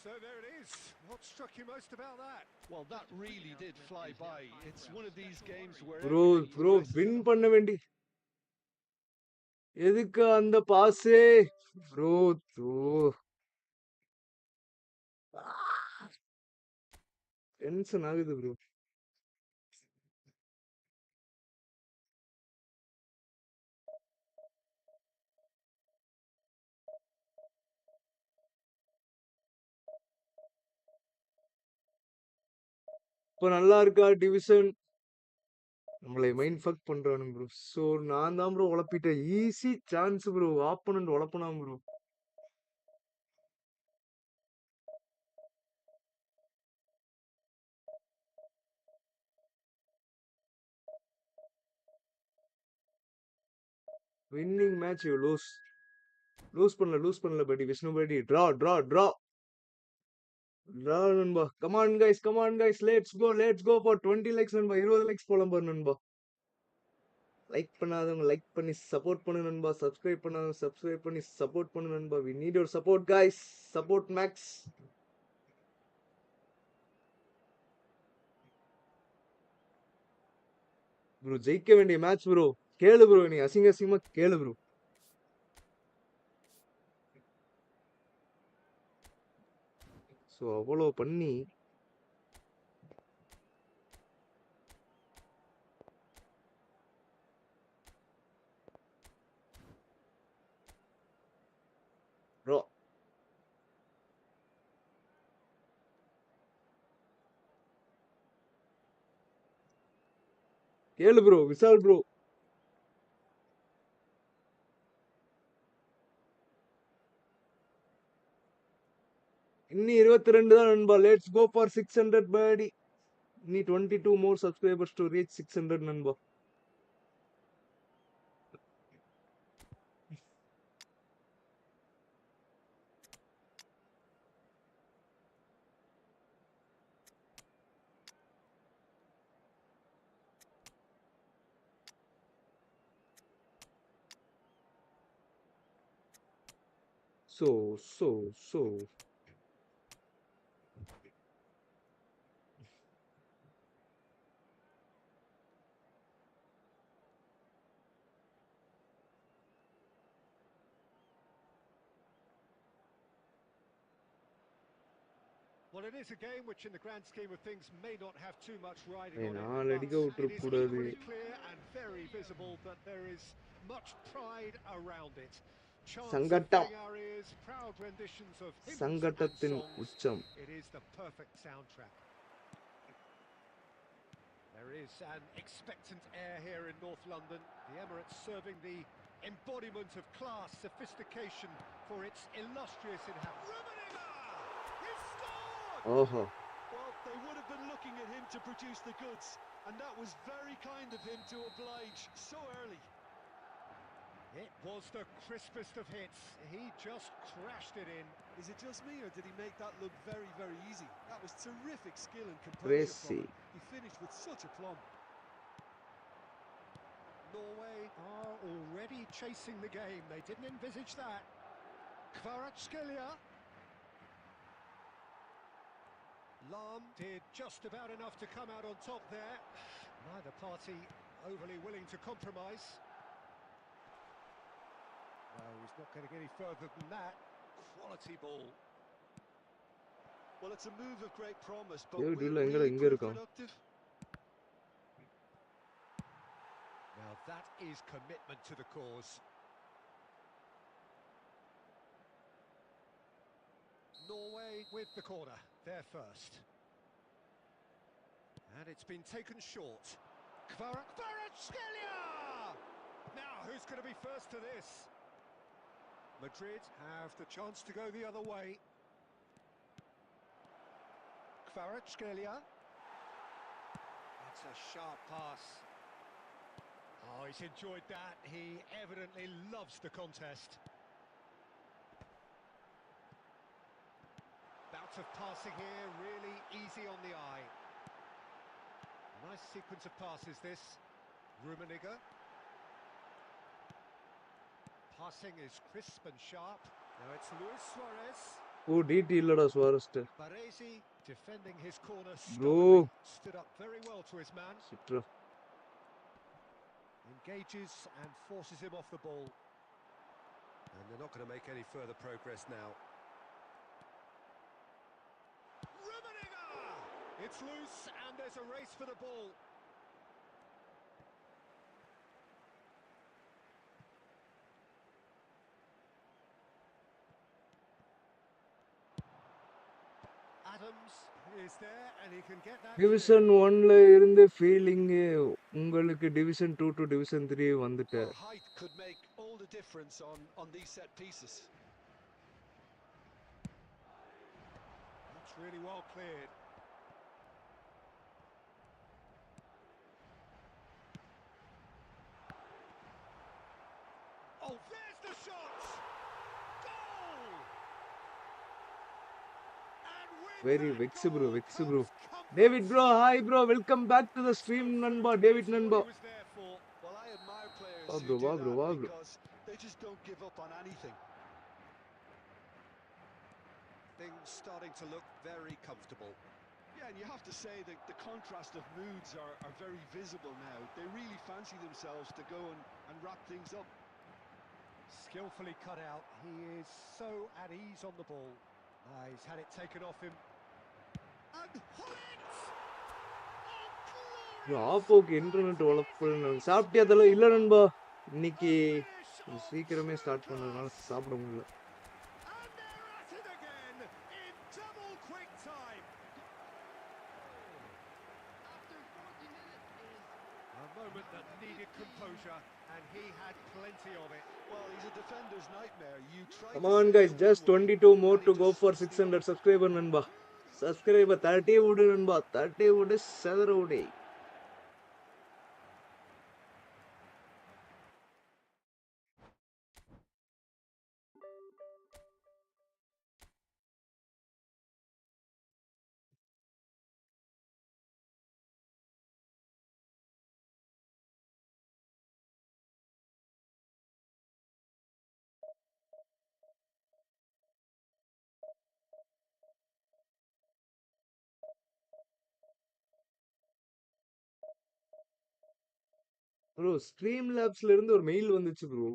So there it is. What struck you most about that? Well, that really did fly by. It's one of these games where Bro, everything bro, rests win on- பண்ண வேண்டி. எதுக்கு அந்த பாஸே? Bro, bro. Tension ஆகுது bro. இப்போ நல்லா இருக்கா division? நம்மளை மைண்ட் ஃபக் பண்றானுங்க ப்ரோ. ஸோ நான் தான் ப்ரோ உழப்பிட்டேன். Easy chance bro. ஆப்போனன்ட் உழப்புனான் bro. Winning match you lose. Lose பண்ணல படி விஷ்ணு படி. ட்ரா நண்பா. Come on guys let's go for 20 likes நண்பா. 20 லைக்ஸ் போலாம் பாரு நண்பா. லைக் பண்ணாதவங்க லைக் பண்ணி சப்போர்ட் பண்ணு நண்பா. சப்ஸ்கிரைப் பண்ணாதவங்க சப்ஸ்கிரைப் பண்ணி சப்போர்ட் பண்ணு நண்பா. We need your support guys. Support max. Bro ஜெயிக்க வேண்டிய மேட்ச் ப்ரோ. கேளு ப்ரோ, நீ அசிங்கமா கேளு ப்ரோ. ஸோ அவ்வளோ பண்ணி ப்ரோ கேளு ப்ரோ. விசால் ப்ரோ. இன்னி 22 தான் நண்பா. லெட்ஸ் கோ ஃபார் 600 படி. இன்னி 22 more subscribers to reach 600 நண்பா. So Well, it is a game which, in the grand scheme of things, may not have too much riding on it, நாலு அடிக்க but it விட்டுற is கூடாது. equally clear and very visible that there is much pride around it. Chants are சங்கட்டம். filling our ears, proud renditions of hymns and சங்கட்டத்தின் songs. உச்சம். It is the perfect soundtrack. There is an expectant air here in North London. The Emirates serving the embodiment of class, sophistication for its illustrious inhabitants. ஓஹோ. Well, they would have been looking at him to produce the goods, and that was very kind of him to oblige so early. It was the crispest of hits. He just crashed it in. Is it just me, or did he make that look very, very easy? That was terrific skill and composure Tracy. from him. He finished with such aplomb. Norway are already chasing the game. They didn't envisage that. Kvaratskhelia. Lahm did just about enough to come out on top there. Neither party overly willing to compromise. No, he's not getting any further than that. Quality ball. Well, it's a move of great promise, but David will it Villa really எங்க prove இருக்கான்? productive? Now that is commitment to the cause. Norway with the corner, there first. And it's been taken short. Kvaratskhelia! Now, who's going to be first to this? Madrid have the chance to go the other way. Kvaratskhelia. That's a sharp pass. Oh, he's enjoyed that. He evidently loves the contest. Bout of passing here, really easy on the eye. Nice sequence of passes this. Rummenigge. Passing is crisp and sharp. Now it's Luis Suarez. ஓ DD இல்லடா Suarez. Baresi defending his corner Bro. stubbornly. Stood up very well to his man. சிட்ரா. Engages and forces him off the ball. And they're not going to make any further progress now. Rummenigge! It's loose and there's a race for the ball. Adams is there and he can get that division clear. 1ல இருந்து feeling உங்களுக்கு division 2 to division 3 வந்துட்டார். Well, height could make all the difference on these set pieces. That's really well cleared. Oh, there's the shot! Goal! And with very that Vex bro, goal Vex bro. comes comfort. David bro, hi bro, welcome back to the stream நண்பா. David That's நண்பா. what he was there for. Well, I admire players வா who bro, do வா bro, that வா bro. because they just don't give up on anything. Things starting to look very comfortable. Yeah, and you have to say that the contrast of moods are very visible now. They really fancy themselves to go and wrap things up. Skillfully cut out. He is so at ease on the ball. He's had it taken off him. And Hollins! Oh, bro, glorious! ஆப்போக்கு internet வளர்ப்பு சாப்பிட்டியா தல? இல்ல நண்பா, இன்னைக்கு A finish of சீக்கிரமே true start பண்ணதுனால class. சாப்பிட முடியல. And they're at it again in double quick time. After 40 minutes is A moment that needed composure, and he had plenty of it. Well, he's a defender's nightmare. You try Come to on set guys, the just run 22 more and he to go just for shuts the 600 others. subscriber நண்பா. Subscriber 30 விடு நண்பா, 30 விடு, செதற விடு. Bro, stream லேப்ஸ்ல இருந்து ஒரு mail வந்துச்சு ப்ரோ.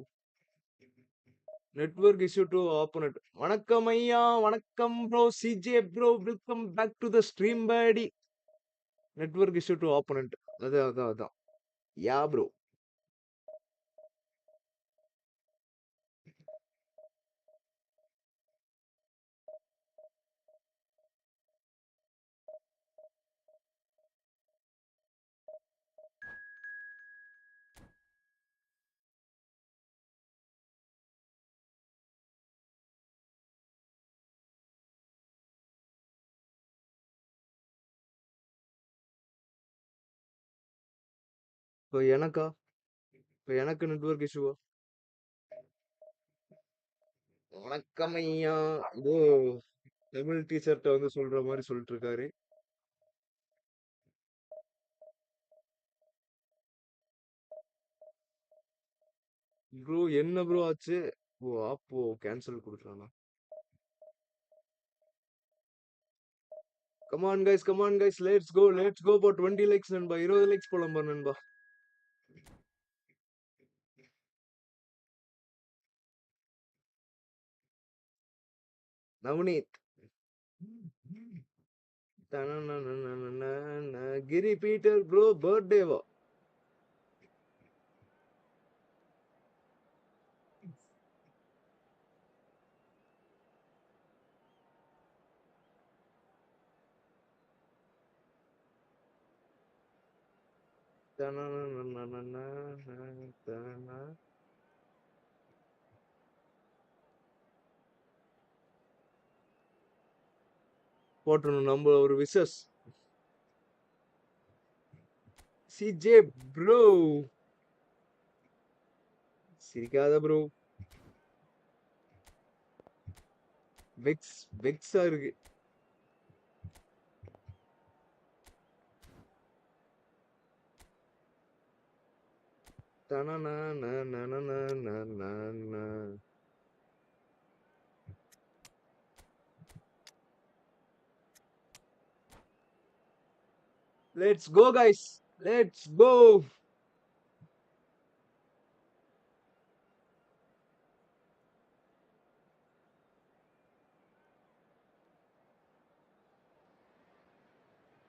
Network issue to opponent. வணக்கம் ஐயா, வணக்கம் bro. CJ bro, welcome back to the stream buddy. Network issue to opponent. அதான். Yeah bro. இப்போ எனக்கா? இப்போ எனக்கு நெட்வொர்க் இஷ்யூவா? வணக்கம் ஐயா. இதோ தமிழ் டீச்சர்ட்ட வந்து சொல்ற மாதிரி சொல்லிட்டு இருக்காரு. ப்ரோ என்ன ப்ரோ ஆச்சு? ஓ, ஆப்போ கேன்சல் கொடுக்கலாம்னா? Come on guys, let's go for 20 likes நண்பா. 20 லைக்ஸ் போலாம் பாரு நண்பா. நவனீத். தனனனனனனன. கிரி பீட்டர் ப்ரோ பர்த்டேவா? தனனனனனனன. போட்டணும் நம்ம ஒரு விஷஸ். சிஜே ப்ரோ, சிரிக்காத ப்ரோ. வெக்ஸா இருக்கு. தனனனனனனனன. Let's go guys, let's go.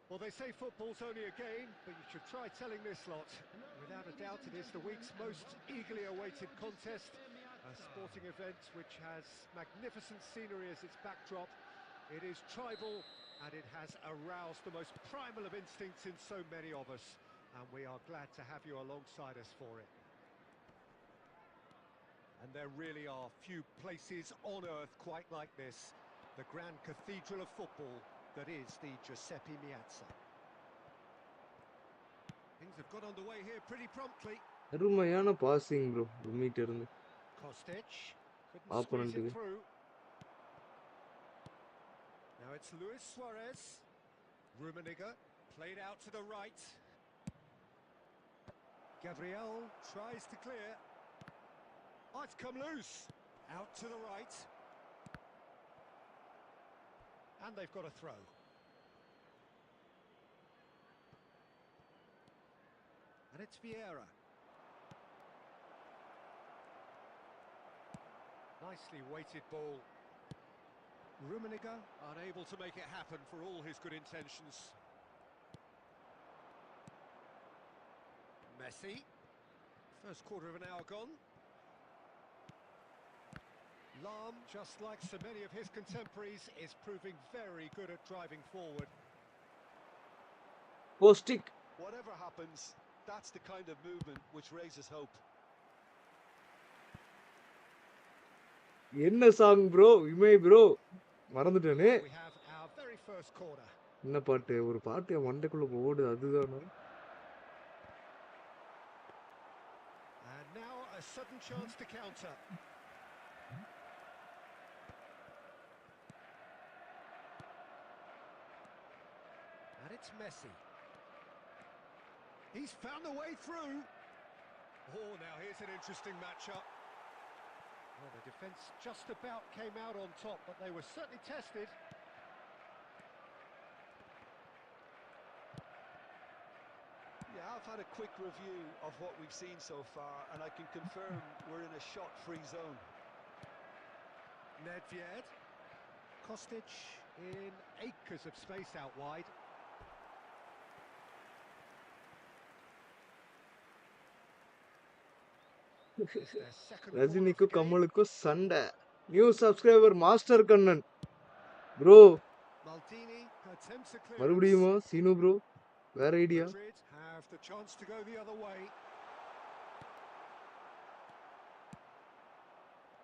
Well, they say football's only a game, but you should try telling this lot. Without a doubt, it is the week's most eagerly awaited contest. A sporting event which has magnificent scenery as its backdrop, It is tribal, and it has aroused the most primal of instincts in so many of us, and we are glad to have you alongside us for it. And there really are few places on earth quite like this, the grand cathedral of football that is the Giuseppe Meazza. Things have got underway here pretty promptly. அருமையான passing bro metre இருந்து Kostic couldn't squeeze it ஆப்போனன்ட்டுக்கு. through. Now it's Luis Suarez. Rummenigge played out to the right. Gabriel tries to clear. Oh, it's come loose. Out to the right. And they've got a throw. And it's Vieira. Nicely weighted ball. Rummenigge unable to make it happen for all his good intentions. Messi. First quarter of an hour gone. Lahm, just like so many of his contemporaries, is proving very good at driving forward. போஸ்டிக் Whatever happens, that's the kind of movement which raises hope. என்ன song bro இமை bro மறந்துட்டேனே. We have our very first corner. என்ன பாட்டு ஒரு பாட்டு என் மண்டைக்குள்ள ஓடுது அதுதானா? And now a sudden chance to counter. And it's Messi. He's found a way through. Oh, now here's an interesting matchup. Well, the defence just about came out on top, but they were certainly tested. Yeah, I've had a quick review of what we've seen so far, and I can confirm we're in a shot-free zone. NAVEEN. Kostic in acres of space out wide. It's their second corner of the ரஜினிக்கும் game. கமலுக்கும் சண்டை. New subscriber master Kannan bro Maldini attempts a clearance. மறுபடியுமா Seenu bro வேற idea? Madrid have the chance to go the other way.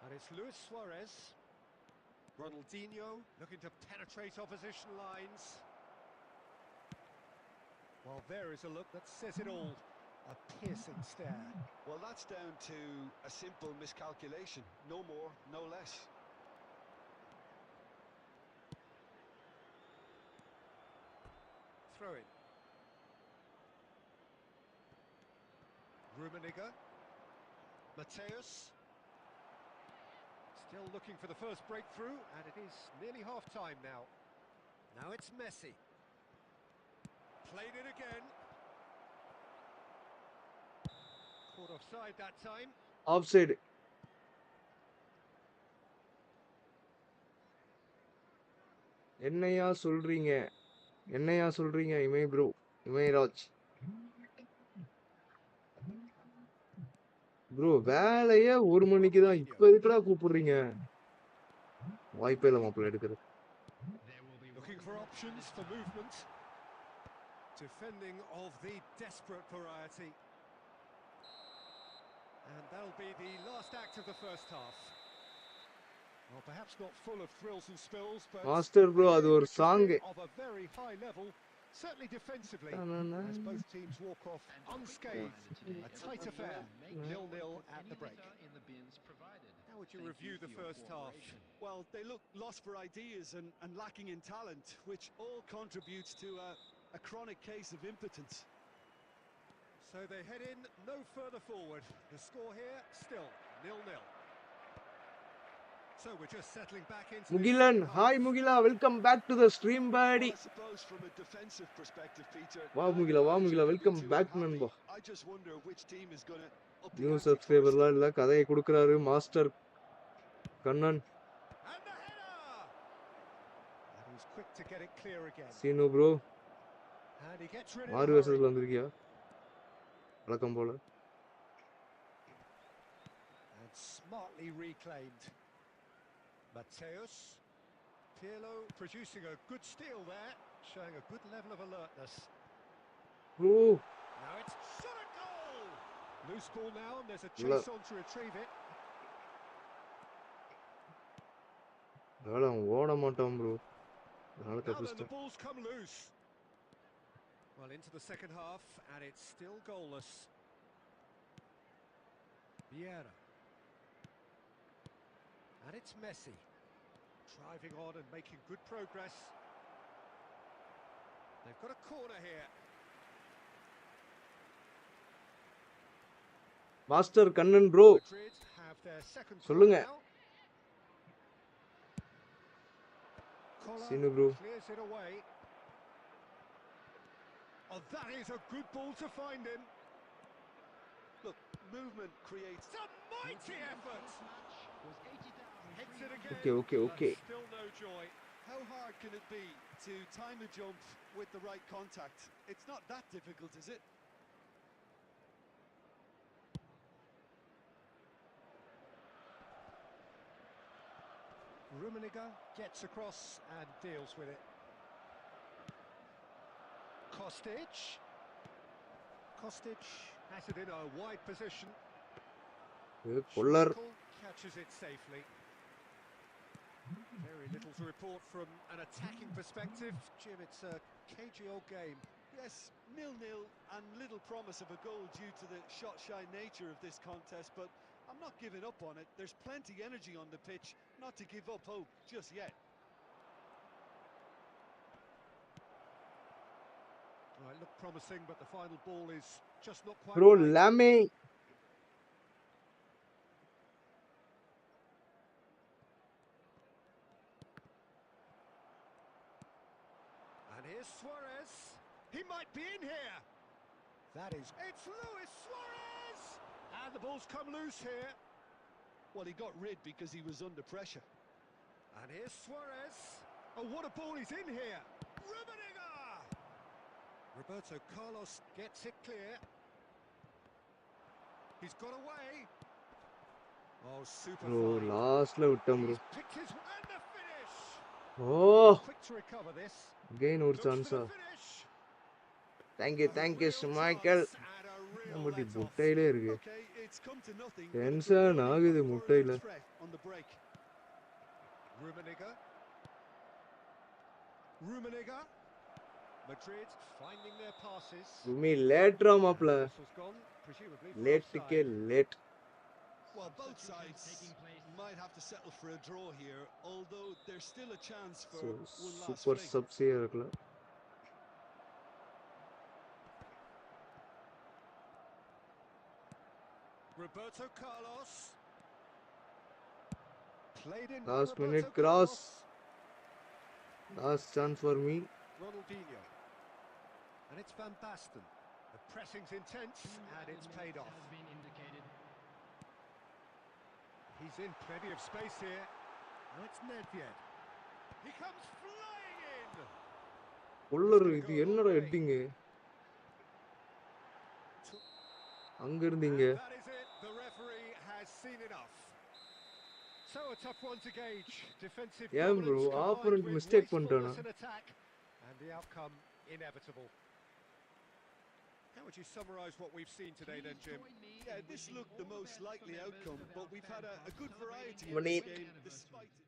And it's Luis Suarez. Ronaldinho looking to penetrate opposition lines. Well, there is a look that says it all. A piercing stare. Well, that's down to a simple miscalculation. No more, no less. Throw in. Rummenigge. Mateus. Still looking for the first breakthrough, and it is nearly half-time now. Now it's Messi. Played it again. Caught offside that time. Offside. என்னையா சொல்றீங்க இமை bro இமைராஜ் bro வேலையே 1 மணிக்கு தான். இப்ப எதுக்குடா கூப்பிடுறீங்க? வாய்ப்பே இல்ல மாப்பிள்ள எடுக்கிறது. Looking for options for movement. Defending of the desperate variety. And that'll be the last act of the first half. Well, perhaps not full of thrills and spills, but master bro அது ஒரு song. of a very high level, certainly defensively, as both teams walk off unscathed. A tight affair, 0-0 at the break. How would you review the first half? Well, they look lost for ideas and lacking in talent, which all contributes to a chronic case of impotence. So they head in no further forward. The score here still 0-0. So we're just settling back into Mugilan hi முகிலா welcome back to the stream buddy. Well, I suppose from a defensive perspective, Peter. வா முகிலா welcome back நண்பா. I just wonder which team is going to up the new ante சப்ஸ்கிரைபர்லாம் இல்ல கதையை கொடுக்கறாரு master Kannan. And the header! And he's quick to get it clear again. Seenu bro And he gets rid of 6 it. வருஷத்துல வந்திருக்கியா? வழக்கம் போல. And smartly reclaimed. Mateus. Pirlo producing a good steal there, showing a good level of alertness. Oh, Now it's shot at goal! Loose ball now, and there's a Look. chase on to retrieve it. அதனால அவன் ஓட மாட்டான் bro. அதனால Now then, the தப்பிச்சிட்டேன். ball's come loose. Well, into the second half, and it's still goalless. Vieira. And it's Messi. Driving on and making good progress. They've got a corner here. Master Kannan bro Madrid have their second சொல்லுங்க. corner now. Collar Seenu bro. clears it away. Oh, that is a good ball to find him. Look, movement creates... It's a mighty effort. Hits it again. Okay. But still no joy. How hard can it be to time a jump with the right contact? It's not that difficult, is it? Rummenigge gets across and deals with it. Kostic has it in a wide position. கொல்லர். Schmeichel catches it safely. Very little to report from an attacking perspective. Jim, it's a cagey old game. Yes, 0-0 and little promise of a goal due to the shot-shy nature of this contest, but I'm not giving up on it. There's plenty energy on the pitch, not to give up hope just yet. Well, it looked promising, but the final ball is just not quite bro right. லாமே. And here's Suarez. He might be in here. It's Luis Suarez! And the ball's come loose here. Well, he got rid because he was under pressure. And here's Suarez. Oh, what a ball, he's in here. Rummenigge! Roberto Carlos gets it clear. He's got away. Oh, super bro fine. லாஸ்ட்ல விட்டேன் bro. He's picked his... And the finish! ஓ Quick to recover this. Again ஒரு Looks for சான்ஸா. the finish. Thank you A real Schmeichel. chance and a real நம்மடி let-off. முட்டையிலே இருக்கு. Okay, it's come to nothing. but it tension provided ஆகுது a முட்டையில. further threat on the break. Rummenigge. Madrid finding their passes. உமி லேட்ரா மாப்ள. Whistle's gone, presumably for லேட்டுக்கே offside. Late. Well, both sides might have to settle for a draw here, although there's still a chance for one last super fling. Sabse இருக்கலாம். Roberto Carlos. Played in by Last Roberto minute Carlos. cross. Last chance for me. Ronaldinho. And it's Van Basten. The pressing's intense and it's paid off. He's in plenty of space here. Now it's NAVEEN. He comes flying in. கொல்லர் இது என்னடா heading அங்க இருந்தீங்க. And that is it. The referee has seen enough. So a tough one to gauge. Defensive ஏன் bro dominance combined opponent with mistake பண்ணிட்டானா? wastefulness in attack, and the outcome inevitable. How would you summarise what we've seen today then, Jim? Yeah, this looked the most likely outcome, but we've had a good variety in Money. this game, despite it.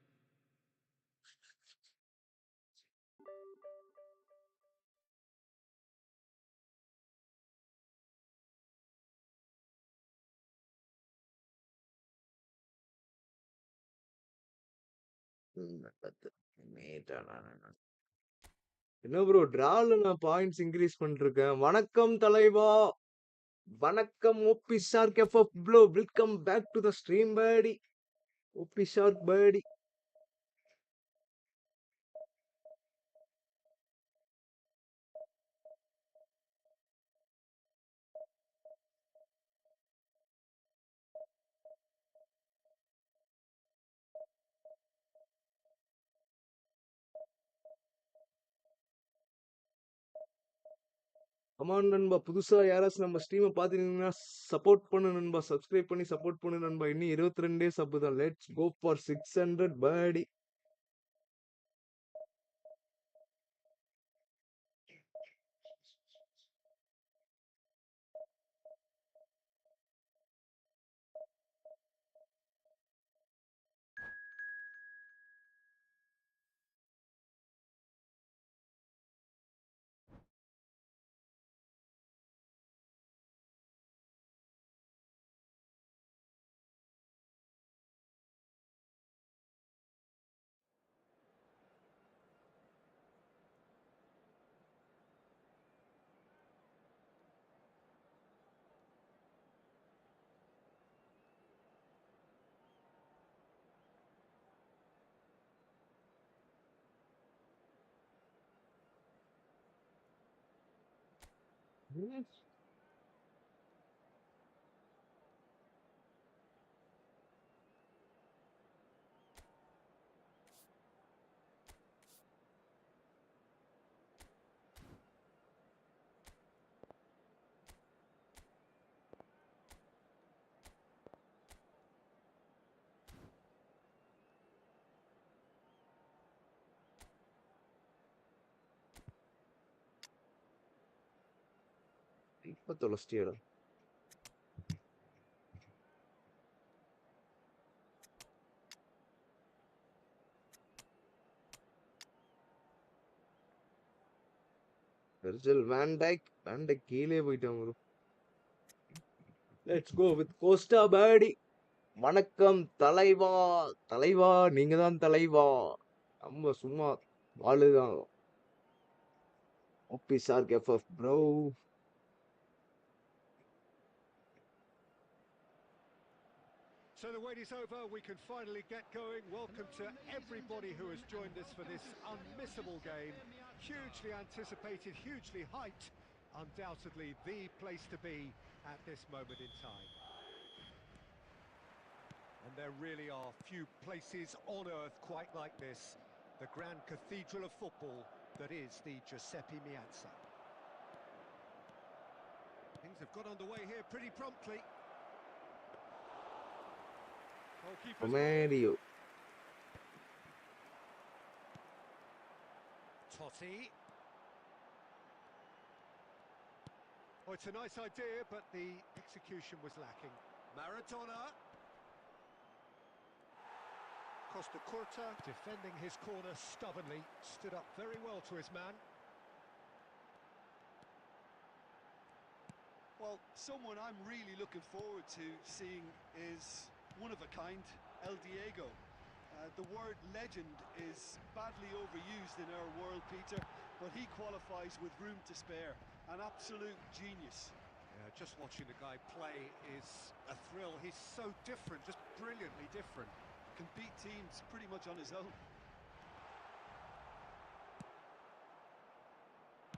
என்ன bro டிரால நான் points increase பண்ணிருக்கேன். வணக்கம் தலைவா. வணக்கம் OP shark FF bro. Welcome back to the stream buddy. OP shark buddy. Come on நண்பா, புதுசா யாராச்சும் நம்ம ஸ்ட்ரீமை பார்த்துட்டீங்கன்னா சப்போர்ட் பண்ணு நண்பா. சப்ஸ்கிரைப் பண்ணி சப்போர்ட் பண்ணு நண்பா. இன்னும் 22 சப்பு தான். Let's go for 600 buddy. இப்ப தொலைச்சிட்டியடா. வெர்ஜில் வேன் டைக் கீழே போயிட்டான் bro. Let's go with Costa buddy. வணக்கம் தலைவா. தலைவா நீங்க தான் தலைவா. நம்ம சும்மா வாழுதான். ஓபி சார்க் FF bro. So the wait is over, we can finally get going. Welcome to everybody who has joined us for this unmissable game. Hugely anticipated, hugely hyped. Undoubtedly the place to be at this moment in time. And there really are few places on earth quite like this. The grand cathedral of football that is the Giuseppe Meazza. Things have got underway here pretty promptly. Romario. Totti. Oh, it's a nice idea, but the execution was lacking. Maradona. Costa Curta defending his corner stubbornly, stood up very well to his man. Well, someone I'm really looking forward to seeing is one of a kind, El Diego. The word legend is badly overused in our world, Peter, but he qualifies with room to spare. An absolute genius. Yeah, just watching the guy play is a thrill. He's so different, just brilliantly different. Can beat teams pretty much on his own.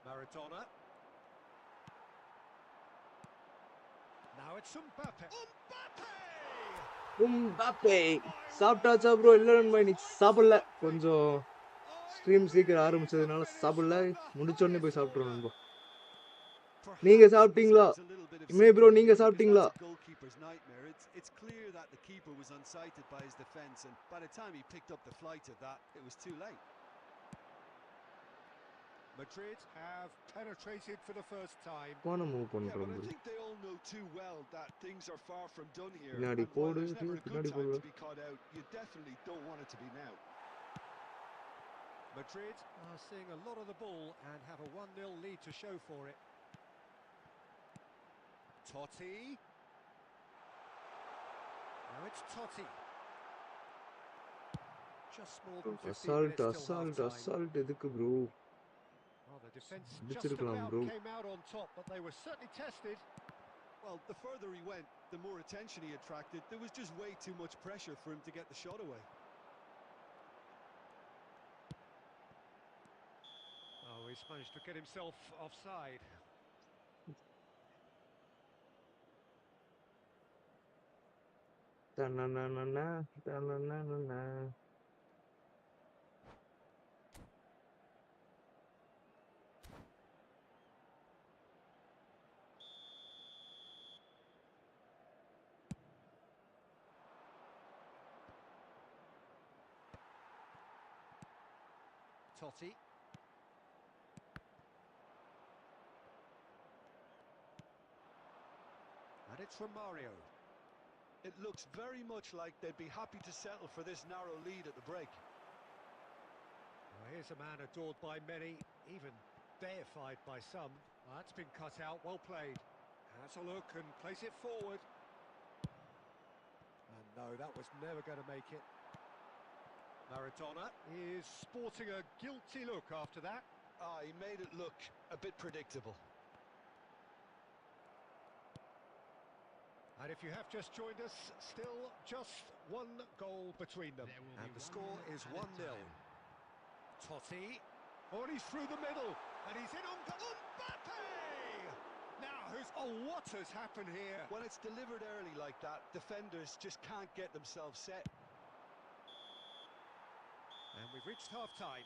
Maradona. Now it's Mbappe. Mbappe. சாப்பிட்டாச்சா bro? இல்ல நண்பா, இன்னைக்கு சாப்பிடல. கொஞ்சம் stream சீக்கிரம் ஆரம்பிச்சதுனால சாப்பிடல. முடிச்சோடனே போய் சாப்பிட்டுருவோம் நண்பா. நீங்க சாப்பிட்டீங்களா? இமே ப்ரோ நீங்க சாப்பிட்டீங்களா? It's clear that the keeper was unsighted by his defense, and by the time he picked up the flight of that, it was too late. Madrid have penetrated for the first time. போன move Yeah, but பண்றோம் I bro. think they all know too well that things are far from done here. பின்னாடி And while போடு, there's never a good பின்னாடி time போடு. to be caught out, you definitely don't want it to be now. Madrid are seeing a lot of the ball and have a 1-0 lead to show for it. Totti. Now it's Totti. Just more than 15 minutes till half-time. Assault எதுக்கு bro? Well, the defence just முடிச்சிருக்கலாம் about bro. came out on top, but they were certainly tested. Well, the further he went, the more attention he attracted. There was just way too much pressure for him to get the shot away. Oh, he's managed to get himself offside. Ta-na-na-na-na, ta-na-na-na-na. Totti. And it's from Mario. It looks very much like they'd be happy to settle for this narrow lead at the break. Well, here's a man adored by many, even deified by some. Well, that's been cut out, well played. Has a look and plays it forward. And no, that was never going to make it. Maradona is sporting a guilty look after that. He made it look a bit predictable. And if you have just joined us, still just one goal between them. And the score is 1-0. Totti. Oh, and he's through the middle. And he's in on Mbappe! Oh, what has happened here? When it's delivered early like that, defenders just can't get themselves set. And we've reached half-time.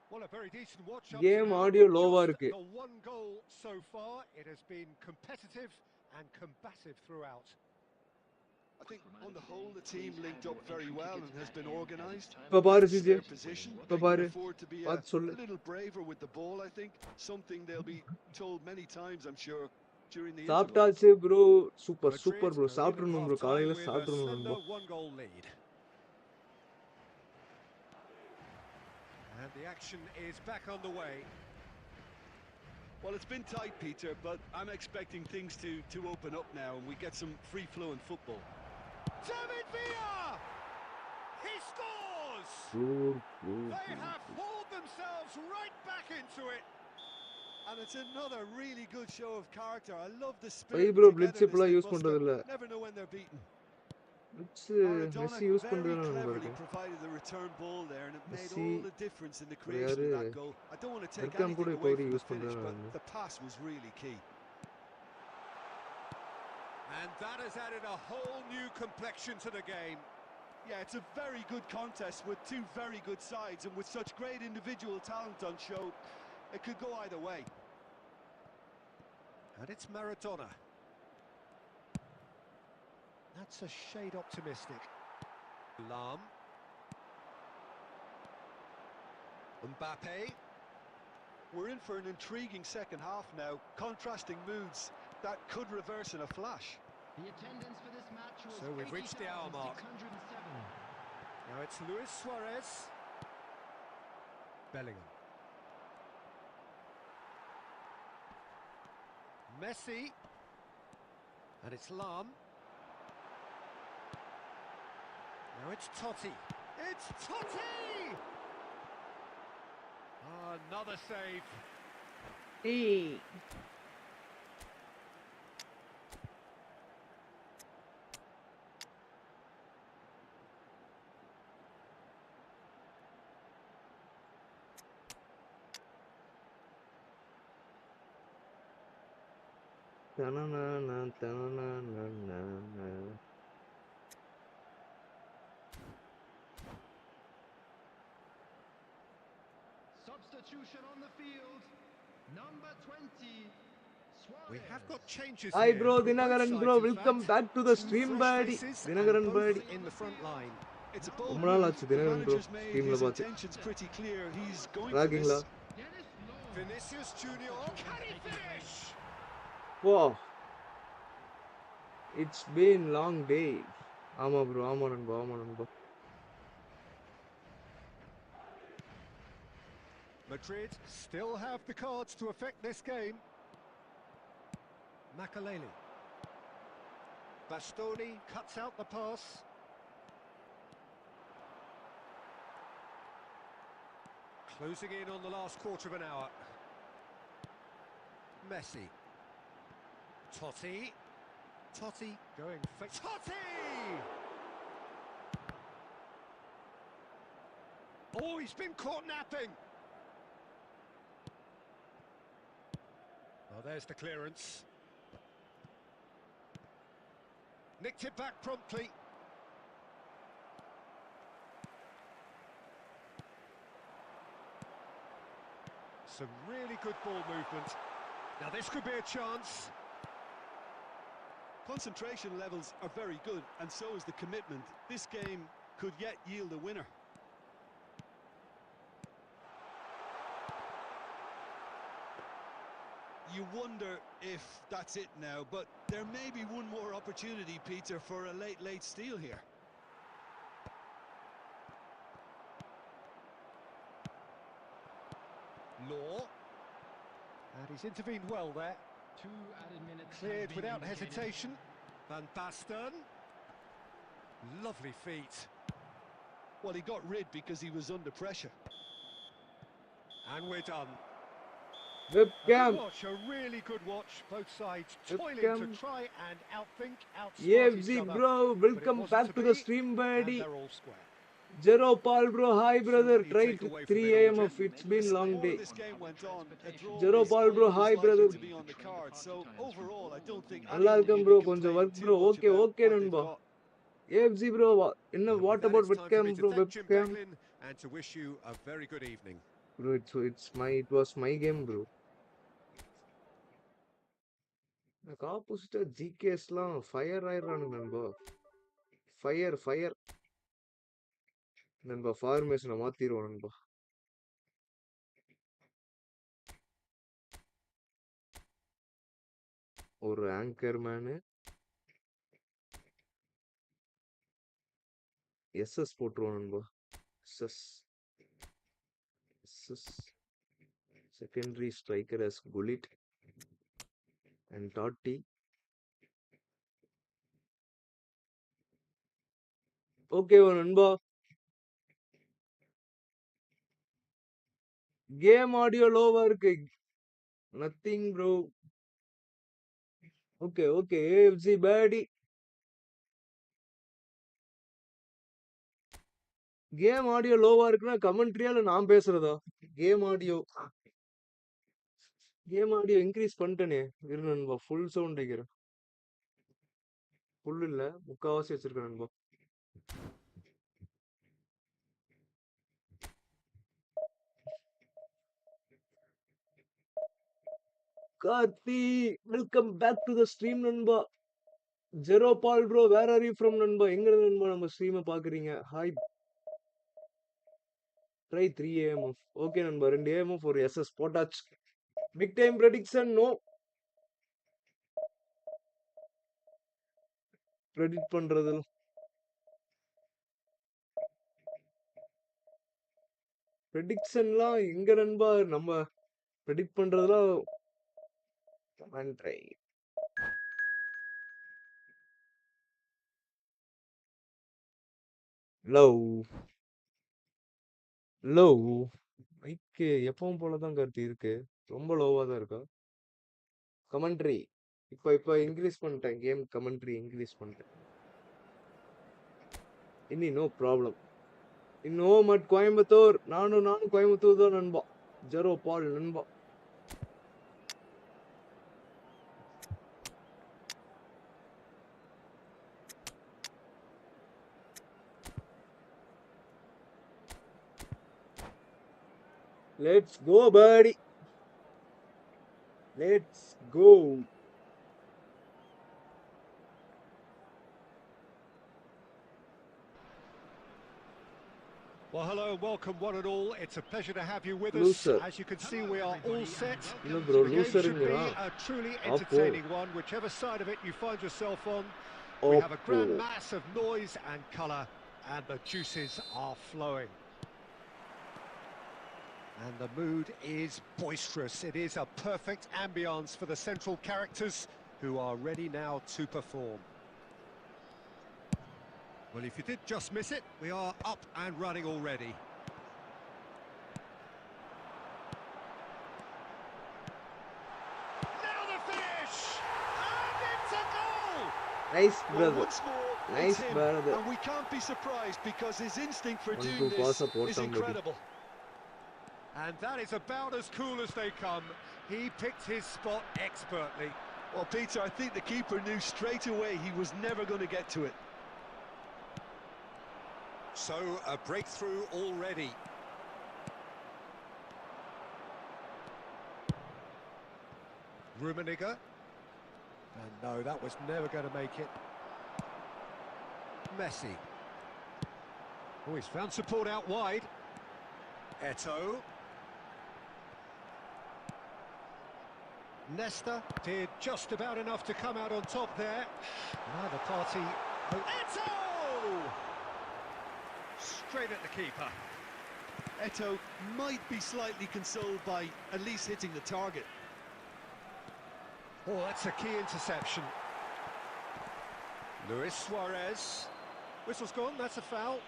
Well, a very decent watch up to game now, audio but லோவா just இருக்கு. the one goal so far. It has been competitive and combative throughout. I think on the whole the team linked up very well and has been organised. இப்ப பாரு This is CJ, their position. இப்ப They can பாரு, afford to be a பார்த்து சொல்லு. little braver with the ball, I think. Something they'll be told many times, I'm sure, during the interval. சாப்பிட்டாச்சு bro. Super Madrid super bro. go in at சாப்பிட்டுறணும் bro. half-time காலையில with a சாப்பிட்டுறணும் slender நண்பா. one-goal lead. And the action is back on the way. Well, it's been tight, Peter, but I'm expecting things to open up now and we get some free-flowing football. David Villa! He scores! They have hauled themselves right back into it. And it's another really good show of character. I love the bye spirit bro togetherness blitz இப்பலாம் they use muster. பண்றது இல்ல. Never know when they're beaten. Blitz Maradona Messi use very பண்றது இல்ல நண்பா cleverly இருக்கு. provided the return ball there, and it made Messi, all the difference in the creation of that goal. I don't want to take Bergkamp கூட anything இப்போ away வரையும் from the use finish, பண்றாங்க. but the pass was really key. And that has added a whole new complexion to the game. Yeah, it's a very good contest with two very good sides, and with such great individual talent on show, it could go either way. And it's Maradona. That's a shade optimistic. Lam. Mbappe. We're in for an intriguing second half now, contrasting moods that could reverse in a flash. The attendance for this match was So we've reached the hour mark. 80,607. Now it's Luis Suarez. Bellingham. Messi. And it's Lam. Now it's Totti. It's Totti! Another save. ஏய் தனனன தனனனனன. Substitution on the field. Number 20. We have got changes Hi here bro, from both Dinagaran sides, bro, in welcome fact. back to the Two stream fresh buddy. faces and Dinagaran both buddy. in the front line. It's a bold ரொம்ப நாள் move. ஆச்சு The Dinakaran bro manager's made ஸ்ட்ரீம்ல his பார்த்து. intentions pretty clear. He's going for ராகிங்களா? this. Dennis Law. Vinicius Junior, can he finish? Wow. It's been long day. ஆமா bro, ஆமா நண்பா, ஆமா நண்பா. Madrid still have the cards to affect this game. Makaleli. Bastoni cuts out the pass. Closing in on the last quarter of an hour. Messi. Totti. Totti going for Totti! Oh, he's been caught napping. Oh, there's the clearance. Nicked it back promptly. Some really good ball movement. Now this could be a chance. Concentration levels are very good, and so is the commitment. This game could yet yield a winner. You wonder if that's it now, but there may be one more opportunity, Peter, for a late steal here. Law. And he's intervened well there. 2 added minutes. have Cleared been without indicated. hesitation. Van Basten. Lovely feet. Well, he got rid because he was under pressure. And we're done. A Webcam. good watch, a really good watch. Both sides toiling Webcam. to try and outsmart each AFZ other. bro, But it welcome wasn't back to the be, stream and buddy. they're all square. Zero Paul bro, hi So brother. what do you Try take to away from 3 it all, a.m. of gentlemen? it's been Listen, long more day. of this game went on. A draw Zero was Paul bro, always hi likely brother. to be on the card. So overall, I don't think நல்லா anyone இருக்கேன் will bro, be கொஞ்சம் complaining work too bro. much Okay, about okay what they've நண்பா. got. AFC bro, என்ன And what with that, about it's time for webcam me to bro, thank Jim webcam? Declan and to wish you a very good evening. Bro, it was my game bro. எனக்கு ஆப்போசிட்டா ஜிகேஸ்லாம் fire ஆயிடுறானு நண்பா. Fire நண்பா, ஃபார்மேஷனை மாத்திடுவோம் நண்பா. ஒரு anchor menu SS போட்டுருவோம் நண்பா. SS secondary striker as Gullit and டாட்டி. ஓகேவா நண்பா? கேம் ஆடியோ லோவா இருக்கு. Nothing bro. Okay AFC buddy. Game audio லோவா இருக்குன்னா கமெண்ட்ரியா இல்ல நான் பேசுறதா? கேம் ஆடியோ இன்க்ரீஸ் பண்ணிட்டேனே. இரு நண்பா, ஃபுல் சவுண்ட் வைக்கிறேன். ஃபுல் இல்ல, முக்காவாசி வச்சிருக்கேன் நண்பா. Karthi, welcome back to the stream நண்பா. ஜெரோ பால் bro, where are you from நண்பா? எங்க இருந்து நண்பா நம்ம ஸ்ட்ரீமை பாக்குறீங்க? Hi. Try 3 AM off. Okay நண்பா, 2 AM ஆஃப் ஒரு எஸ்எஸ் போட்டாச்சு. Big time prediction no. Predict பண்றது ப்ரெடிக்ஷன்லாம் எங்க நண்பா? நம்ம ப்ரெடிக்ட் பண்றதுலாம் ட்ரை. லோ மைக்கு எப்பவும் போலதான் கார்த்தி இருக்கு. ரொம்ப லோவா தான் இருக்கா? கமெண்ட்ரி இப்போ இன்க்ரீஸ் பண்ணிட்டேன். கேம் கமெண்ட்ரி இன்க்ரீஸ் பண்ணிட்டேன். இனி நோ ப்ராப்ளம். இன்னும் அட் கோயம்புத்தூர். நானும் கோயம்புத்தூர் தான் நண்பா. ஜெரோ பால் நண்பா. Let's go buddy, let's go. Well, hello and welcome one and all. It's a pleasure to have you with us. Loser. As you can see, we are all set. இல்ல bro, The game should be லூசருங்கிறான். a truly Oppo. entertaining one, whichever side of it you find yourself on. We have a grand Oppo. mass of noise and colour, and the juices are flowing. And the mood is boisterous. It is a perfect ambience for the central characters who are ready now to perform. Well, if you did just miss it, we are up and running already. Now the finish! And it's a goal! Nice Well, brother. once more, Nice it's him, brother. and we can't be surprised because his instinct for 1-2 doing this pass is போட்டான் படி. incredible. And that is about as cool as they come. He picked his spot expertly. Well, Peter, I think the keeper knew straight away he was never going to get to it. So, a breakthrough already. Rummenigge. And no, that was never going to make it. Messi. Oh, he's found support out wide. Eto'o. Nesta did just about enough to come out on top there. Neither party... Eto'o! Straight at the keeper. Eto'o might be slightly consoled by at least hitting the target. Oh, that's a key interception. Luis Suarez. Whistle's gone, that's a foul.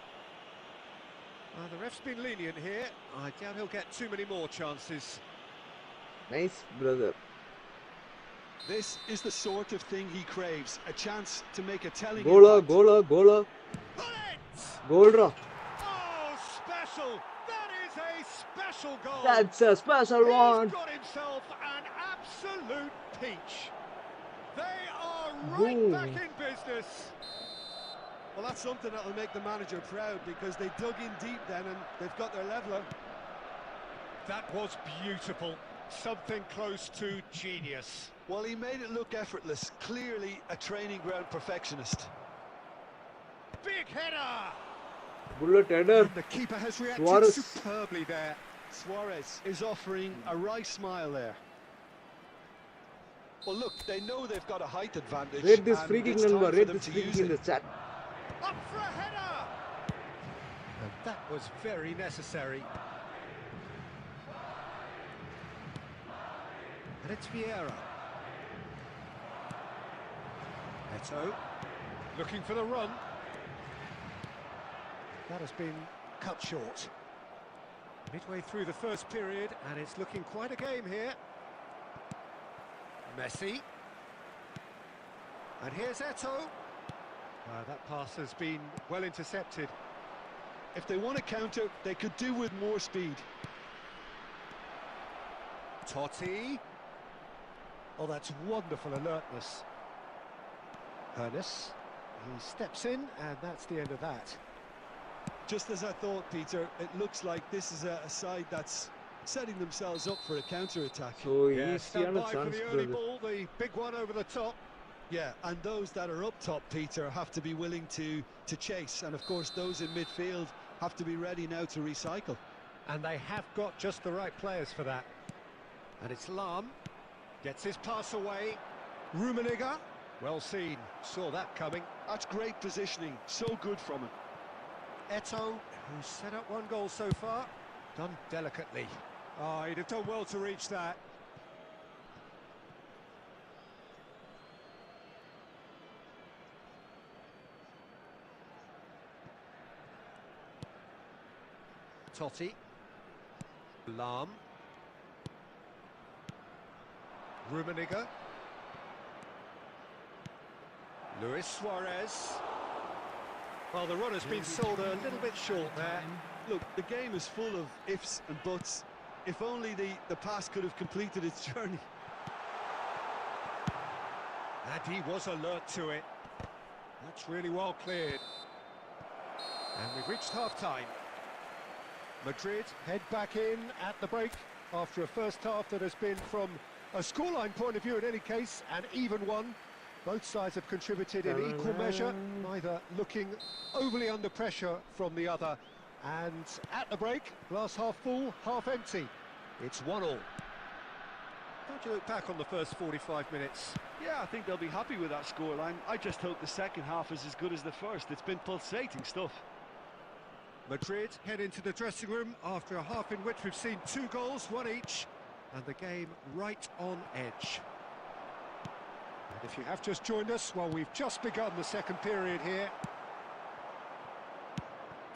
The ref's been lenient here. I doubt he'll get too many more chances. Nice brother. This is the sort of thing he craves, a chance to make a telling கோலா impact. கோலா கோலா Bullet! கோல்ரா. Oh, whistle. That is a special goal. That's a special one. He's got himself an absolute peach. They are right Boom. back in business. Well, that's something that'll make the manager proud, because they dug in deep then and they've got their leveller. That was beautiful. Something close to genius. Well, he made it look effortless. Clearly a training ground perfectionist. Big header. Bullet header. The keeper has reacted Suarez. superbly there. Suarez is offering a wry smile there. Well, look, they know they've got a height advantage. Rate this and free kick it's time number. for Rate them this to free use kick in it. the chat. Up for a header. And that was very necessary. And it's Vieira. Eto looking for the run. That has been cut short. Midway through the first period, and it's looking quite a game here. Messi. And here's Eto. That pass has been well intercepted. If they want to counter, they could do with more speed. Totti. Oh, that's wonderful alertness. Ernest. He steps in, and that's the end of that. Just as I thought, Peter, it looks like this is a side that's setting themselves up for a counter-attack. So Yeah, stand easy by for chance, the early brother. ball, the big one over the top. Yeah, and those that are up top, Peter, have to be willing to chase. And, of course, those in midfield have to be ready now to recycle. And they have got just the right players for that. And it's Lahm. Gets his pass away. Rummenigge. Well seen. Saw that coming. That's great positioning. So good from him. Eto, who's set up one goal so far. Done delicately. Oh, he'd have done well to reach that. Totti. Lahm. Rummenigge. Luis Suarez. Well, the run has been sold a little bit short there. Look, the game is full of ifs and buts. If only the pass could have completed its journey. And he was alert to it. That's really well cleared. And we've reached half-time. Madrid head back in at the break after a first half that has been, from a scoreline point of view in any case, an even one. Both sides have contributed in equal measure, neither looking overly under pressure from the other. And at the break, glass half full, half empty. It's 1-1. How'd you look back on the first 45 minutes? Yeah, I think they'll be happy with that scoreline. I just hope the second half is as good as the first. It's been pulsating stuff. Madrid head into the dressing room after a half in which we've seen 2 goals, 1 each, and the game right on edge. And if you have just joined us, well, we've just begun the second period here.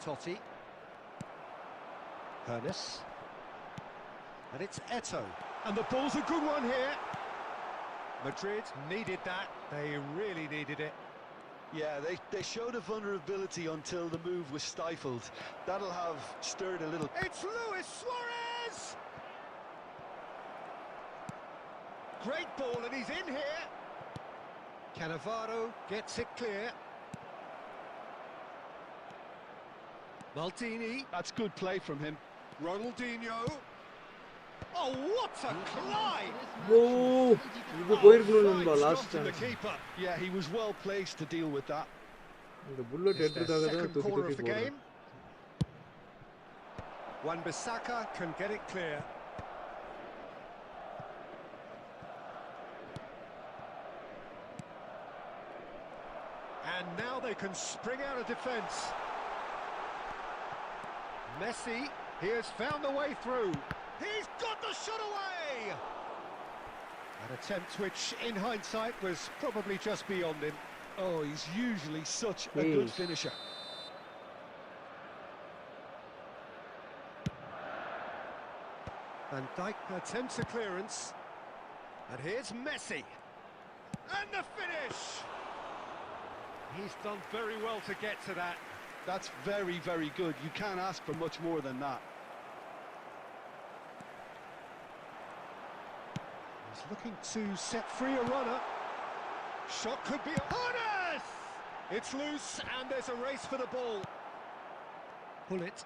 Totti. Ernest. And it's Eto. And the ball's a good one here. Madrid needed that. They really needed it. Yeah, they showed a vulnerability until the move was stifled. That'll have stirred a little. It's Luis Suarez! Great ball, and he's in here. Cannavaro gets it clear. Maldini. That's good play from him. Ronaldinho. Oh, what a climb! Oh, இது போயிருக்கணும் நண்பா Fine last stop from time. the keeper. Yeah, he was well placed to deal with that. இந்த bullet It's their எடுத்ததுக்காக தான் second தூக்கி corner of தூக்கி the போடுறேன். game. Wan-Bissaka can get it clear. And now they can spring out of defence. Messi, he has found the way through. He's got the shot away! An attempt which, in hindsight, was probably just beyond him. Oh, he's usually such a good Jeez. finisher. Van Dijk attempts a clearance. And here's Messi. And the finish! He's done very well to get to that. That's very, very good. You can't ask for much more than that. He's looking to set free a runner. Shot could be honest! It's loose and there's a race for the ball. Pull it.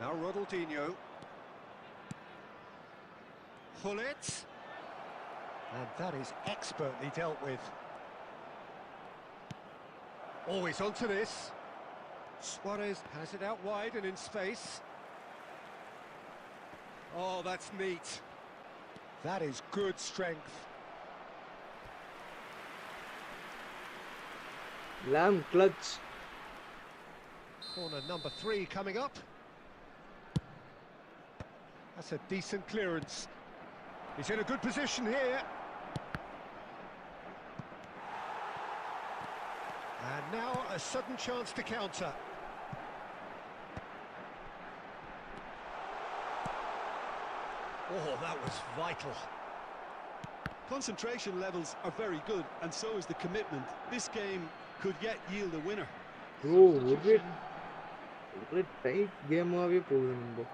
Now Ronaldinho. Pull it. And that is expertly dealt with. Always onto this. Suarez has it out wide and in space. Oh, that's neat. That is good strength. Lamb clutch. Corner number 3 coming up. That's a decent clearance. He's in a good position here. And now a sudden chance to counter. Oh, that was vital. Concentration levels are very good, and so is the commitment. This game could yet yield a winner. Bro, ஒரு tight கேமாவே போகுது நம்ம.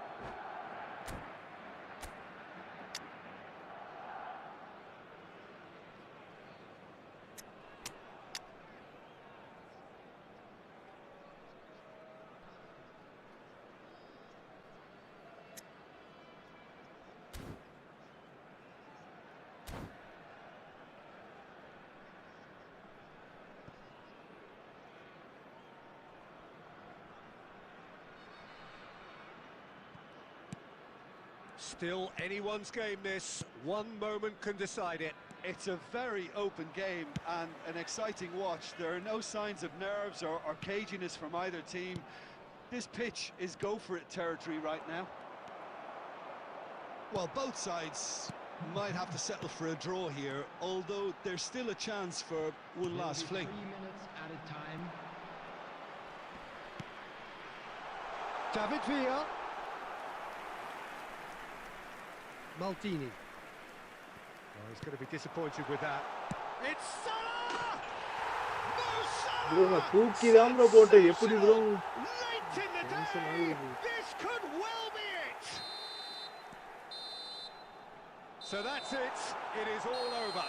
Still anyone's game this. One moment can decide it. It's a very open game and an exciting watch. There are no signs of nerves or caginess from either team. This pitch is go-for-it territory right now. Well, both sides might have to settle for a draw here, although there's still a chance for one last fling. 3 minutes at a time. David Villa. Maldini. Oh, he's going to be disappointed with that. It's Salah! Mo Bro, Salah! நான் தூக்கி தான் bro போட்டேன். எப்படி bro? Late in the day! This could well be it! So that's it. It is all over.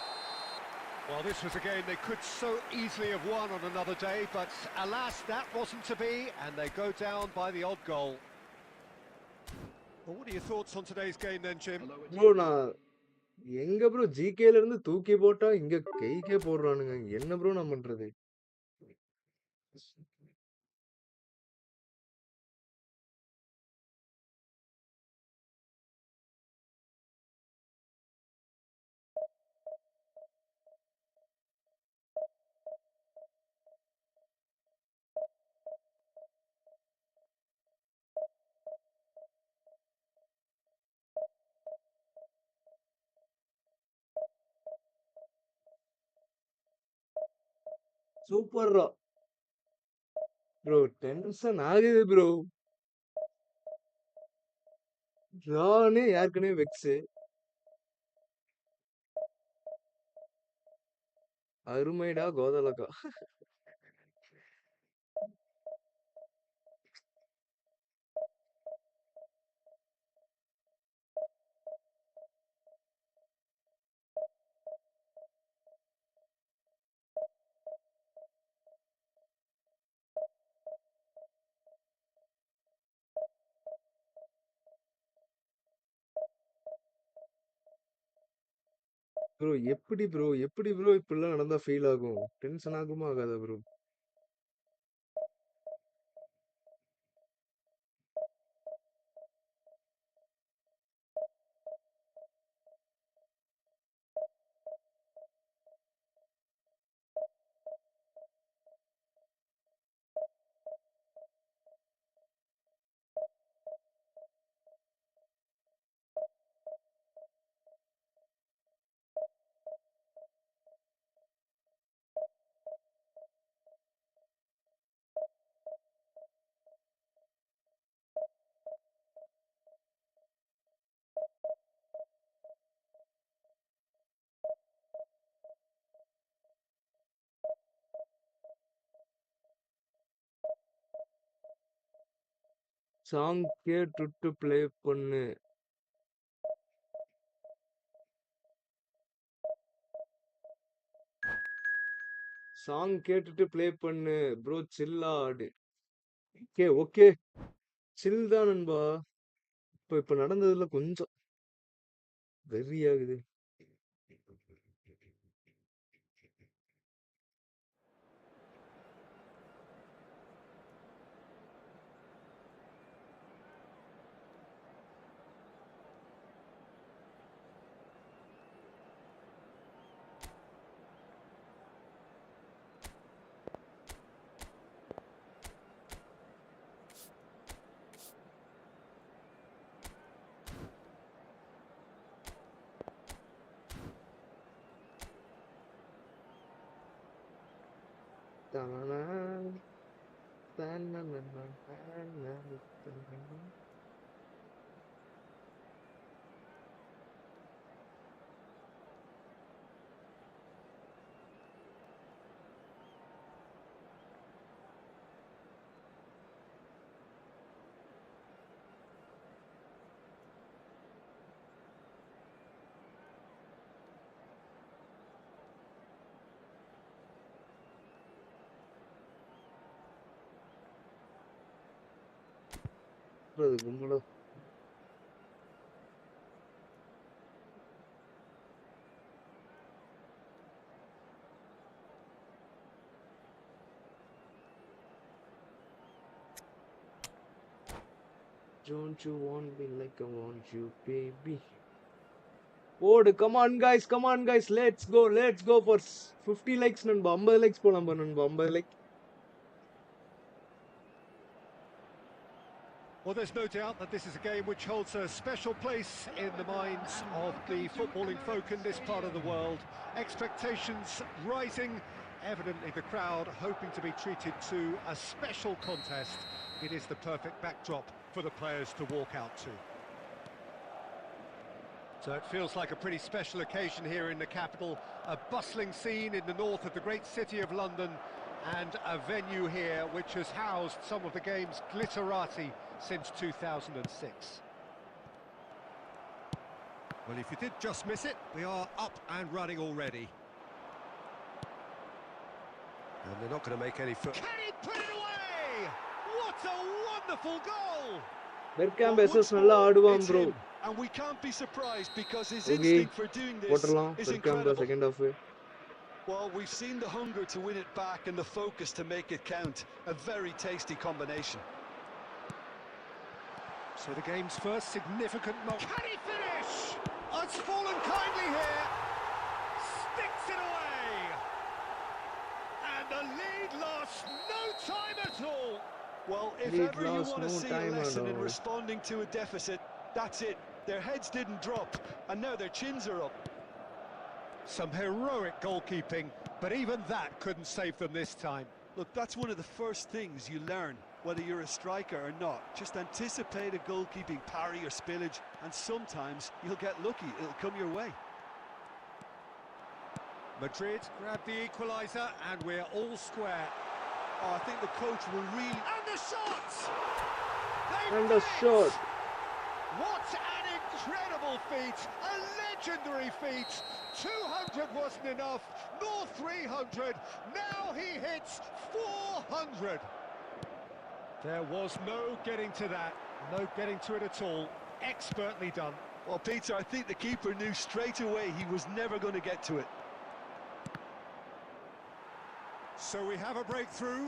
Well, this was a game they could so easily have won on another day, but alas, that wasn't to be, and they go down by the odd goal. Well, what are your thoughts on today's game then, Jim? Bro, நான் எங்க bro ஜிகேல இருந்து தூக்கி போட்டா இங்க கைக்கே போடுறானுங்க. என்ன bro நான் பண்றது? சூப்பர்ரா. ப்ரோ டென்ஷன் ஆகுது ப்ரோ. நானே ஏற்கனவே வெக்ஸு. அருமைடா கோதலக்கா. ப்ரோ எப்படி ப்ரோ இப்படிலாம் நடந்தா ஃபீல் ஆகும்? டென்ஷன் ஆகுமா ஆகாதா ப்ரோ? சாங் கேட்டுட்டு ப்ளே பண்ணு. சாங் கேட்டுட்டு ப்ளே பண்ணு ப்ரோ. சில்லாடு. ஓகே ஓகே, சில் தான் நண்பா. இப்ப நடந்ததுல கொஞ்சம் வெறி ஆகுது. தானா, தானனனா, தானா, தானா. அது கும்பலா. Don't you want me like I want you, baby? ஓடு, come on guys, let's go for 50 likes நண்பா. 50 likes போலாம் பா நண்பா. 50 like. Well, there's no doubt that this is a game which holds a special place in the minds of the footballing folk in this part of the world. Expectations rising, evidently the crowd hoping to be treated to a special contest. It is the perfect backdrop for the players to walk out to. So it feels like a pretty special occasion here in the capital, a bustling scene in the north of the great city of London, and a venue here which has housed some of the game's glitterati since 2006. Well, if you did just miss it, we are up and running already. And they're not going to make any foot. Can he put it away? What a wonderful goal! Bergkamp SS நல்லா ஆடுவான் bro. And we can't be surprised because his Okay, instinct for doing this போட்டலாம் is பெர்காம் incredible. Second half. Well, we've seen the hunger to win it back and the focus to make it count. A very tasty combination. So the game's first significant moment. Can he finish? Oh, it's fallen kindly here. Sticks it away. And the lead lost no time at all. Well, if Lead ever you lost want to no see a time at lesson in all. responding to a deficit, that's it. Their heads didn't drop, and now their chins are up. Some heroic goalkeeping, but even that couldn't save them this time. Look, that's one of the first things you learn, whether you're a striker or not. Just anticipate a goalkeeping parry or spillage, and sometimes you'll get lucky. It'll come your way. Madrid grabbed the equaliser, and we're all square. Oh, I think the coach will really... And the shots! And the shot. What an incredible feat! A legendary feat! 200 wasn't enough, nor 300. Now he hits 400. There was no getting to that, no getting to it at all. Expertly done. Well, Peter, I think the keeper knew straight away he was never going to get to it. So we have a breakthrough.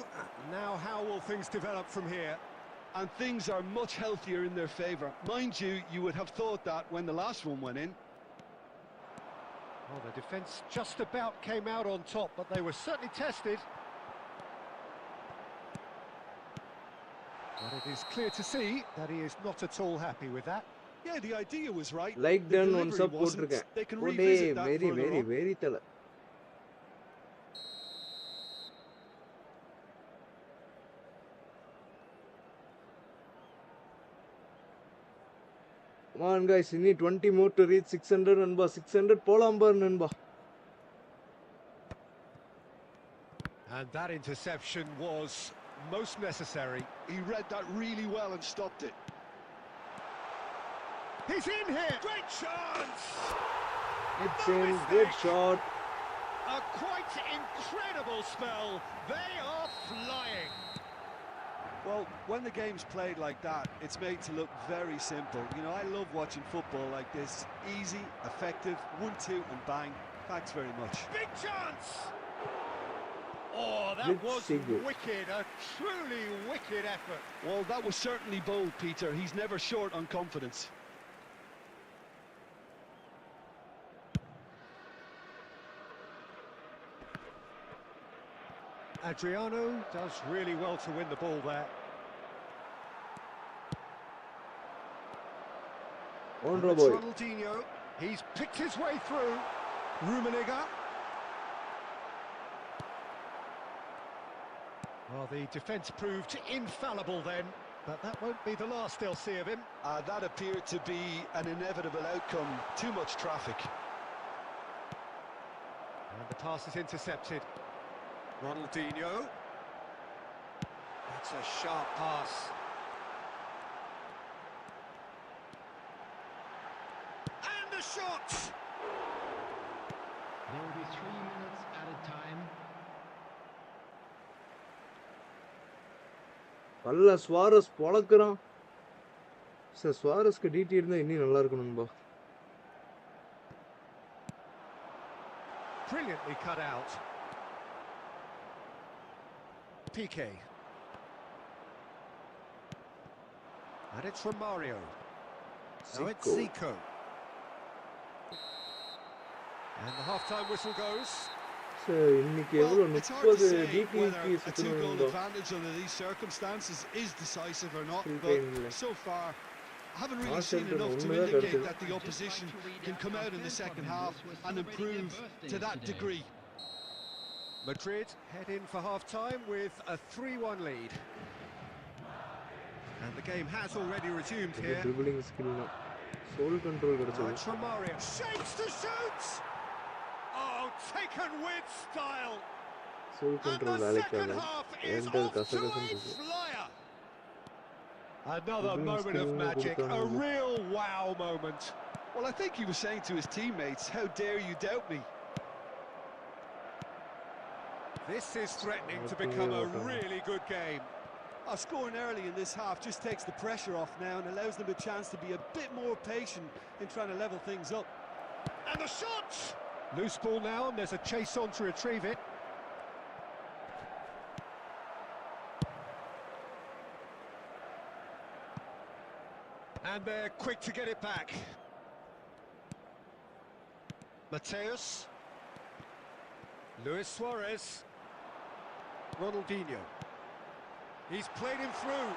Now how will things develop from here? And things are much healthier in their favour. Mind you, you would have thought that when the last one went in. Well, the defence just about came out on top, but they were certainly tested. But it is clear to see that he is not at all happy with that. Yeah, the idea was right. Like The done one delivery sub wasn't. போட்டிருக்கேன். They can ஓடே revisit that very further very on. Very தலை. Come on guys, you need 20 more to reach 600 நண்பா. 600 போலாம் பாரு நண்பா. And that interception was most necessary. He read that really well and stopped it. He's in here! Great chance! It's No in. mistake. Great shot. A quite incredible spell. They are flying. Well, when the game's played like that, it's made to look very simple. You know, I love watching football like this. Easy, effective, 1-2 and bang. Thanks very much. Big chance! Oh, that Let's was see good. wicked. A truly wicked effort. Well, that was certainly bold, Peter. He's never short on confidence. Adriano does really well to win the ball there. On It's boy. Ronaldinho. He's picked his way through. Rummenigge. Well, the defence proved infallible then, but that won't be the last they'll see of him. That appeared to be an inevitable outcome. Too much traffic. And the pass is intercepted. Ronaldinho. That's a sharp pass. And the shot! There will be 3 minutes at a time. நல்ல சுவாரஸ் பொளக்குறான். Sir சுவாரஸ்க்கு DD இருந்தா இன்னும் நல்லா இருக்கும் நண்பா. Brilliantly cut out. Piqué. And it's from Mario. Now it's Zico. And the half-time whistle goes. Sir இன்னைக்கு எவ்வளவு Well, it's hard to 30 say டிடிக்கு whether a சுத்தணும் two-goal நண்பா. advantage under these circumstances is decisive or not, Full but time இல்லை. so far, I haven't really Arsenal seen enough to ஒண்ணுதான் indicate கிடைச்சது. that the opposition can come out in the second half and improve to that degree. Madrid head in for half-time with a 3-1 lead. And the game has already resumed இது here. Dribbling skill தான். Soul control Now கிடைச்சது. it's from Mario. Shakes to shoot! Oh, taken with style! சோல் And control the வேலைக்கு second ஆகல. half is enter off to கசகசம் a இருக்கு. flyer! Another Dribbling moment of skill magic, a கொடுத்தாங்க. real wow moment. Well, I think he was saying to his teammates, how dare you doubt me? This is threatening to become a really good game. Scoring early in this half just takes the pressure off now and allows them a chance to be a bit more patient in trying to level things up. And the shot! Loose ball now, and there's a chase on to retrieve it. And they're quick to get it back. Mateus. Luis Suarez. Ronaldinho. He's played him through.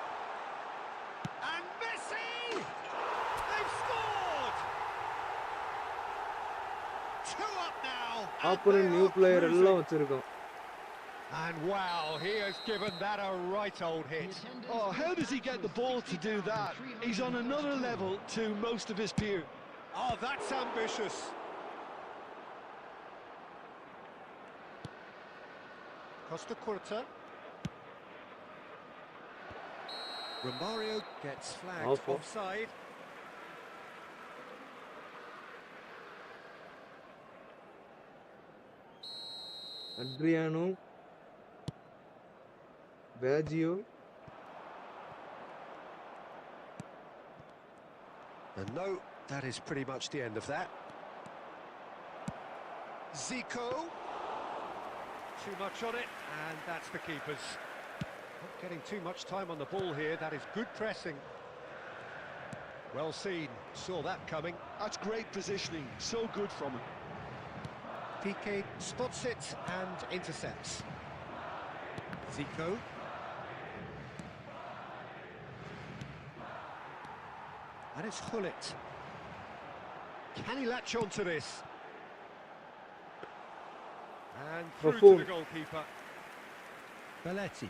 And Messi! They've scored! 2 up now. and opponent they new are player cruising. எல்லாம் வச்சிருக்கோம். And wow, he has given that a right old hit. Oh, how does he get the ball to do that? He's on another level to most of his peers. Oh, that's ambitious. Costa Curta. Romario gets flagged Off. offside. Adriano Baggio And no, that is pretty much the end of that. Zico. Too much on it, and that's the keeper's. Not getting too much time on the ball here. That is good pressing. Well seen. Saw that coming. That's great positioning. So good from him. Piqué spots it and intercepts. Zico. And it's Hullet. Can he latch on to this? And through to the goalkeeper. Belletti.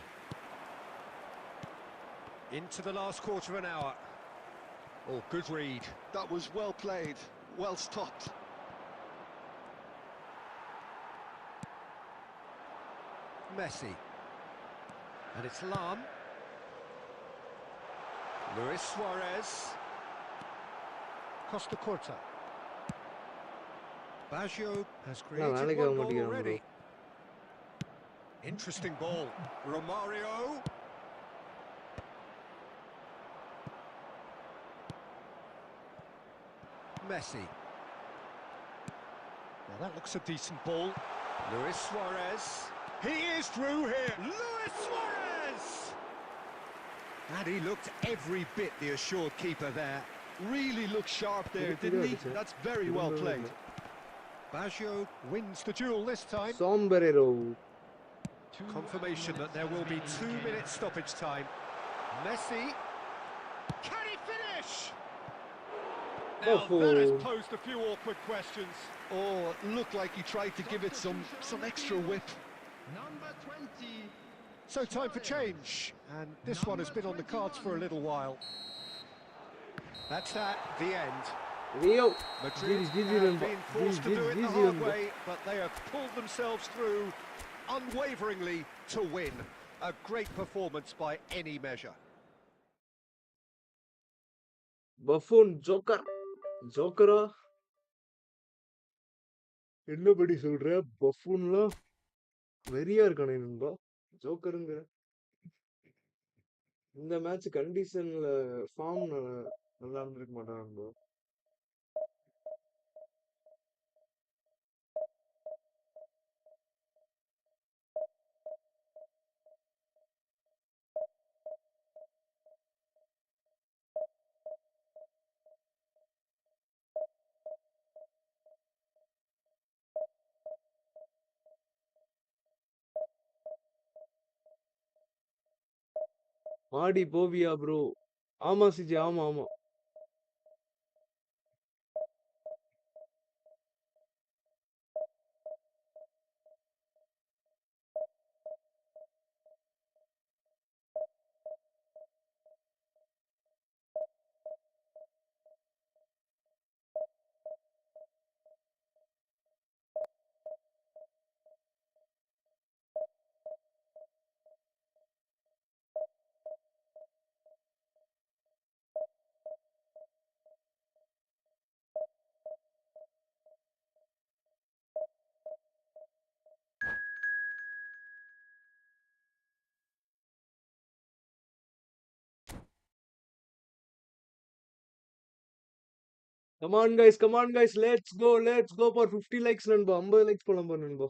Into the last quarter of an hour. Oh, good read. That was well played, well stopped. Messi. And it's Lam. Luis Suarez. Costa Curta. Baggio has created வேலைக்கு one ஆக goal மாட்டேங்கிறான் already. bro. Interesting ball. Romario. Messi. Well, that looks a decent ball. Luis Suarez. He is through here. Luis Suarez! And he looked every bit the assured keeper there. Really looked sharp there, didn't he? That's very well played. Baggio wins the duel this time. Sombrero. Confirmation that there will be 2 minutes stoppage time. Messi. Can he finish? Now that has posed a few awkward questions. Oh, looked like he tried to give it some extra whip. Number 20. So time for change, and this one has been on the cards for a little while. That's that, the end. Rio. Madrid GG have நண்பா. been forced to do it the GG hard நண்பா. way, but they have pulled themselves through unwaveringly to win. A great performance by any measure. Buffon joker. ஜோக்கரா? என்னபடி சொல்ற? பஃபூன்லாம் வெறியா இருக்கானே நண்பா. ஜோக்கருங்கிற. இந்த match கண்டிஷன்ல ஃபார்ம் நல்லா இருந்திருக்க மாட்டான் நண்பா. ஆடி போவியா ப்ரோ? ஆமா சிஜி, ஆமா ஆமா. Come on guys, let's go for 50 likes நண்பா. 50 likes போலாம் பாரு நண்பா.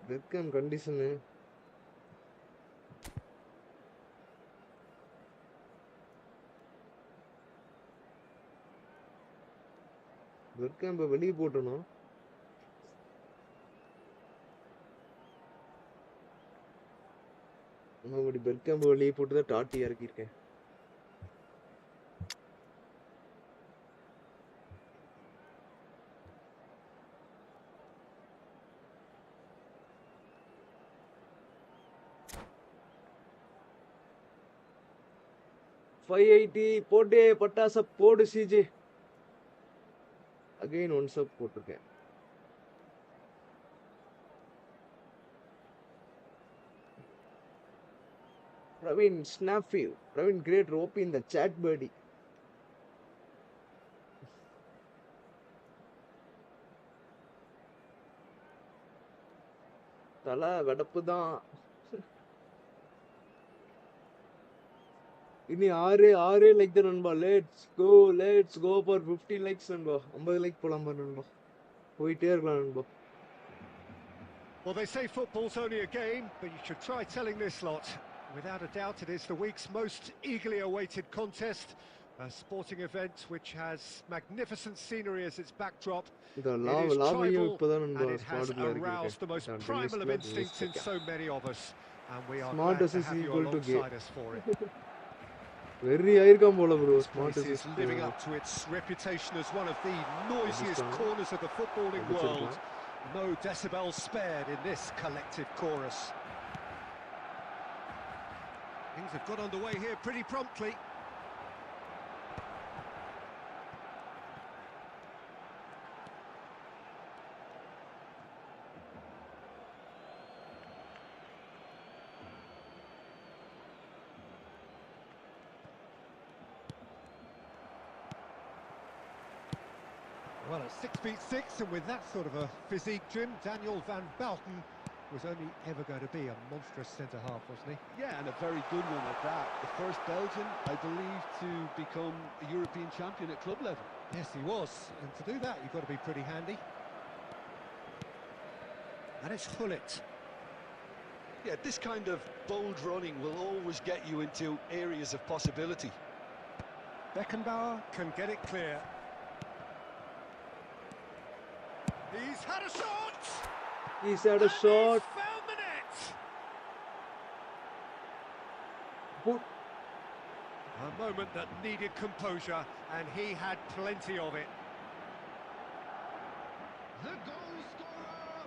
வெர்கேம் கண்டிஷனு. வெர்கேம் வெளியே போட்டணும். அப்படி பெர்கேம் வெளியே போட்டுதான் டாட்டி இறக்கியிருக்கேன். போட்டே பட்டாச போடு சிஜி. அகைன் 1 சப் போட்டிருக்கேன். பிரவீன் ஸ்னாப்பி, பிரவீன் கிரேட் ரோப்பி இந்த சாட் பர்டி. தல வெடப்பு தான். இனி 6 லைக் தான் நண்பா. லெட்ஸ் கோ ஃபார் 50 லைக்ஸ் நண்பா. 50 லைக் போலாம் பாரு நண்பா. போயிட்டே இருக்கலாம் நண்பா. Well, they say football's only a game, but you should try telling this lot. Without a doubt, it is the week's most eagerly awaited contest. A sporting event which has magnificent scenery as its backdrop. It is tribal and it has aroused the most primal of instincts in so many of us. And we are glad to have you alongside us for it. Very ஆயிருக்காம் போல bro. Smart is living up to its reputation as one of the noisiest corners of the footballing world. No decibels spared in this collective chorus. Things have got underway here pretty promptly. Well, at 6'6", and with that sort of a physique, Jim, Daniel van Balten was only ever going to be a monstrous centre-half, wasn't he? Yeah, and a very good one at that. The first Belgian, I believe, to become a European champion at club level. Yes, he was. And to do that, you've got to be pretty handy. And it's Hullet. Yeah, this kind of bold running will always get you into areas of possibility. Beckenbauer can get it clear. He's had a shot! He's had a And shot. he's found the net! Put. A moment that needed composure, and he had plenty of it. The goal scorer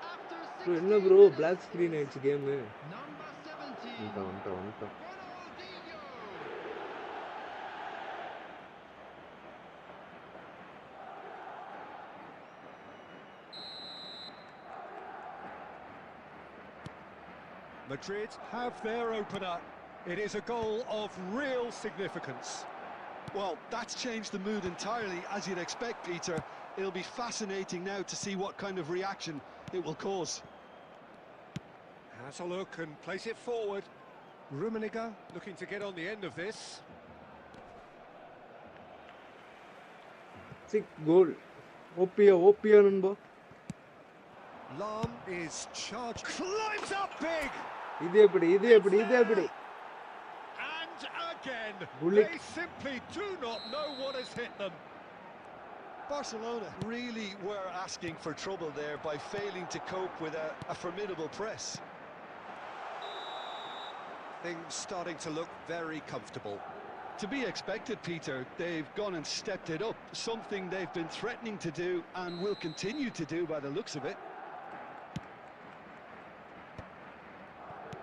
after Bro, 60 என்ன bro black screen ஆயிடுச்சு game. number 17. வந்துட்டான். Ronaldinho. Madrid have their opener. It is a goal of real significance. Well, that's changed the mood entirely, as you'd expect, Peter. It'll be fascinating now to see what kind of reaction it will cause. Has a look and plays it forward. Rummenigge looking to get on the end of this. Sick goal. OPA நண்பா. Lam is charged, climbs up big, இது எப்படி? and again, Gullit. they simply do not know what has hit them. Barcelona really were asking for trouble there by failing to cope with a formidable press. Things starting to look very comfortable. To be expected, Peter, they've gone and stepped it up, something they've been threatening to do and will continue to do by the looks of it.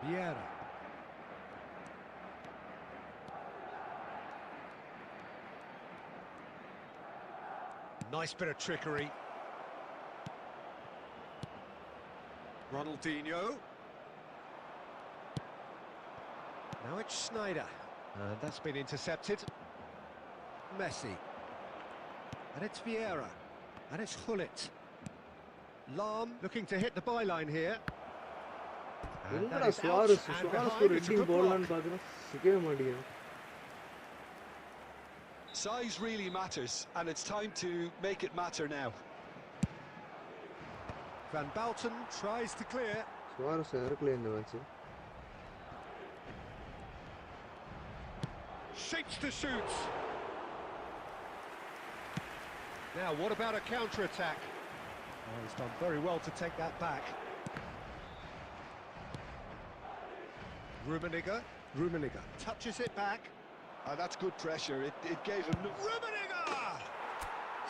Vieira. Nice bit of trickery. Ronaldinho. Now it's Sneijder. And that's been intercepted. Messi. And it's Vieira. And it's Hullet. Lam looking to hit the byline here. And என்னடா that is out சுவாரஸ் and சுவாரஸ் behind. ஒரு It's a heading good போடலான்னு block. பார்க்குறேன். சிக்கவே மாட்டேங்குது. Size really matters, and it's time to make it matter now. Van Balten tries to clear. சுவாரஸ் இறக்கல இந்த match. Shapes to shoot. Now, what about a counter-attack? Oh, he's done very well to take that back. Rummenigge touches it back. That's good pressure. It gave him no... Rummenigge!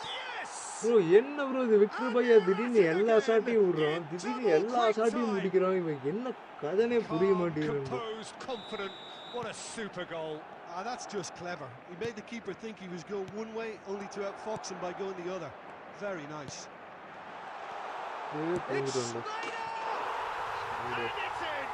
Yes! Bro என்ன bro இது Victor பையா திடீர்னு எல்லா ஷாட்டையும் விடுறான். திடீர்னு எல்லா ஷாட்டையும் முடிக்கிறான். இவன் என்ன கதனே புரிய Calm, மாட்டேங்குது. composed, confident. What a super goal. That's just clever. He made the keeper think he was going one way, only to outfox him by going the other. Very nice. It's Sneijder! And it's in!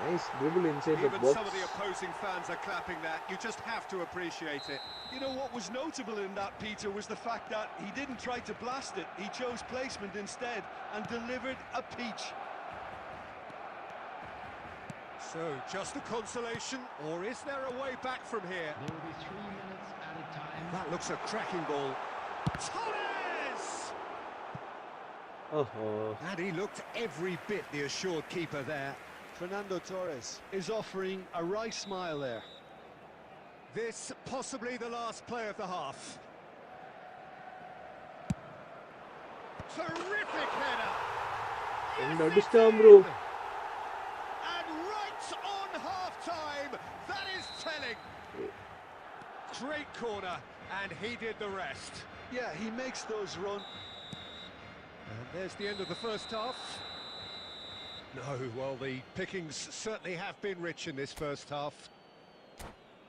Nice dribble inside the Even box. some of the opposing fans are clapping that. You just have to appreciate it. You know what was notable in that, Peter, was the fact that he didn't try to blast it. He chose placement instead and delivered a peach. So, just a consolation, or is there a way back from here? There will be 3 minutes added time. That looks a cracking ball. Torres! Oh. And he looked every bit the assured keeper there. Fernando Torres is offering a wry smile there. This possibly the last play of the half. Terrific header! And Yes, அடிச்சிட்டான் it's bro. in! And right on half-time, that is telling. Great corner, and he did the rest. Yeah, he makes those runs. And there's the end of the first half. No, well, the pickings certainly have been rich in this first half.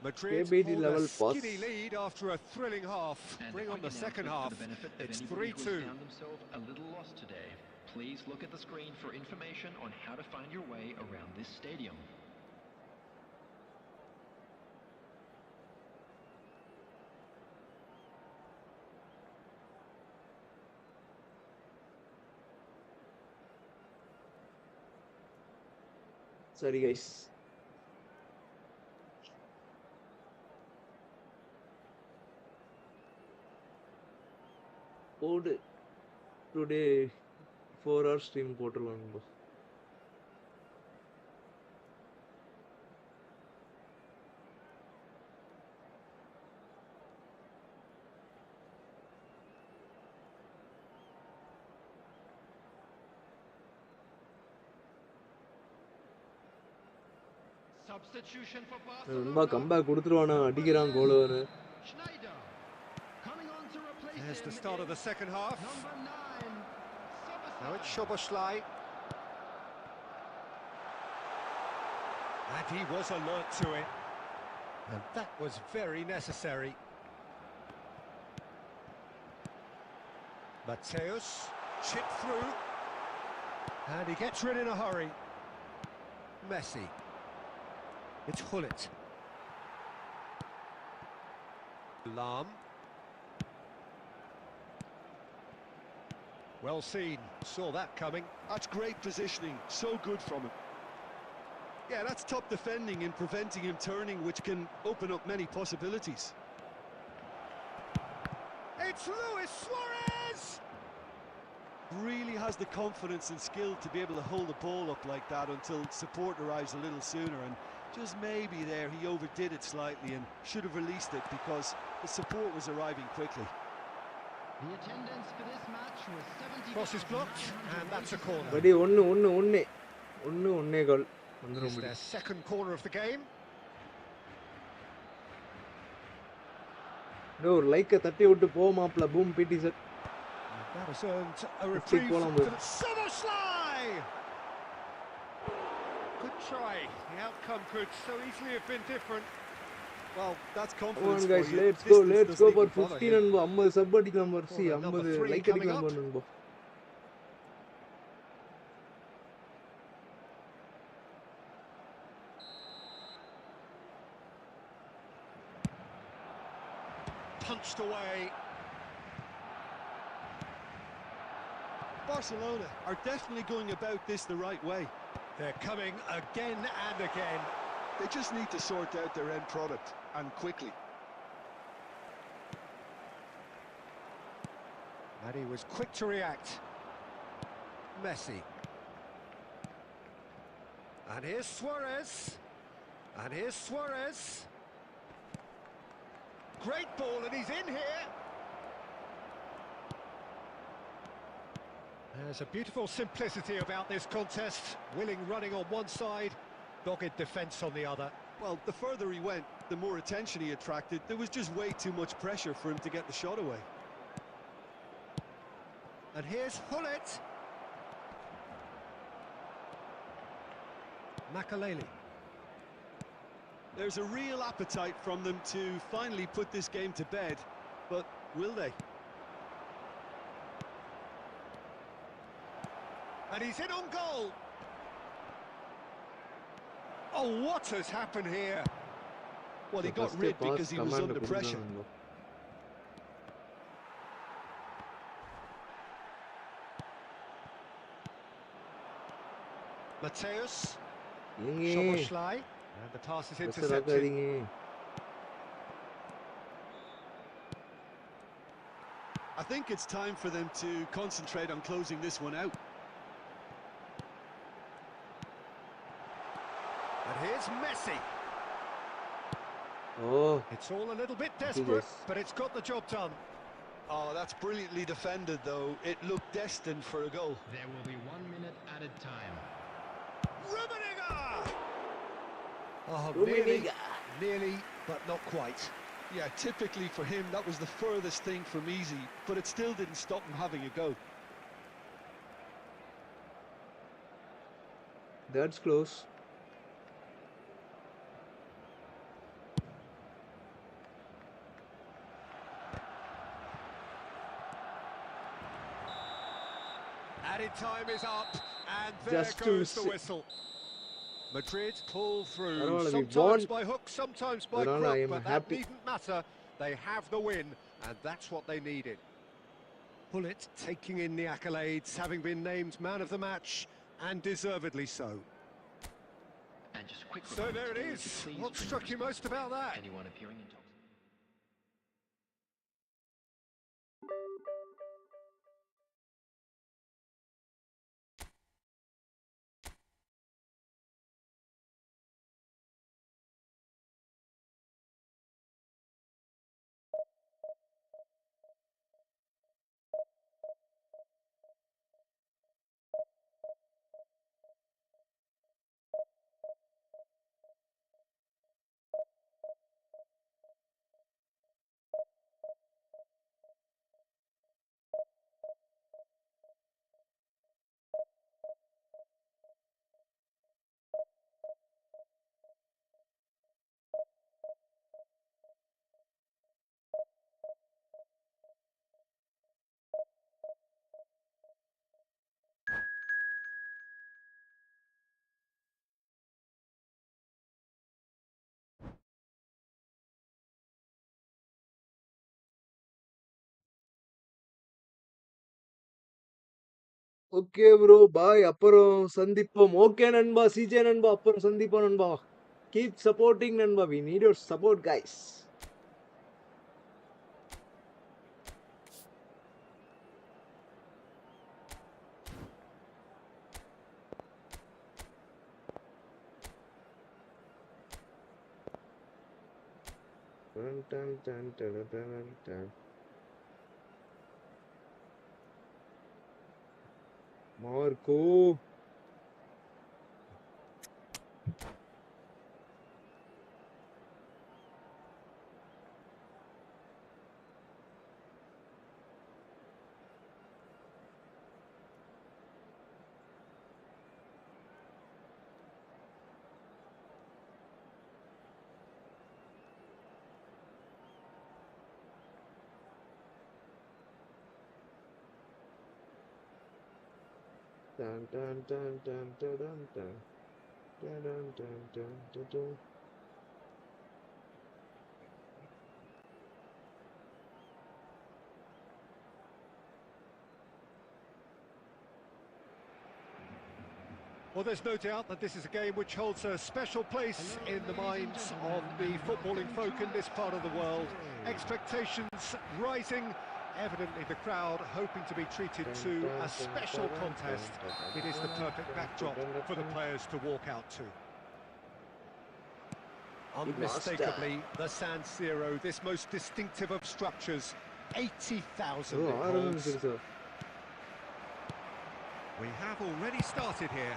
Madrid KBD hold level a pass. skinny lead after a thrilling half. And Bring a on quick the second announcement half. for the benefit of It's anybody who 3-2. has found themselves a little lost today. Please look at the screen for information on how to find your way around this stadium. Sorry guys. Code today 4 hour stream போட்டுருலாம் நண்பா. Substitution for நண்பா Barcelona. Comeback கொடுத்துருவானா அடிக்கிறான் கோல் வர. Schneider. Coming on to replace There's the him start of the is second half. number 9. Now it's Szoboszlai. And he was alert to it. And that was very necessary. Mateus, chip through. And he gets rid in a hurry. Messi. It's Hullet. Lam. Well seen, saw that coming. That's great positioning, so good from him. Yeah, that's top defending and preventing him turning, which can open up many possibilities. It's Luis Suarez! Really has the confidence and skill to be able to hold the ball up like that until support arrives a little sooner, and just maybe there he overdid it slightly and should have released it because the support was arriving quickly. The attendance for this match was 70. Cross is blocked, and that's a corner. படி 1 கோல் வந்துரும் It's படி. their second corner of the game. டேய் ஒரு லைக்க தட்டி விட்டு போ மாப்ள boom பிடி set. That has earned a reprieve போலாம் for bro. Szoboszlai! Good try. The outcome could so easily have been different. Well, that's Come confidence on guys, for you. let's Distance go doesn't for even bother 15 him. நண்பா. 50 sub அடிக்கலாம் Bercy. Corner number 50 3 like coming அடிக்கலாம் up. பாரு நண்பா. Punched away. Barcelona are definitely going about this the right way. They're coming again and again. They just need to sort out their end product, and quickly. And he was quick to react. Messi. And here's Suarez. And here's Suarez. Great ball, and he's in here. There's a beautiful simplicity about this contest. Willing running on one side, dogged defence on the other. Well, the further he went, the more attention he attracted. There was just way too much pressure for him to get the shot away. And here's Hullet. Makaleli. There's a real appetite from them to finally put this game to bed, but will they? And he's in on goal. Oh, what has happened here? Well, he got First rid pass because he was command under pressure. கொடுக்கலாம் நண்பா. Mateus. ஏங்க Szoboszlai. And the pass is pressure intercepted. ஆகாதீங்க. I think it's time for them to concentrate on closing this one out. And here's Messi. ஓ It's all a little bit desperate, yes. but it's got the job done. Oh, that's brilliantly defended, though. It looked destined for a goal. There will be 1 minute added time. Rummenigge! Oh, Rummenigge. nearly, but not quite. Yeah, typically for him, that was the furthest thing from easy, but it still didn't stop him having a go. That's close. Added time is up, and there Just to goes the miss it. whistle. Madrid pull through, Paravala, we sometimes won. by hook, sometimes by Paravala, I crook, am but that happy. needn't matter. They have the win, and that's what they needed. Pullet taking in the accolades, having been named man of the match, and deservedly so. And just a quick So reminder there it to is. please What drink struck you most responsibly. about that? Anyone appearing intoxicated. Okay bro bye. அப்புறம் சந்திப்போம். Okay நண்பா. CJ நண்பா. அப்புறம் சந்திப்போம் நண்பா. Keep supporting நண்பா. We need your support guys. Dun, dun, dun, dun, dun, dun, dun. Marco. Dun, dun, dun, dun, dun, dun, dun. Dun, dun, dun, dun, dun, dun. Well, there's no doubt that this is a game which holds a special place in the minds of the footballing folk in this part of the world. Expectations rising, evidently the crowd hoping to be treated to a special contest. It is the perfect backdrop for the players to walk out to. Unmistakably, the San Siro, this most distinctive of structures, 80,000 it holds. We have already started here.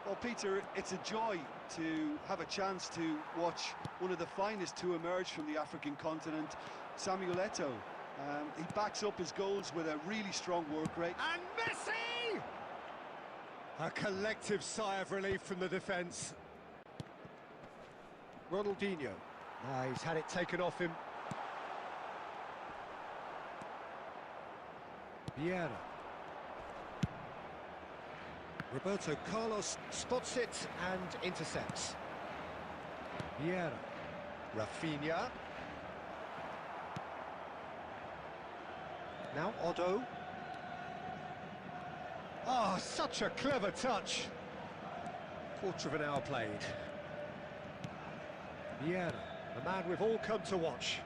Well, Peter, it's a joy to have a chance to watch one of the finest to emerge from the African continent, Samuel Eto'o. He backs up his goals with a really strong work rate. And Messi! A collective sigh of relief from the defence. Ronaldinho. He's had it taken off him. Vieira. Roberto Carlos spots it and intercepts. Vieira. Rafinha. Now Otto. Oh, such a clever touch. Quarter of an hour played. Vieira, the man we've all come to watch.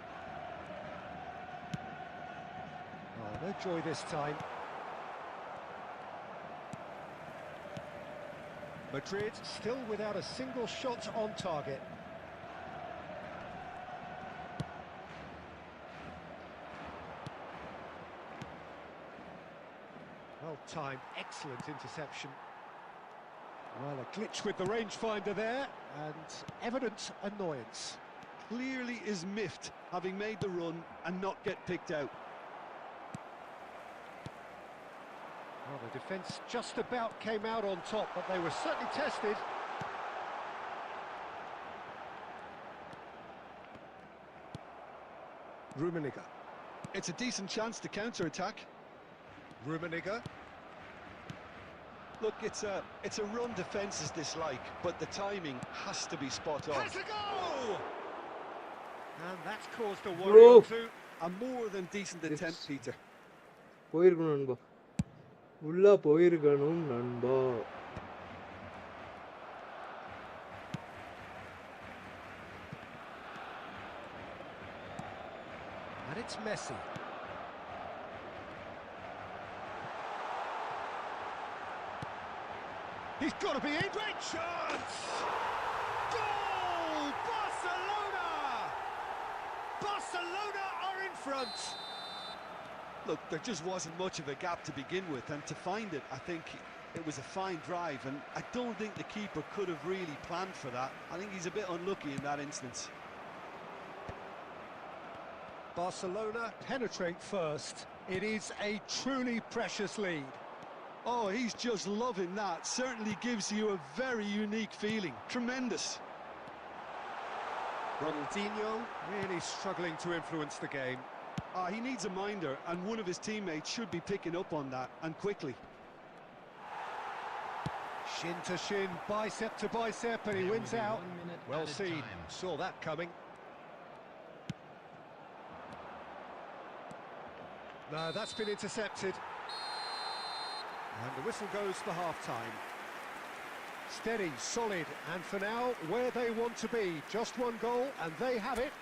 Oh, no joy this time. Madrid still without a single shot on target. Well timed, excellent interception. Well, a glitch with the rangefinder there, and evident annoyance. Clearly is miffed, having made the run and not get picked out. Well, the defence just about came out on top, but they were certainly tested. Rummenigge. It's a decent chance to counter-attack. Rummenigge. Look, it's a run defence's dislike, but the timing has to be spot on. Has a goal! And that's caused a Bro. worry or two. A more than decent attempt, Peter. போயிருக்கணும் நண்பா. உள்ள போயிருக்கணும் நண்பா. And it's Messi. He's got to be in. Great chance! Goal! Barcelona! Barcelona are in front. Look, there just wasn't much of a gap to begin with, and to find it, I think it was a fine drive, and I don't think the keeper could have really planned for that. I think he's a bit unlucky in that instance. Barcelona penetrate first. It is a truly precious lead. Oh, he's just loving that. Certainly gives you a very unique feeling. Tremendous. Ronaldinho really struggling to influence the game. He needs a minder, and one of his teammates should be picking up on that, and quickly. Shin to shin, bicep to bicep, and he wins out. Well seen, saw that coming. No, that's been intercepted. And the whistle goes for half-time. Steady, solid, and for now, where they want to be. Just one goal, and they have it.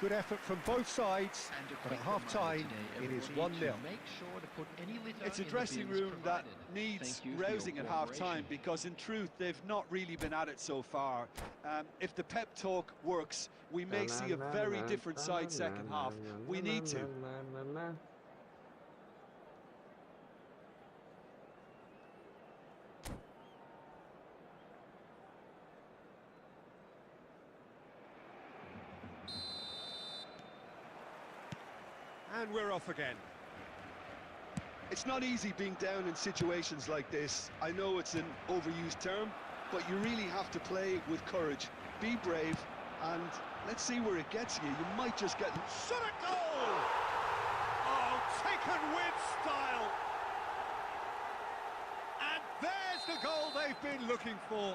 Good effort from both sides, but at half-time, it is 1-0. It's a dressing room that needs rousing at half-time, because in truth, they've not really been at it so far. If the pep talk works, we may see a very different side second half. We need to. And we're off again. It's not easy being down in situations like this. I know it's an overused term, but you really have to play with courage. Be brave, and let's see where it gets you. You might just get... Shot a goal! Oh, taken with style! And there's the goal they've been looking for.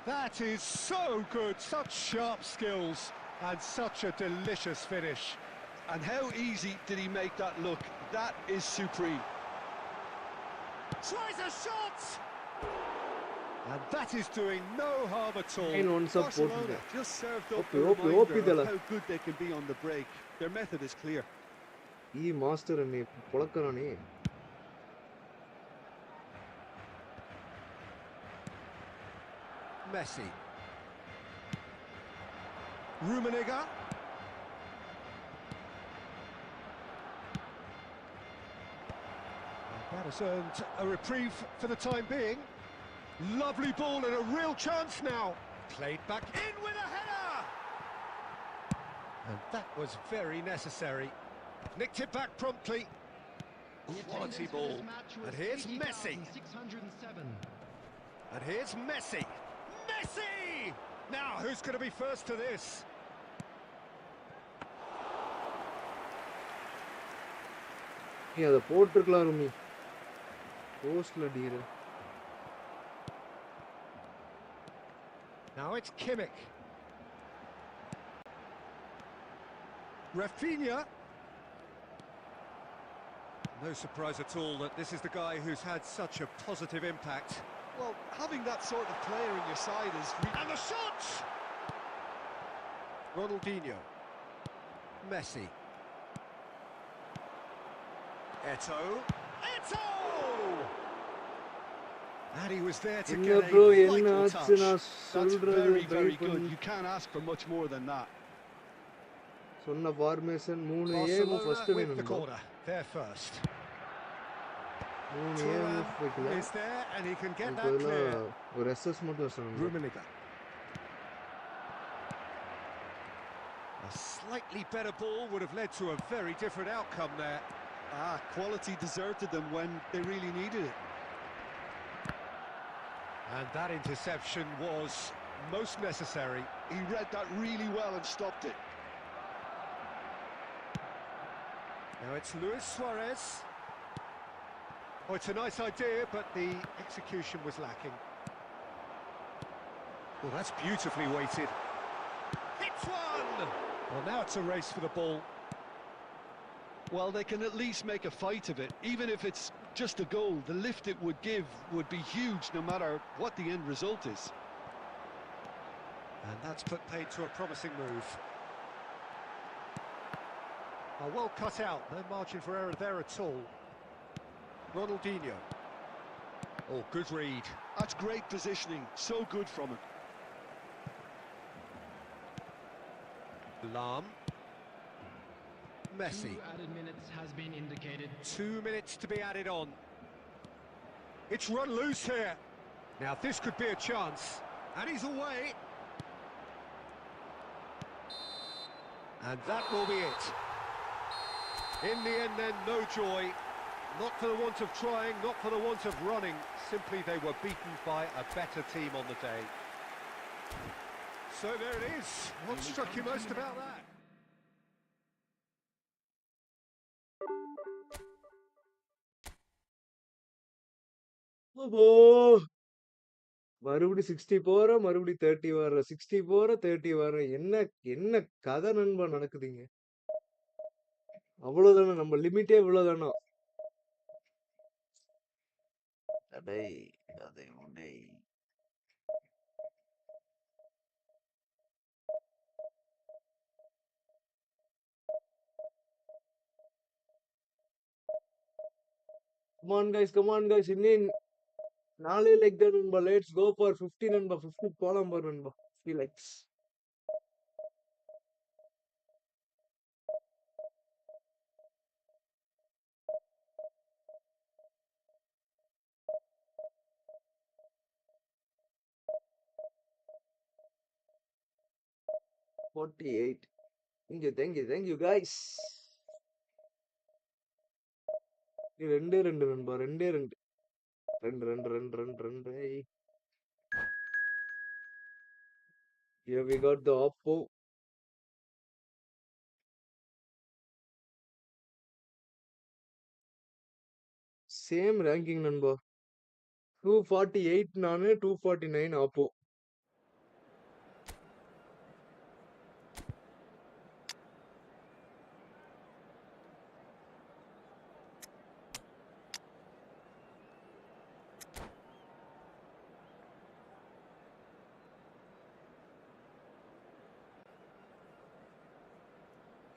That is so good, such sharp skills, and such a delicious finish. And how easy did he make that look? That is supreme. Tries a shot! And that is doing no harm at all. Barcelona just served up a OP reminder of how good they can be on the break. Their method is clear. ಈ master ಅನ್ನಿ ಪೊಳಕರಾಣಿ. Messi. Rummenigge. That has earned a reprieve for the time being. Lovely ball and a real chance now. Played back in with a header! And that was very necessary. Nicked it back promptly. Quality ball. And here's Messi. And here's Messi. Messi! Now, who's going to be first to this? நீ அதை போட்டிருக்கலாம் ரூமி. போஸ்ட்ல டீரு. Now it's Kimmich. Rafinha. No surprise at all that this is the guy who's had such a positive impact. Well, having that sort of player in your side is... And the shot! Ronaldinho. Messi. Eto'o. Eto'o! And he was there to என்ன get bro a என்ன vital ஆச்சு touch. நான் That's சொல்றது very, try very good. பண்ணி You can't ask for much more than that. சொன்ன formation 3A Barcelona first with the வேணும். corner. They're first. 3A Thuram வைக்கல. is there and he can get அதுக்கு that clear. பதிலா ஒரு SS மட்டும் வச்சணும். Rummenigge. A slightly better ball would have led to a very different outcome there. Quality deserted them when they really needed it. And that interception was most necessary. He read that really well and stopped it. Now it's Luis Suarez. Oh, it's a nice idea, but the execution was lacking. Well, that's beautifully weighted. Hits one! Well, now it's a race for the ball. Well, they can at least make a fight of it. Even if it's just a goal, the lift it would give would be huge no matter what the end result is. And that's put paid to a promising move. Oh, well cut out, no margin for error there at all. Ronaldinho. Oh, good read. That's great positioning, so good from him. Lam. Messi. 2 added minutes has been indicated. 2 minutes to be added on. It's run loose here. Now this could be a chance. And he's away. And that will be it. In the end then, no joy. Not for the want of trying, not for the want of running. Simply they were beaten by a better team on the day. So there it is. What struck you most about that? அப்போ மறுபடி 60 போறோம், மறுபடி 30 வர்றோம். 60 போறோம், 30 வர்றோம். என்ன என்ன கதை நண்பா நடக்குதுங்க? அவ்வளவுதானே, நம்ம லிமிட்டே இவ்வளவுதானா? அடேய், அதை உடை. Come on guys, இன்னும் 4 leg தான் நண்பா. Let's go for 50 நண்பா. 50 போலாம் பாரு நண்பா. 50 legs. Thank you guys. ரெண்டே ரெண்டு நண்பா, ரெண்டே ரெண்டு. ரெண்டு. Here we got the Oppo. Same ranking நண்பா. 248 நானு, 249 Oppo.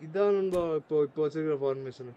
இதான் நண்பா இப்போ வச்சிருக்கிற ஃபார்மேஷன்.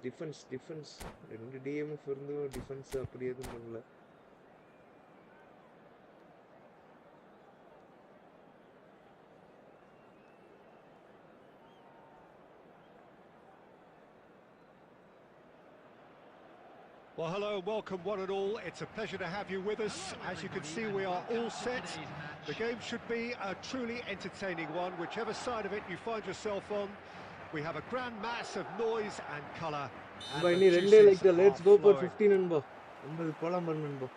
டிஃபென்ஸ் 2 டிஎம்எஃப் இருந்தும் டிஃபென்ஸ் அப்படி எதுவும் பண்ணல. Well, hello and welcome one and all. It's a pleasure to have you with us. As you can see, we are all set. The game should be a truly entertaining one, whichever side of it you find yourself on. We have a grand mass of noise and colour. Let's go for 15 நண்பா. போலாம் பாரு நண்பா.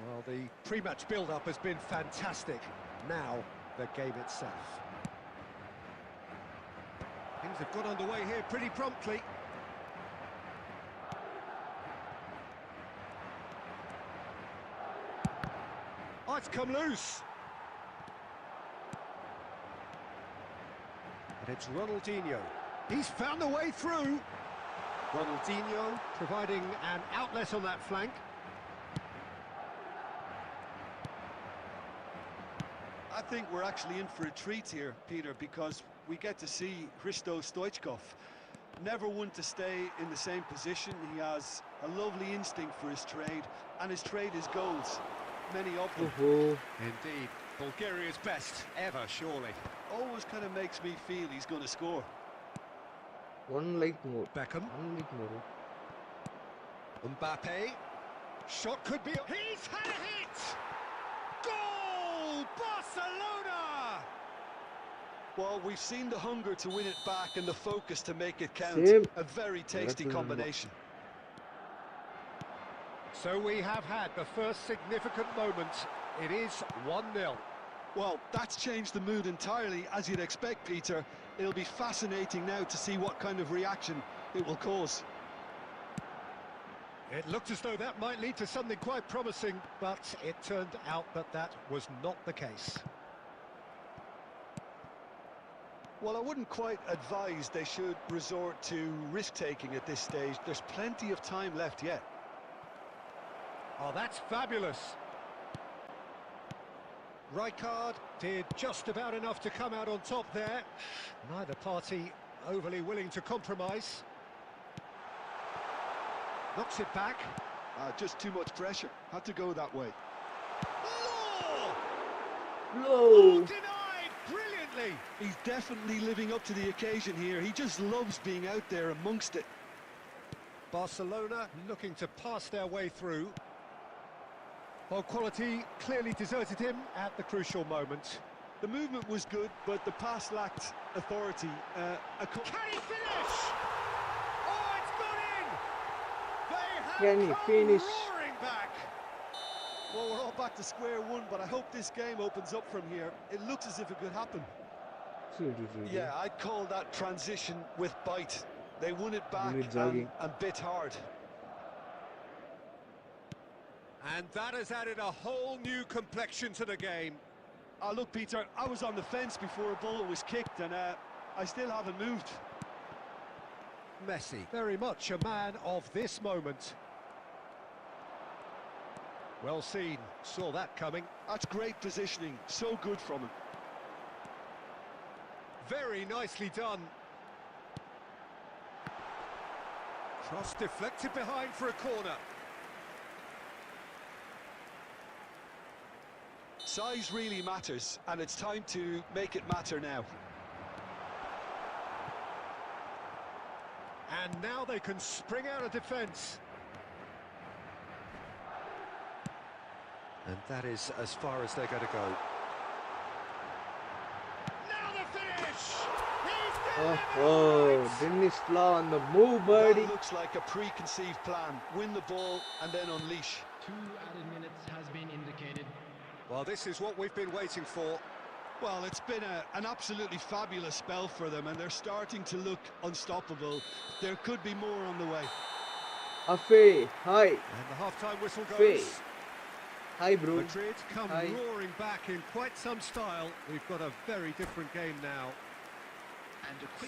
Well, the pre-match build-up has been fantastic. Now, the game itself. Things have got underway here pretty promptly. It's come loose. And it's Ronaldinho. He's found the way through. Ronaldinho providing an outlet on that flank. I think we're actually in for a treat here, Peter, because we get to see Hristo Stoichkov. Never one to stay in the same position. He has a lovely instinct for his trade, and his trade is goals. Many of them. Indeed, Bulgaria's best ever, surely. Always kind of makes me feel he's going to score. One like more. Beckham, One like more. Mbappe. Shot could be... He's had a hit! Goal! Barcelona! Well, we've seen the hunger to win it back and the focus to make it count. Same. A very tasty That's combination. So we have had the first significant moment. It is 1-0. Well, that's changed the mood entirely, as you'd expect, Peter. It'll be fascinating now to see what kind of reaction it will cause. It looked as though that might lead to something quite promising, but it turned out that that was not the case. Well, I wouldn't quite advise they should resort to risk-taking at this stage. There's plenty of time left yet. Oh, that's fabulous. Rijkaard did just about enough to come out on top there. Neither party overly willing to compromise. Knocks it back. Just too much pressure. Had to go that way. Law! No. Denied brilliantly. He's definitely living up to the occasion here. He just loves being out there amongst it. Barcelona looking to pass their way through. Well, quality clearly deserted him at the crucial moment. The movement was good, but the pass lacked authority. Can he finish? Oh, it's gone in! They have Can he come finish? roaring back. Well, we're all back to square one, but I hope this game opens up from here. It looks as if it could happen. Yeah, I'd call that transition with bite. They won it back and bit hard. And that has added a whole new complexion to the game. Look, Peter, I was on the fence before a ball was kicked, and I still haven't moved. Messi, very much a man of this moment. Well seen, saw that coming. That's great positioning, so good from him. Very nicely done. Cross deflected behind for a corner. Size really matters, and it's time to make it matter now. And now they can spring out of defence. And that is as far as they're going to go. Now the finish! He's Oh, Dennis Law on the move, buddy. That looks like a preconceived plan. Win the ball and then unleash. 2 added minutes has been indicated. Well, this is what we've been waiting for. Well, it's been an absolutely fabulous spell for them, and they're starting to look unstoppable. There could be more on the way. Afe, hi. And the half-time whistle goes. Afe. Hi, bro. Madrid come Hi. roaring back in quite some style. We've got a very different game now.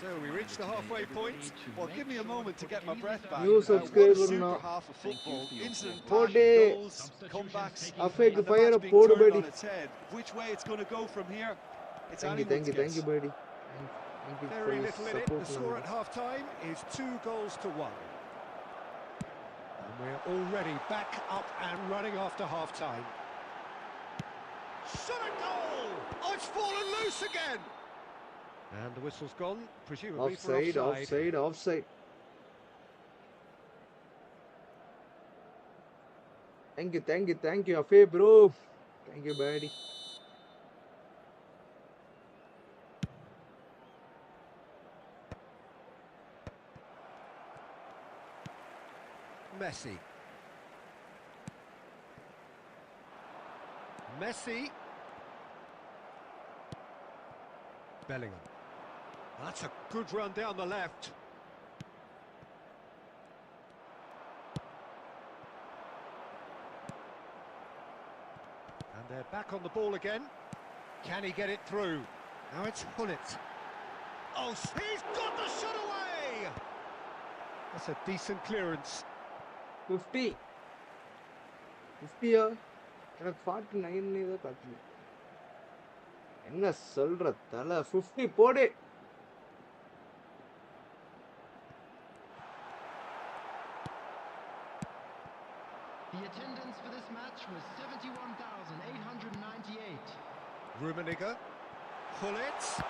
So we reach the halfway point. Well, give me a moment to get my breath back. New subscriber what a super now. half of football. Incident, Pode. goals, comebacks, Afe, and the fire match a being poor turned buddy. on its head. Which way it's going to go from here? It's Thank you, anyone's thank you, guess. buddy. Thank you for Very your little in it. support. The score at half-time is 2-1. And we're already back up and running after half-time. Shot a goal! Oh, it's fallen loose again! And the whistle's gone, presumably for Offside, offside. offside, offside. Thank you, Afe, bro. Thank you, buddy. Messi. Bellingham. That's a good run down the left. And They're back on the ball again. Can he get it through? Now it's Hullet. Oh, he's got the shot away! That's a decent clearance. 50 50யா எனக்கு 49 தான் காட்டுது என்ன சொல்ற தல 50 போடு The attendance for this match was 71,898. Rummenigge. Hullet.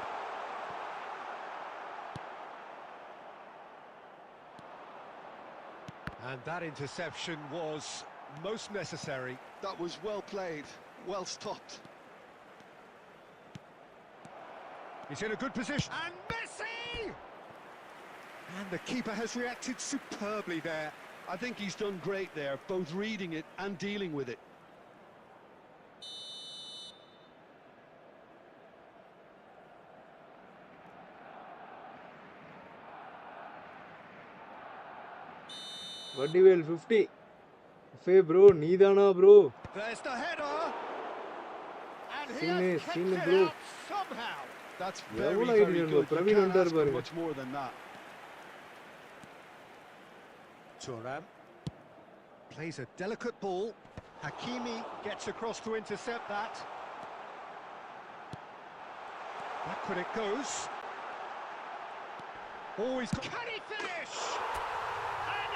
And that interception was most necessary. That was well played, well stopped. He's in a good position. And Messi! And the keeper has reacted superbly there. I think he's done great there, both reading it and dealing with it. Vadivel 50 ஃபே bro Neethana bro There's the header. And he Seen has it, kept seen it, it bro. out somehow. That's Yeah, very, well, I very didn't good. know. You Praveen can't under ask for பாருங்க. much more than that. Thuram plays a delicate ball. Hakimi gets across to intercept that. Backward it goes. Oh, he's got... Can he finish?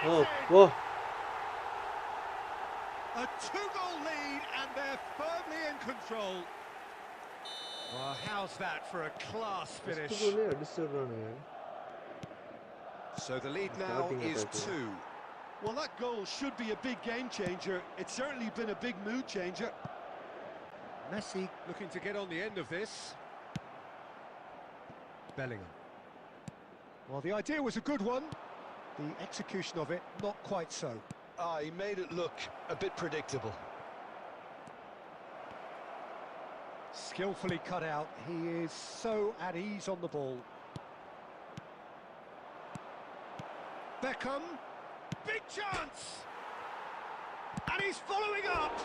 And ஓ it's in. ஓ A two-goal lead, and they're firmly in control. Well, how's that for a class first finish? கோலே அடிச்சிடுறானுங்க So the lead now Starting is attack, 2. Well, that goal should be a big game changer. It's certainly been a big mood changer. Messi looking to get on the end of this. Bellingham. Well, the idea was a good one. The execution of it, not quite so. He made it look a bit predictable. Skillfully cut out. He is so at ease on the ball. Beckham. Big chance! And he's following up!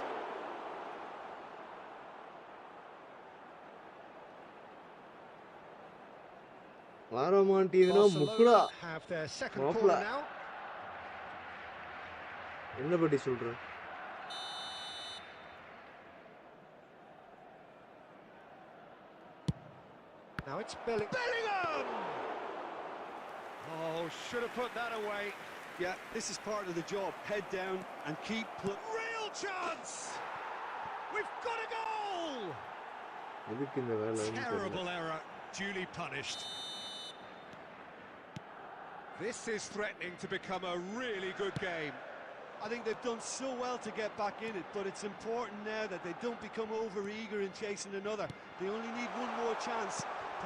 வர மாட்டீதுனா முக்குடா Barcelona have their second Mopla. corner now. என்ன பத்தி சொல்ற Now it's Bellingham! Oh, should have put that away. Yeah, this is part of the job. Head down and keep... Real chance! We've got a goal! எதுக்கு இந்த வேலை Terrible error, duly punished. This is threatening to become a really good game. I think they've done so well to get back in it, but it's important now that they don't become over-eager in chasing another. They only need one more chance.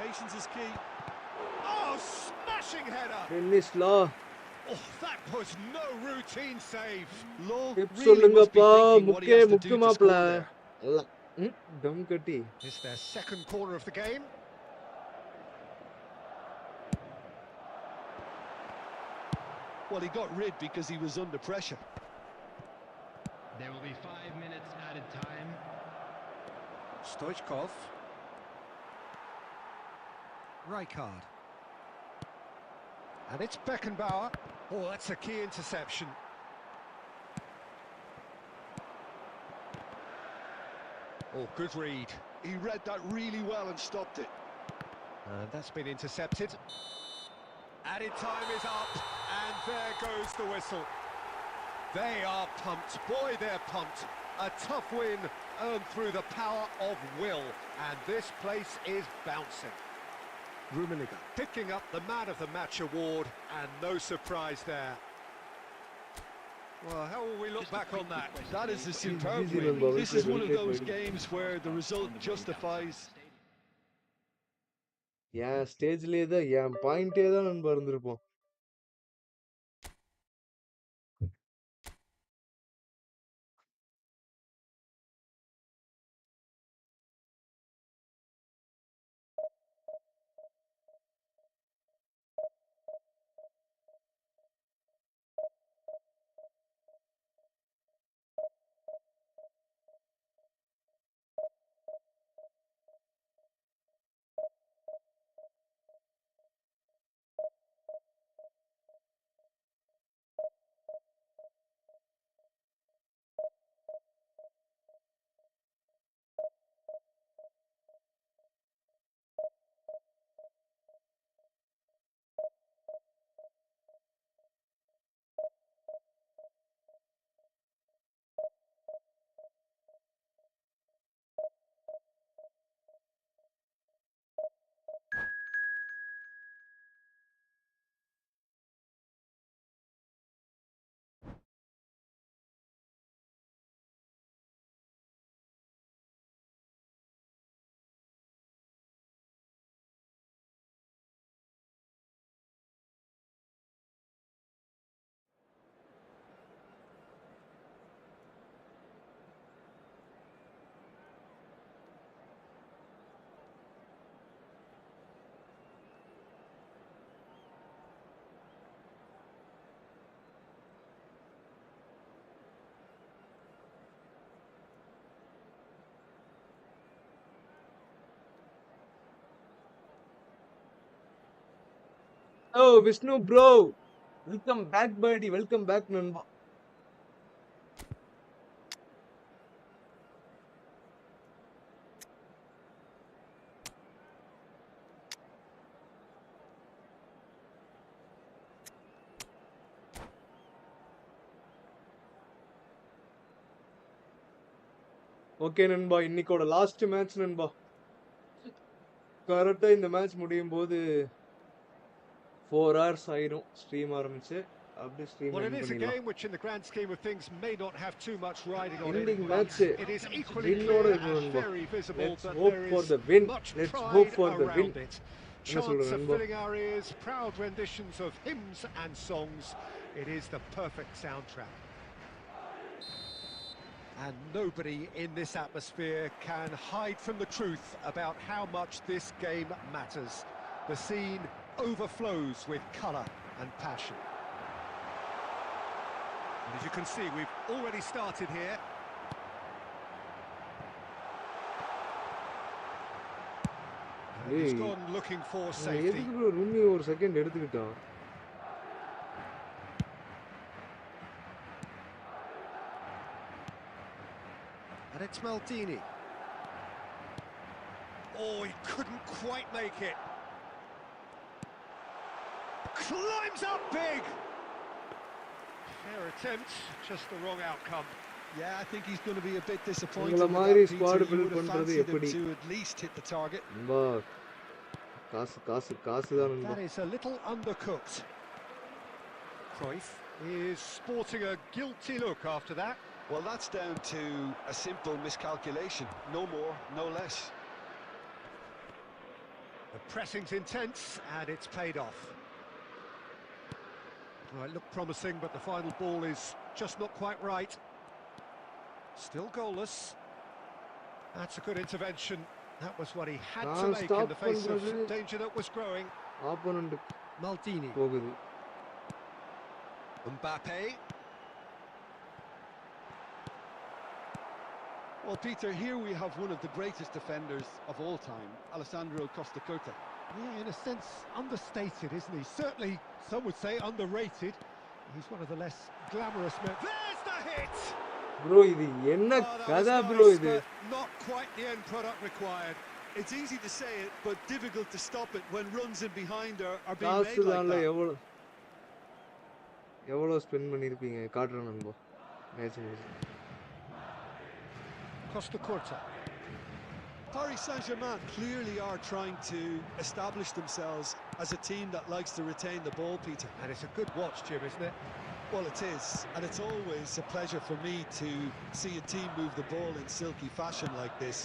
Patience is key. Oh, smashing header! டென்னிஸ்லா Oh, that was no routine save. Low டிப் really must be சொல்லுங்கப்பா thinking what he முக்கே has to do முக்கு to மாப்ள score there. எல்லாம் டம் கட்டி It's their second corner of the game. Well, he got rid because he was under pressure. There will be 5 minutes added time. Stoichkov. Rijkaard. And it's Beckenbauer. Oh, that's a key interception. Oh, good read. He read that really well and stopped it. And that's been intercepted. Added time is up, and there goes the whistle. They are pumped. Boy, they're pumped. A tough win earned through the power of will, and this place is bouncing. Rummenigge picking up the Man of the Match award, and no surprise there. Well, how will we look back on that? That is a superb easy, win. Nanba. This is one of those games where the result justifies. என் ஸ்டேஜ்லயே தான் என் பாயிண்டே தான் நண்பா இருந்திருப்போம் Oh, Vishnu bro. Welcome back, buddy. Welcome back, Nanba. Okay நண்பா, இன்னைக்கோட last match நண்பா. கரெக்டா இந்த match முடியும் போது 4 hours ஆயிரும் ஸ்ட்ரீம் ஆரம்பிச்சு. அப்படியே stream Well, it end is a பண்ணிடலாம். game which in the grand scheme of things may not have too much riding on it, Ending but match it is equally வின்னோட clear இருக்கணும் and நண்பா. very visible Let's that hope there for is the win. much Let's hope pride for the win. around it. என்ன சொல்ற Chants are நண்பா? filling our ears, proud renditions of hymns and songs. It is the perfect soundtrack. And nobody in this atmosphere can hide from the truth about how much this game matters. The scene overflows with colour and passion. And as you can see, we've already started here. And he's Hey. gone looking for அவன் safety. எதுக்கு bro Rumi ஒரு second எடுத்துக்கிட்டான்? And it's Maldini. Oh, he couldn't quite make it. Climbs up big. Fair attempt, just the wrong outcome. Yeah, I think he's going to be a bit disappointed உங்கள with மாதிரி that, squad Peter. You build would have பண்றது fancied him எப்படி? to at least hit the target. நண்பா, காசு காசு காசு தான் நண்பா. That is a little undercooked. Cruyff is sporting a guilty look after that. Well, that's down to a simple miscalculation. No more, no less. The pressing's intense and it's paid off. Well, it looked promising, but the final ball is just not quite right. Still goalless. That's a good intervention. That was what he had to make in the face of danger that was growing. Opponent Maldini. போகுது. Mbappe. Well, Peter, here we have one of the greatest defenders of all time, Alessandro Costa Curta. Yeah, in a sense, understated, isn't he? Certainly, some would say underrated. He's one of the less glamorous men. There's the hit! Bro இது என்ன Oh, that was கதை bro nice, இது? but not quite the end product required. It's easy to say it, but difficult to stop it when runs in behind are being காசு made like தான்ல that. எவ்வளோ spend பண்ணிருப்பீங்க காட்டுறேன் நண்பா match முடிச்சு. Costa Curta. Paris Saint-Germain clearly are trying to establish themselves as a team that likes to retain the ball, Peter. And it's a good watch, Jim, isn't it? Well, it is, and it's always a pleasure for me to see a team move the ball in silky fashion like this.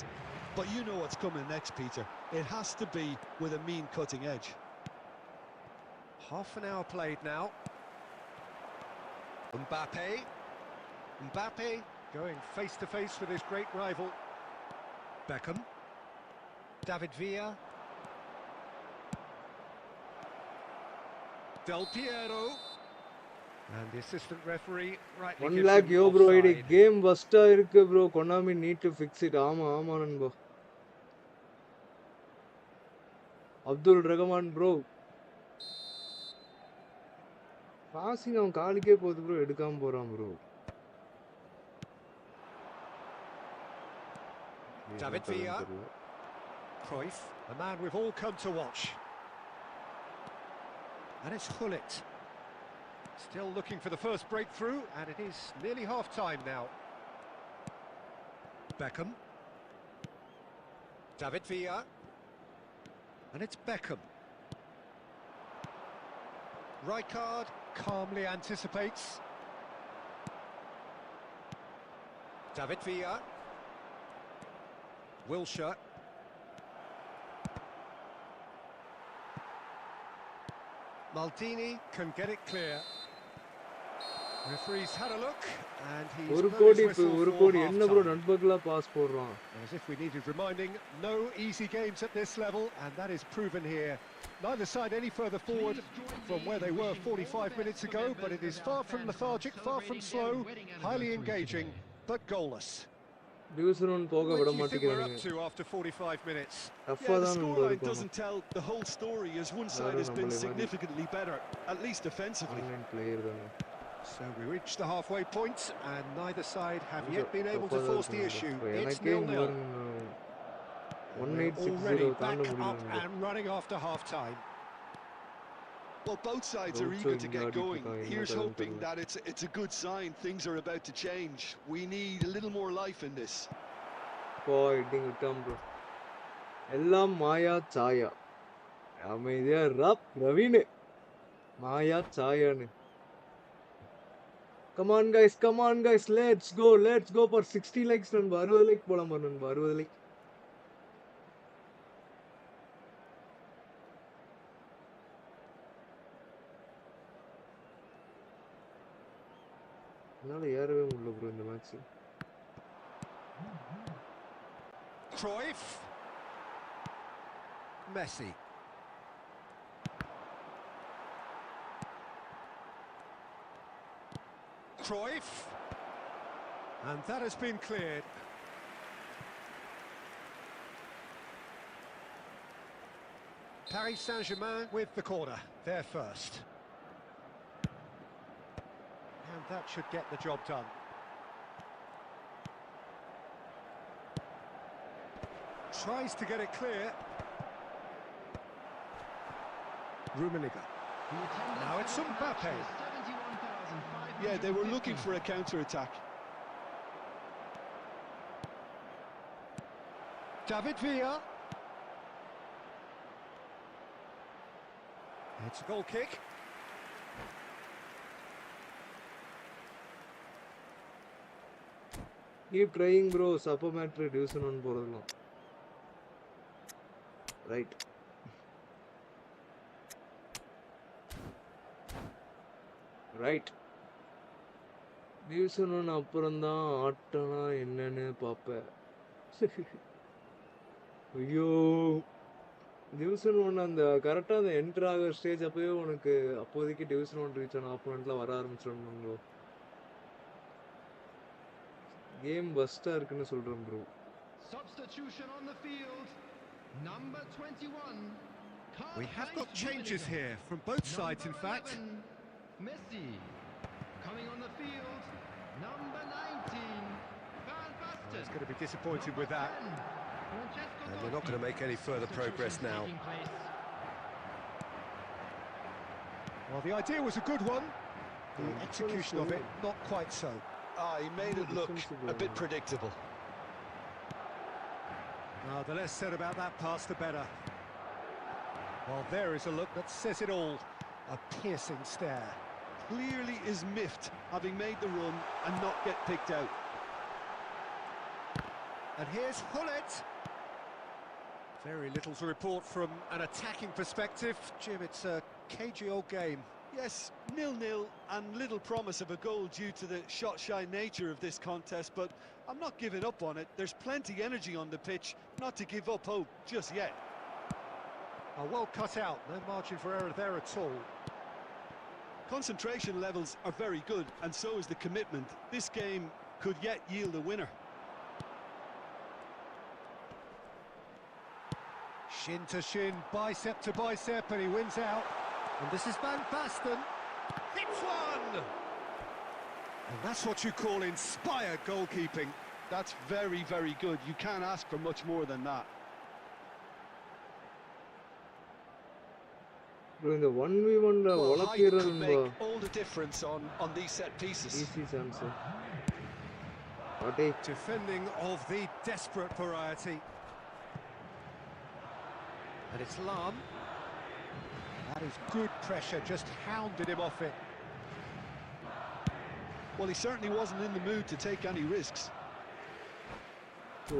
But you know what's coming next, Peter. It has to be with a mean cutting edge. Half an hour played now. Mbappe. Mbappe going face to face with his great rival. Beckham. David Villa. Del Piero. And the assistant referee rightly 1 gives lakh him yo bro offside. இது game வஸ்டா இருக்கு bro. Konami need to fix it. ஆமா ஆமா நண்பா. Abdul Rahman bro. Passing அவன் காலுக்கே போகுது bro, எடுக்காம போறான் bro. David Villa. Cruyff, a man we've all come to watch. And it's Gullit. Still looking for the first breakthrough, and it is nearly half-time now. Beckham. David Villa. And it's Beckham. Rijkaard calmly anticipates. David Villa. Wilshere. Maldini can get it clear. Referee's had a look and he's ஒரு blown கோடி his whistle ஒரு for கோடி என்ன bro half-time. நண்பர்களா pass போடுறான். As if we needed reminding, no easy games at this level, and that is proven here. Neither side any further forward from where they were 45 minutes ago, but it is far from lethargic, far from slow, highly engaging, but goalless. Division போக What விட do you think we're up மாட்டேங்கிறானுங்க. to after 45 minutes? டஃப்பா Yeah, the தான் நண்பா scoreline இருக்கும். doesn't tell the whole story as one side யாரும் has been நம்மள மாதிரி significantly better, at least defensively. Online player தானே. So we reached the halfway point, and neither side have yet கொஞ்சம் been able டஃப்பா to தான் force இருக்கு the நண்பா. issue. இப்போ It's எனக்கே இங்க 0-0. பாருங்க We're 1860 already தாண்ட back முடியல up நண்பா. and running after half-time. Well, both sides are Gaucho eager to இங்க get ஆடிட்டு going. இருக்கான், என்ன Here's கதைன்னு hoping தெரியல. that it's a good sign. Things are about to change. We need a little more life in this. Heading விட்டான் bro. எல்லாம் மாயா சாயா. அமைதியா ரவீனு மாயா சாயான்னு. Come on guys let's go for 60 likes நண்பா. 60 லைக் போலாம் பாரு நண்பா. 60 லைக். என்னால ஏறவே முடியல ப்ரோ இந்த match. Cruyff. Messi. Cruyff. And that has been cleared. Paris Saint-Germain with the corner. They're first. And that should get the job done. Tries to get it clear. Rummenigge. Now it's Mbappe. Yeah, they were looking for a counter-attack. David Villa. It's a goal kick. Keep trying bro. Supplementary division on போறதுலாம். Right. Right. Division 1 அப்புறம் தான் ஆட்டனா என்னன்னு பாப்பேன். ஐயோ division 1 அந்த கரெக்டா அந்த enter ஆகிற stage அப்பவே உனக்கு அப்போதைக்கு டிவிஷன் 1 ரீச் ஆன ஆப்போனன்ட்லாம் வர ஆரம்பிச்சிடணும். கேம் பஸ்டா இருக்குன்னு சொல்றேன் bro. Substitution on the field. Number 21. We have got changes here from both sides, in fact. Messi. Coming on the field. Number 19. Van Basten. He's going to be disappointed with that. And they're not going to make any further progress now. Well, the idea was a good one. The execution of it, not quite so. He made it look a bit predictable. The less said about that pass, the better. Well, there is a look that says it all. A piercing stare. Clearly is miffed, having made the run and not get picked out. And here's Hullet. Very little to report from an attacking perspective. Jim, it's a cagey old game. Yes, 0-0 and little promise of a goal due to the shot-shy nature of this contest, but I'm not giving up on it. There's plenty energy on the pitch, not to give up hope just yet. Well cut out, no margin for error there at all. Concentration levels are very good, and so is the commitment. This game could yet yield a winner. Shin to shin, bicep to bicep, and he wins out. And this is Van Basten. Hits one! And that's what you call inspired goalkeeping. That's very, very good. You can't ask for much more than that. Bro, இந்த 1v1 ல Well, height உலக்கிறது could make all the difference on these set pieces. Easy chance. அடே Defending of the desperate variety. And it's Lam. That is good pressure, just hounded him off it. Well, he certainly wasn't in the mood to take any risks. So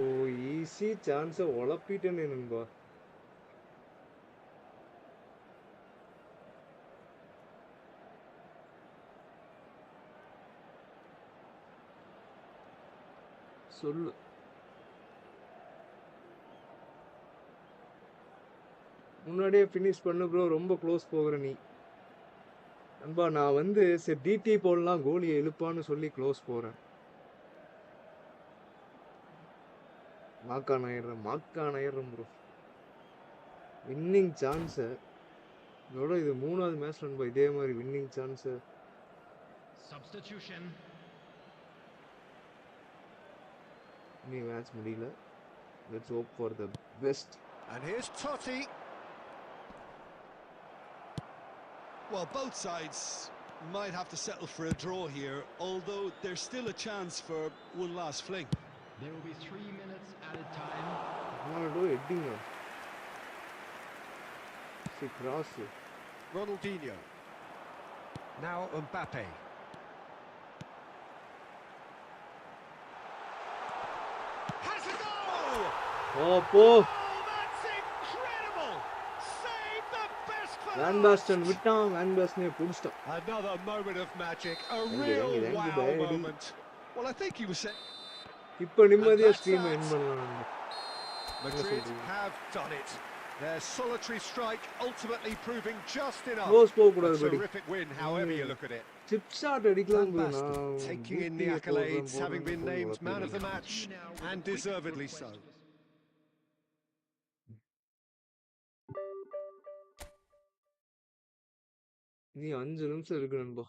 easy சான்ஸை உழப்பிட்டேனே நண்பா. சொல்லு. முன்னாடியே finish பண்ணு bro. ரொம்ப close போகிற நீ நண்பா. நான் வந்து சரி டிடி போடலாம் கோலியை இழுப்பான்னு சொல்லி க்ளோஸ் போகிறேன். மாக்கான் ஆயிடுறேன் ப்ரோ. வின்னிங் சான்ஸ் இதோட இது 3வது மேட்ச் நண்பா இதே மாதிரி வின்னிங் சான்ஸ். Substitution. இனி மேட்ச் முடியல. Let's hope for the best. And here's Totti. Well, both sides might have to settle for a draw here, although there's still a chance for one last fling. There will be 3 minutes added time. Ronaldo heading. See cross. Ronaldinho. Now Mbappe. Has a goal! Oppo Oh, that's incredible! Save the best for van Boston விட்டான். Van பாஸ்டனே புடிச்சிட்டான். Another moment of magic, a Thank you, real thank you, thank you, wow buddy. moment. Well, I think he was saying... இப்போ நிம்மதியா And stream that's end பண்ணலாம். Madrid have done it. Their solitary strike ultimately proving just enough. Close போக A கூடாது படி. terrific win, however you look at it. Chip shot அடிக்கலாம் Van bro. Basten நான் taking in the BT accolades, போடுறேன், having been named போடுறேன், man of the போடுறேன். match, You now with and a quick deservedly so. request. நீ 5 நிமிஷம் இருக்கு நண்பா.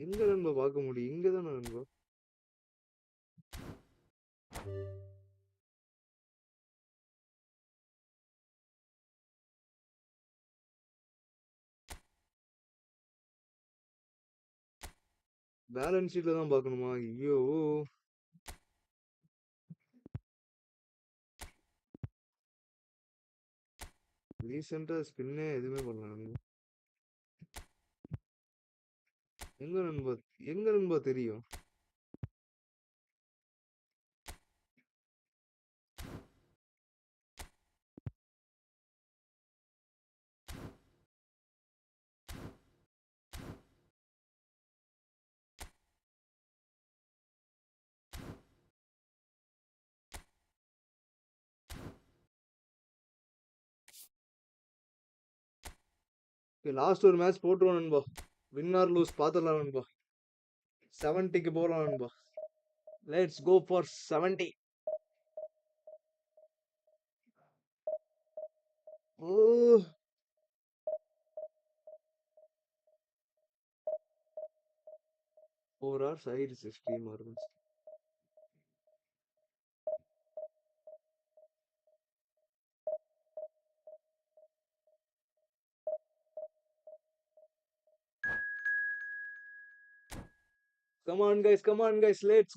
எங்க நண்பா பார்க்க முடியும்? இங்க தானே நண்பா. பேலன்ஸ் ஷீட்ல தான் பார்க்கணுமா? ஐயோ ரீசெண்டா ஸ்பின்னே எதுவுமே பண்ணல நண்பா. எங்க நண்பா எங்க நண்பா தெரியும்? லாஸ்ட் ஒரு மேட்ச் போட்டுருவோம் நண்பா. வின் ஆர் லூஸ் பாத்துடலாம் நண்பா. 70க்கு போலாம் நண்பா. Let's go for 70. ஓ 4 hours ஆயிடுச்சு ஸ்ட்ரீம் ஆரம்பிச்சு. Come on guys, let's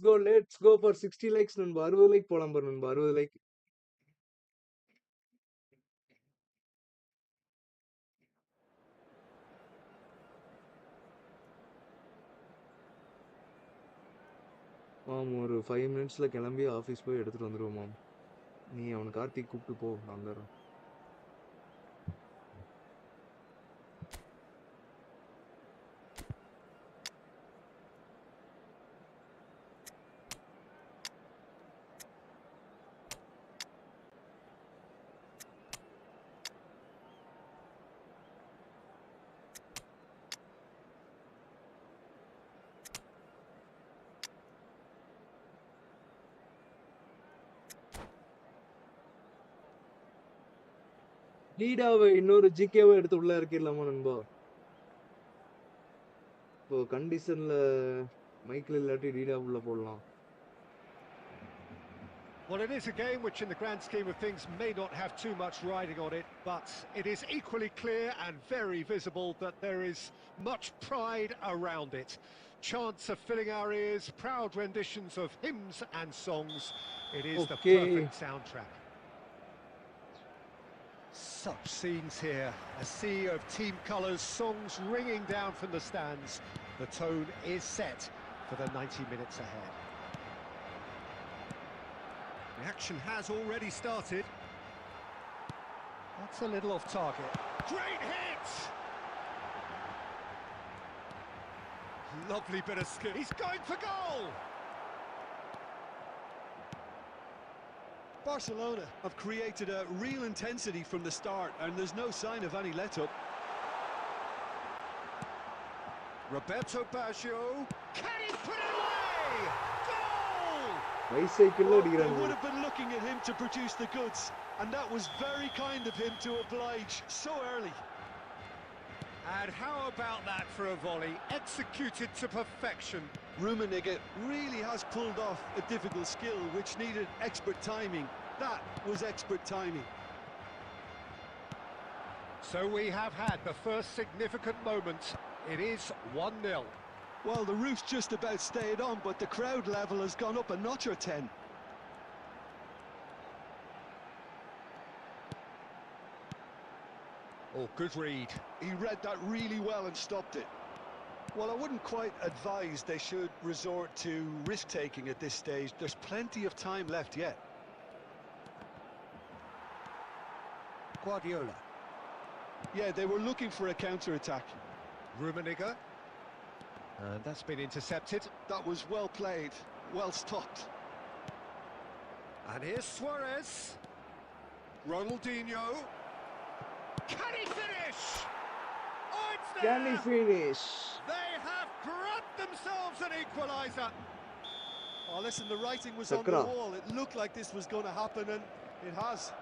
go for 60 likes நண்பா. 60 லைக் போலாம் பாரு நண்பா. 60 லைக். ஒரு 5 மினிட்ஸ்ல கிளம்பி ஆஃபீஸ் போய் எடுத்துட்டு வந்துருவோம். நீ அவன் கார்த்திக் கூப்பிட்டு போ, நான் வந்துடுறேன். லீடாவை இன்னொரு ஜிகேவை எடுத்து உள்ள இறக்கிடலாமா நண்பா? இப்போ கண்டிஷன்ல மைக்கிள் இல்லாட்டி லீடா உள்ள போடலாம். Well, it is a game which in the grand scheme of things may not have too much riding on it, but it is equally clear and very visible that there is much pride around it. Chants are filling our ears, proud renditions of hymns and songs. It is the Okay. perfect soundtrack. Such scenes here, a sea of team colours, songs ringing down from the stands. The tone is set for the 90 minutes ahead. The action has already started. That's a little off target. Great hit! Lovely bit of skill. He's going for goal! Barcelona have created a real intensity from the start, and there's no sign of any let-up. Roberto Baggio. Can he put it away? Goal! Bicycle Well, they அடிக்கிறாங்க. would have been looking at him to produce the goods, and that was very kind of him to oblige so early. And how about that for a volley? Executed to perfection. Rummenigge really has pulled off a difficult skill which needed expert timing. That was expert timing. So we have had the first significant moment. It is 1-0. Well, the roof's just about stayed on, but the crowd level has gone up a notch or 10. Oh, good read. He read that really well and stopped it. Well, I wouldn't quite advise they should resort to risk-taking at this stage. There's plenty of time left yet. Guardiola. Yeah, they were looking for a counter-attack. Rummenigge. And that's been intercepted. That was well played, well stopped. And here's Suarez. Ronaldinho. Can he finish? Oh, it's there! Can he finish? They have grabbed themselves an equaliser. Oh, listen, the writing was on the Sakra. wall. It looked like this was going to happen, and it has.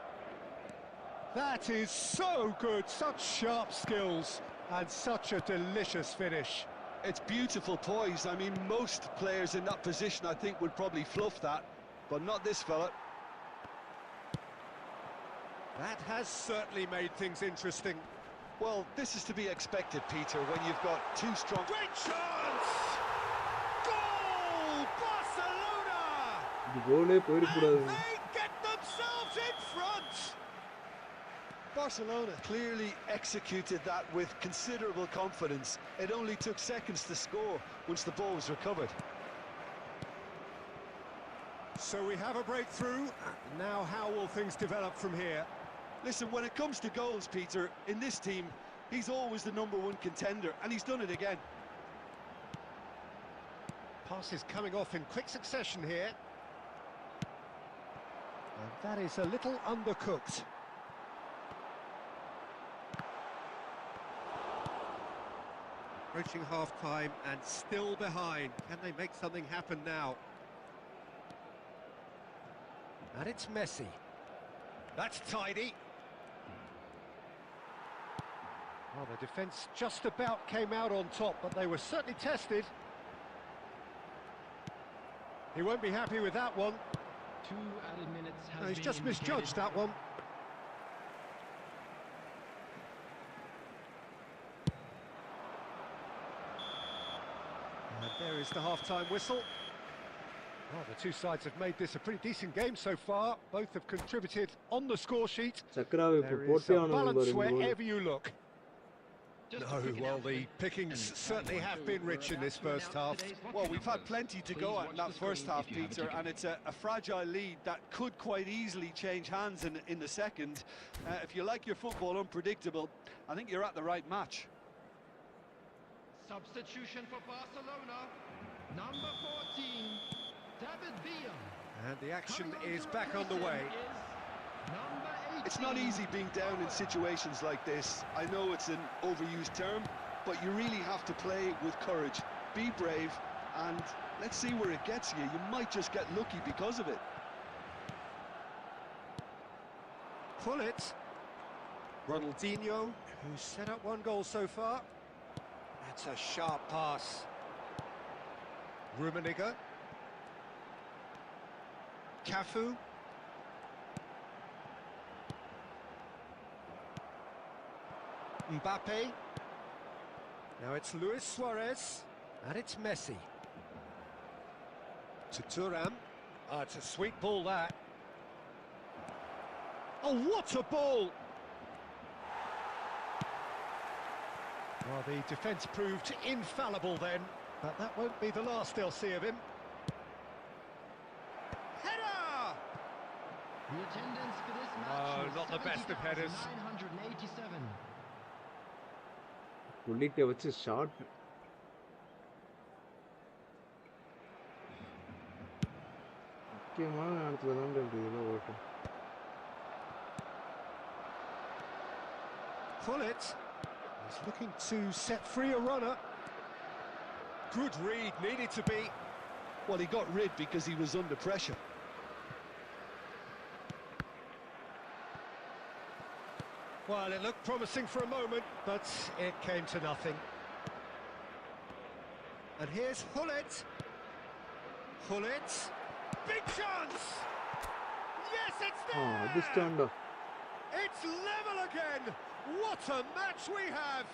That is so good, such sharp skills, and such a delicious finish. It's beautiful poise. I mean, most players in that position, I think, would probably fluff that, but not this fella. That has certainly made things interesting. Well, this is to be expected, Peter, when you've got two strong... Great chance! Goal! Barcelona! இது கோலே And போயிடக்கூடாது. they get themselves in front! Barcelona clearly executed that with considerable confidence. It only took seconds to score once the ball was recovered. So we have a breakthrough. Now how will things develop from here? Listen, when it comes to goals, Peter, in this team, he's always the #1 contender, and he's done it again. Passes coming off in quick succession here. And that is a little undercooked. Approaching half-time and still behind. Can they make something happen now? And it's Messi. That's tidy. Well, the defence just about came out on top, but they were certainly tested. He won't be happy with that one. 2 added minutes has No, he's been just misjudged indicated. that one. And there is the half-time whistle. Well, the two sides have made this a pretty decent game so far. Both have contributed on the score sheet. சக்கராவை இப்போ There is போட்டே a ஆகணும் balance நண்பா, ரெண்டு கோல். wherever you look. Just No, to pick it well, out the and pickings certainly have been rich in this first half. Well, we've had plenty to go at in that first half, Peter, and it's a fragile lead that could quite easily change hands in the second. If you like your football unpredictable, I think you're at the right match. Substitution for Barcelona. Number 14, David Villa. And the action Coming is on to back on the replace way. him is number 18. It's not easy being down in situations like this. I know it's an overused term, but you really have to play with courage. Be brave, and let's see where it gets you. You might just get lucky because of it. Pull it. Ronaldinho, who's set up one goal so far. That's a sharp pass. Rummenigge. Cafu. Mbappe. Now it's Luis Suarez. And it's Messi. To Thuram. It's a sweet ball, that. Oh, what a ball! Well, the defence proved infallible then, but that won't be the last they'll see of him. Header! The attendance for this match Oh, was not the best of headers. 987. புள்ளிட்ட வச்சு shot முக்கியமான நேரத்துல தான் இதெல்லாம் ஓட்டும். Pullet is looking to set free a runner. Good read, needed to be. Well, he got rid because he was under pressure. Well, it looked promising for a moment, but it came to nothing. And here's Hullet. Hullet. Big chance! Yes, it's there! அதிர்ஷ்டம்டா. It's level again! What a match we have!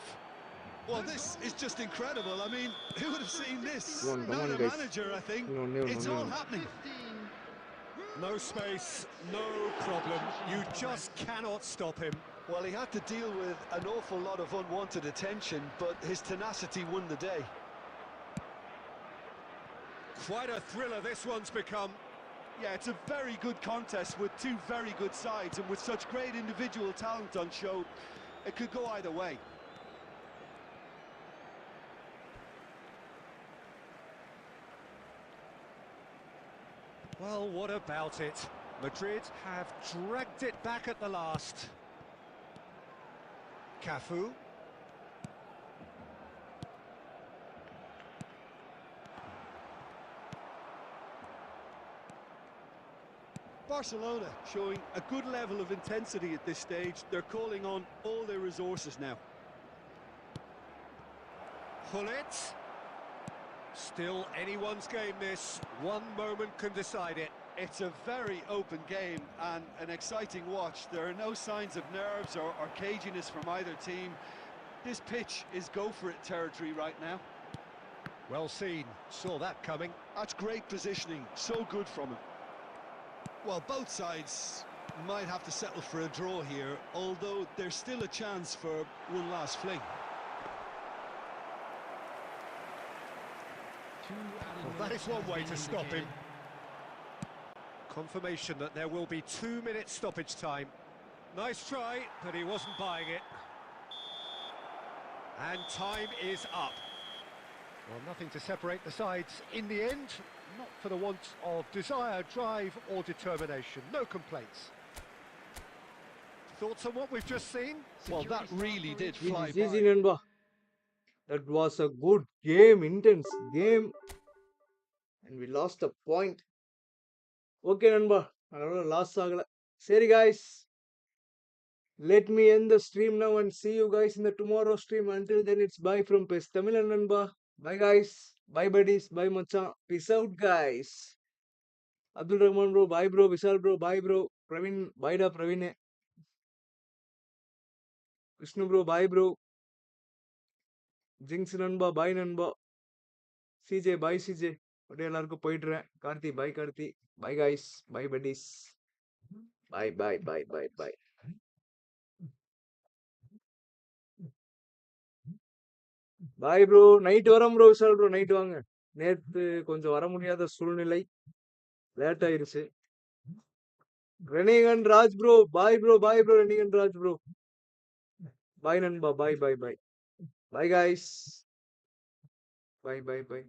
Well, this is just incredible. I mean, who would have seen this? Come Not on, a guys. manager, I think. No, It's no. all happening. 15. No space, no problem. You just cannot stop him. Well, he had to deal with an awful lot of unwanted attention, but his tenacity won the day. Quite a thriller this one's become. Yeah, it's a very good contest with two very good sides, and with such great individual talent on show, it could go either way. Well, what about it? Madrid have dragged it back at the last. Cafu. Barcelona showing a good level of intensity at this stage. They're calling on all their resources now. Hullet. Still anyone's game this. One moment can decide it. It's a very open game and an exciting watch. There are no signs of nerves or caginess from either team. This pitch is go-for-it territory right now. Well seen. Saw that coming. That's great positioning. So good from him. Well, both sides might have to settle for a draw here, although there's still a chance for one last fling. Well, that is one way to stop him. Confirmation that there will be 2 minutes stoppage time. Nice try, but he wasn't buying it. And time is up. Well, nothing to separate the sides in the end. Not for the want of desire, drive or determination. No complaints. Thoughts on what we've just seen? Well, that really did fly Easy, by. Nanba. That was a good game, intense game. And we lost a point. Okay, Nanba. Another last sagala. Sorry, guys. Let me end the stream now and see you guys in the tomorrow stream. Until then, it's bye from Pes Tamil and Nanba. Bye, guys. Bye, buddies. Bye, Macha. Peace out, guys. Abdul Rahman, bro. Bye, bro. Vishal, bro. Bye, bro. Praveen. Bye, da, Praveen. Vishnu, bro. Bye, bro. Jinx, Nanba. Bye, Nanba. CJ. Bye, CJ. அப்படியே எல்லாருக்கும் போயிடுறேன். Karthi. Bye, Karthi. Bye, guys. Bye, buddies. Bye, bye, bye, bye, bye. Bye bro. Night வரோம் bro. Vishal bro night வாங்க. நேத்து கொஞ்சம் வர முடியாத சூழ்நிலை. லேட் ஆயிருச்சு. ரெனிகன் Raj bro. Bye bro. Bye bro. ரெனிகன் ராஜ் ப்ரோ. பாய் நண்பா. Bye bye bye. Bye guys. Bye bye பாய்.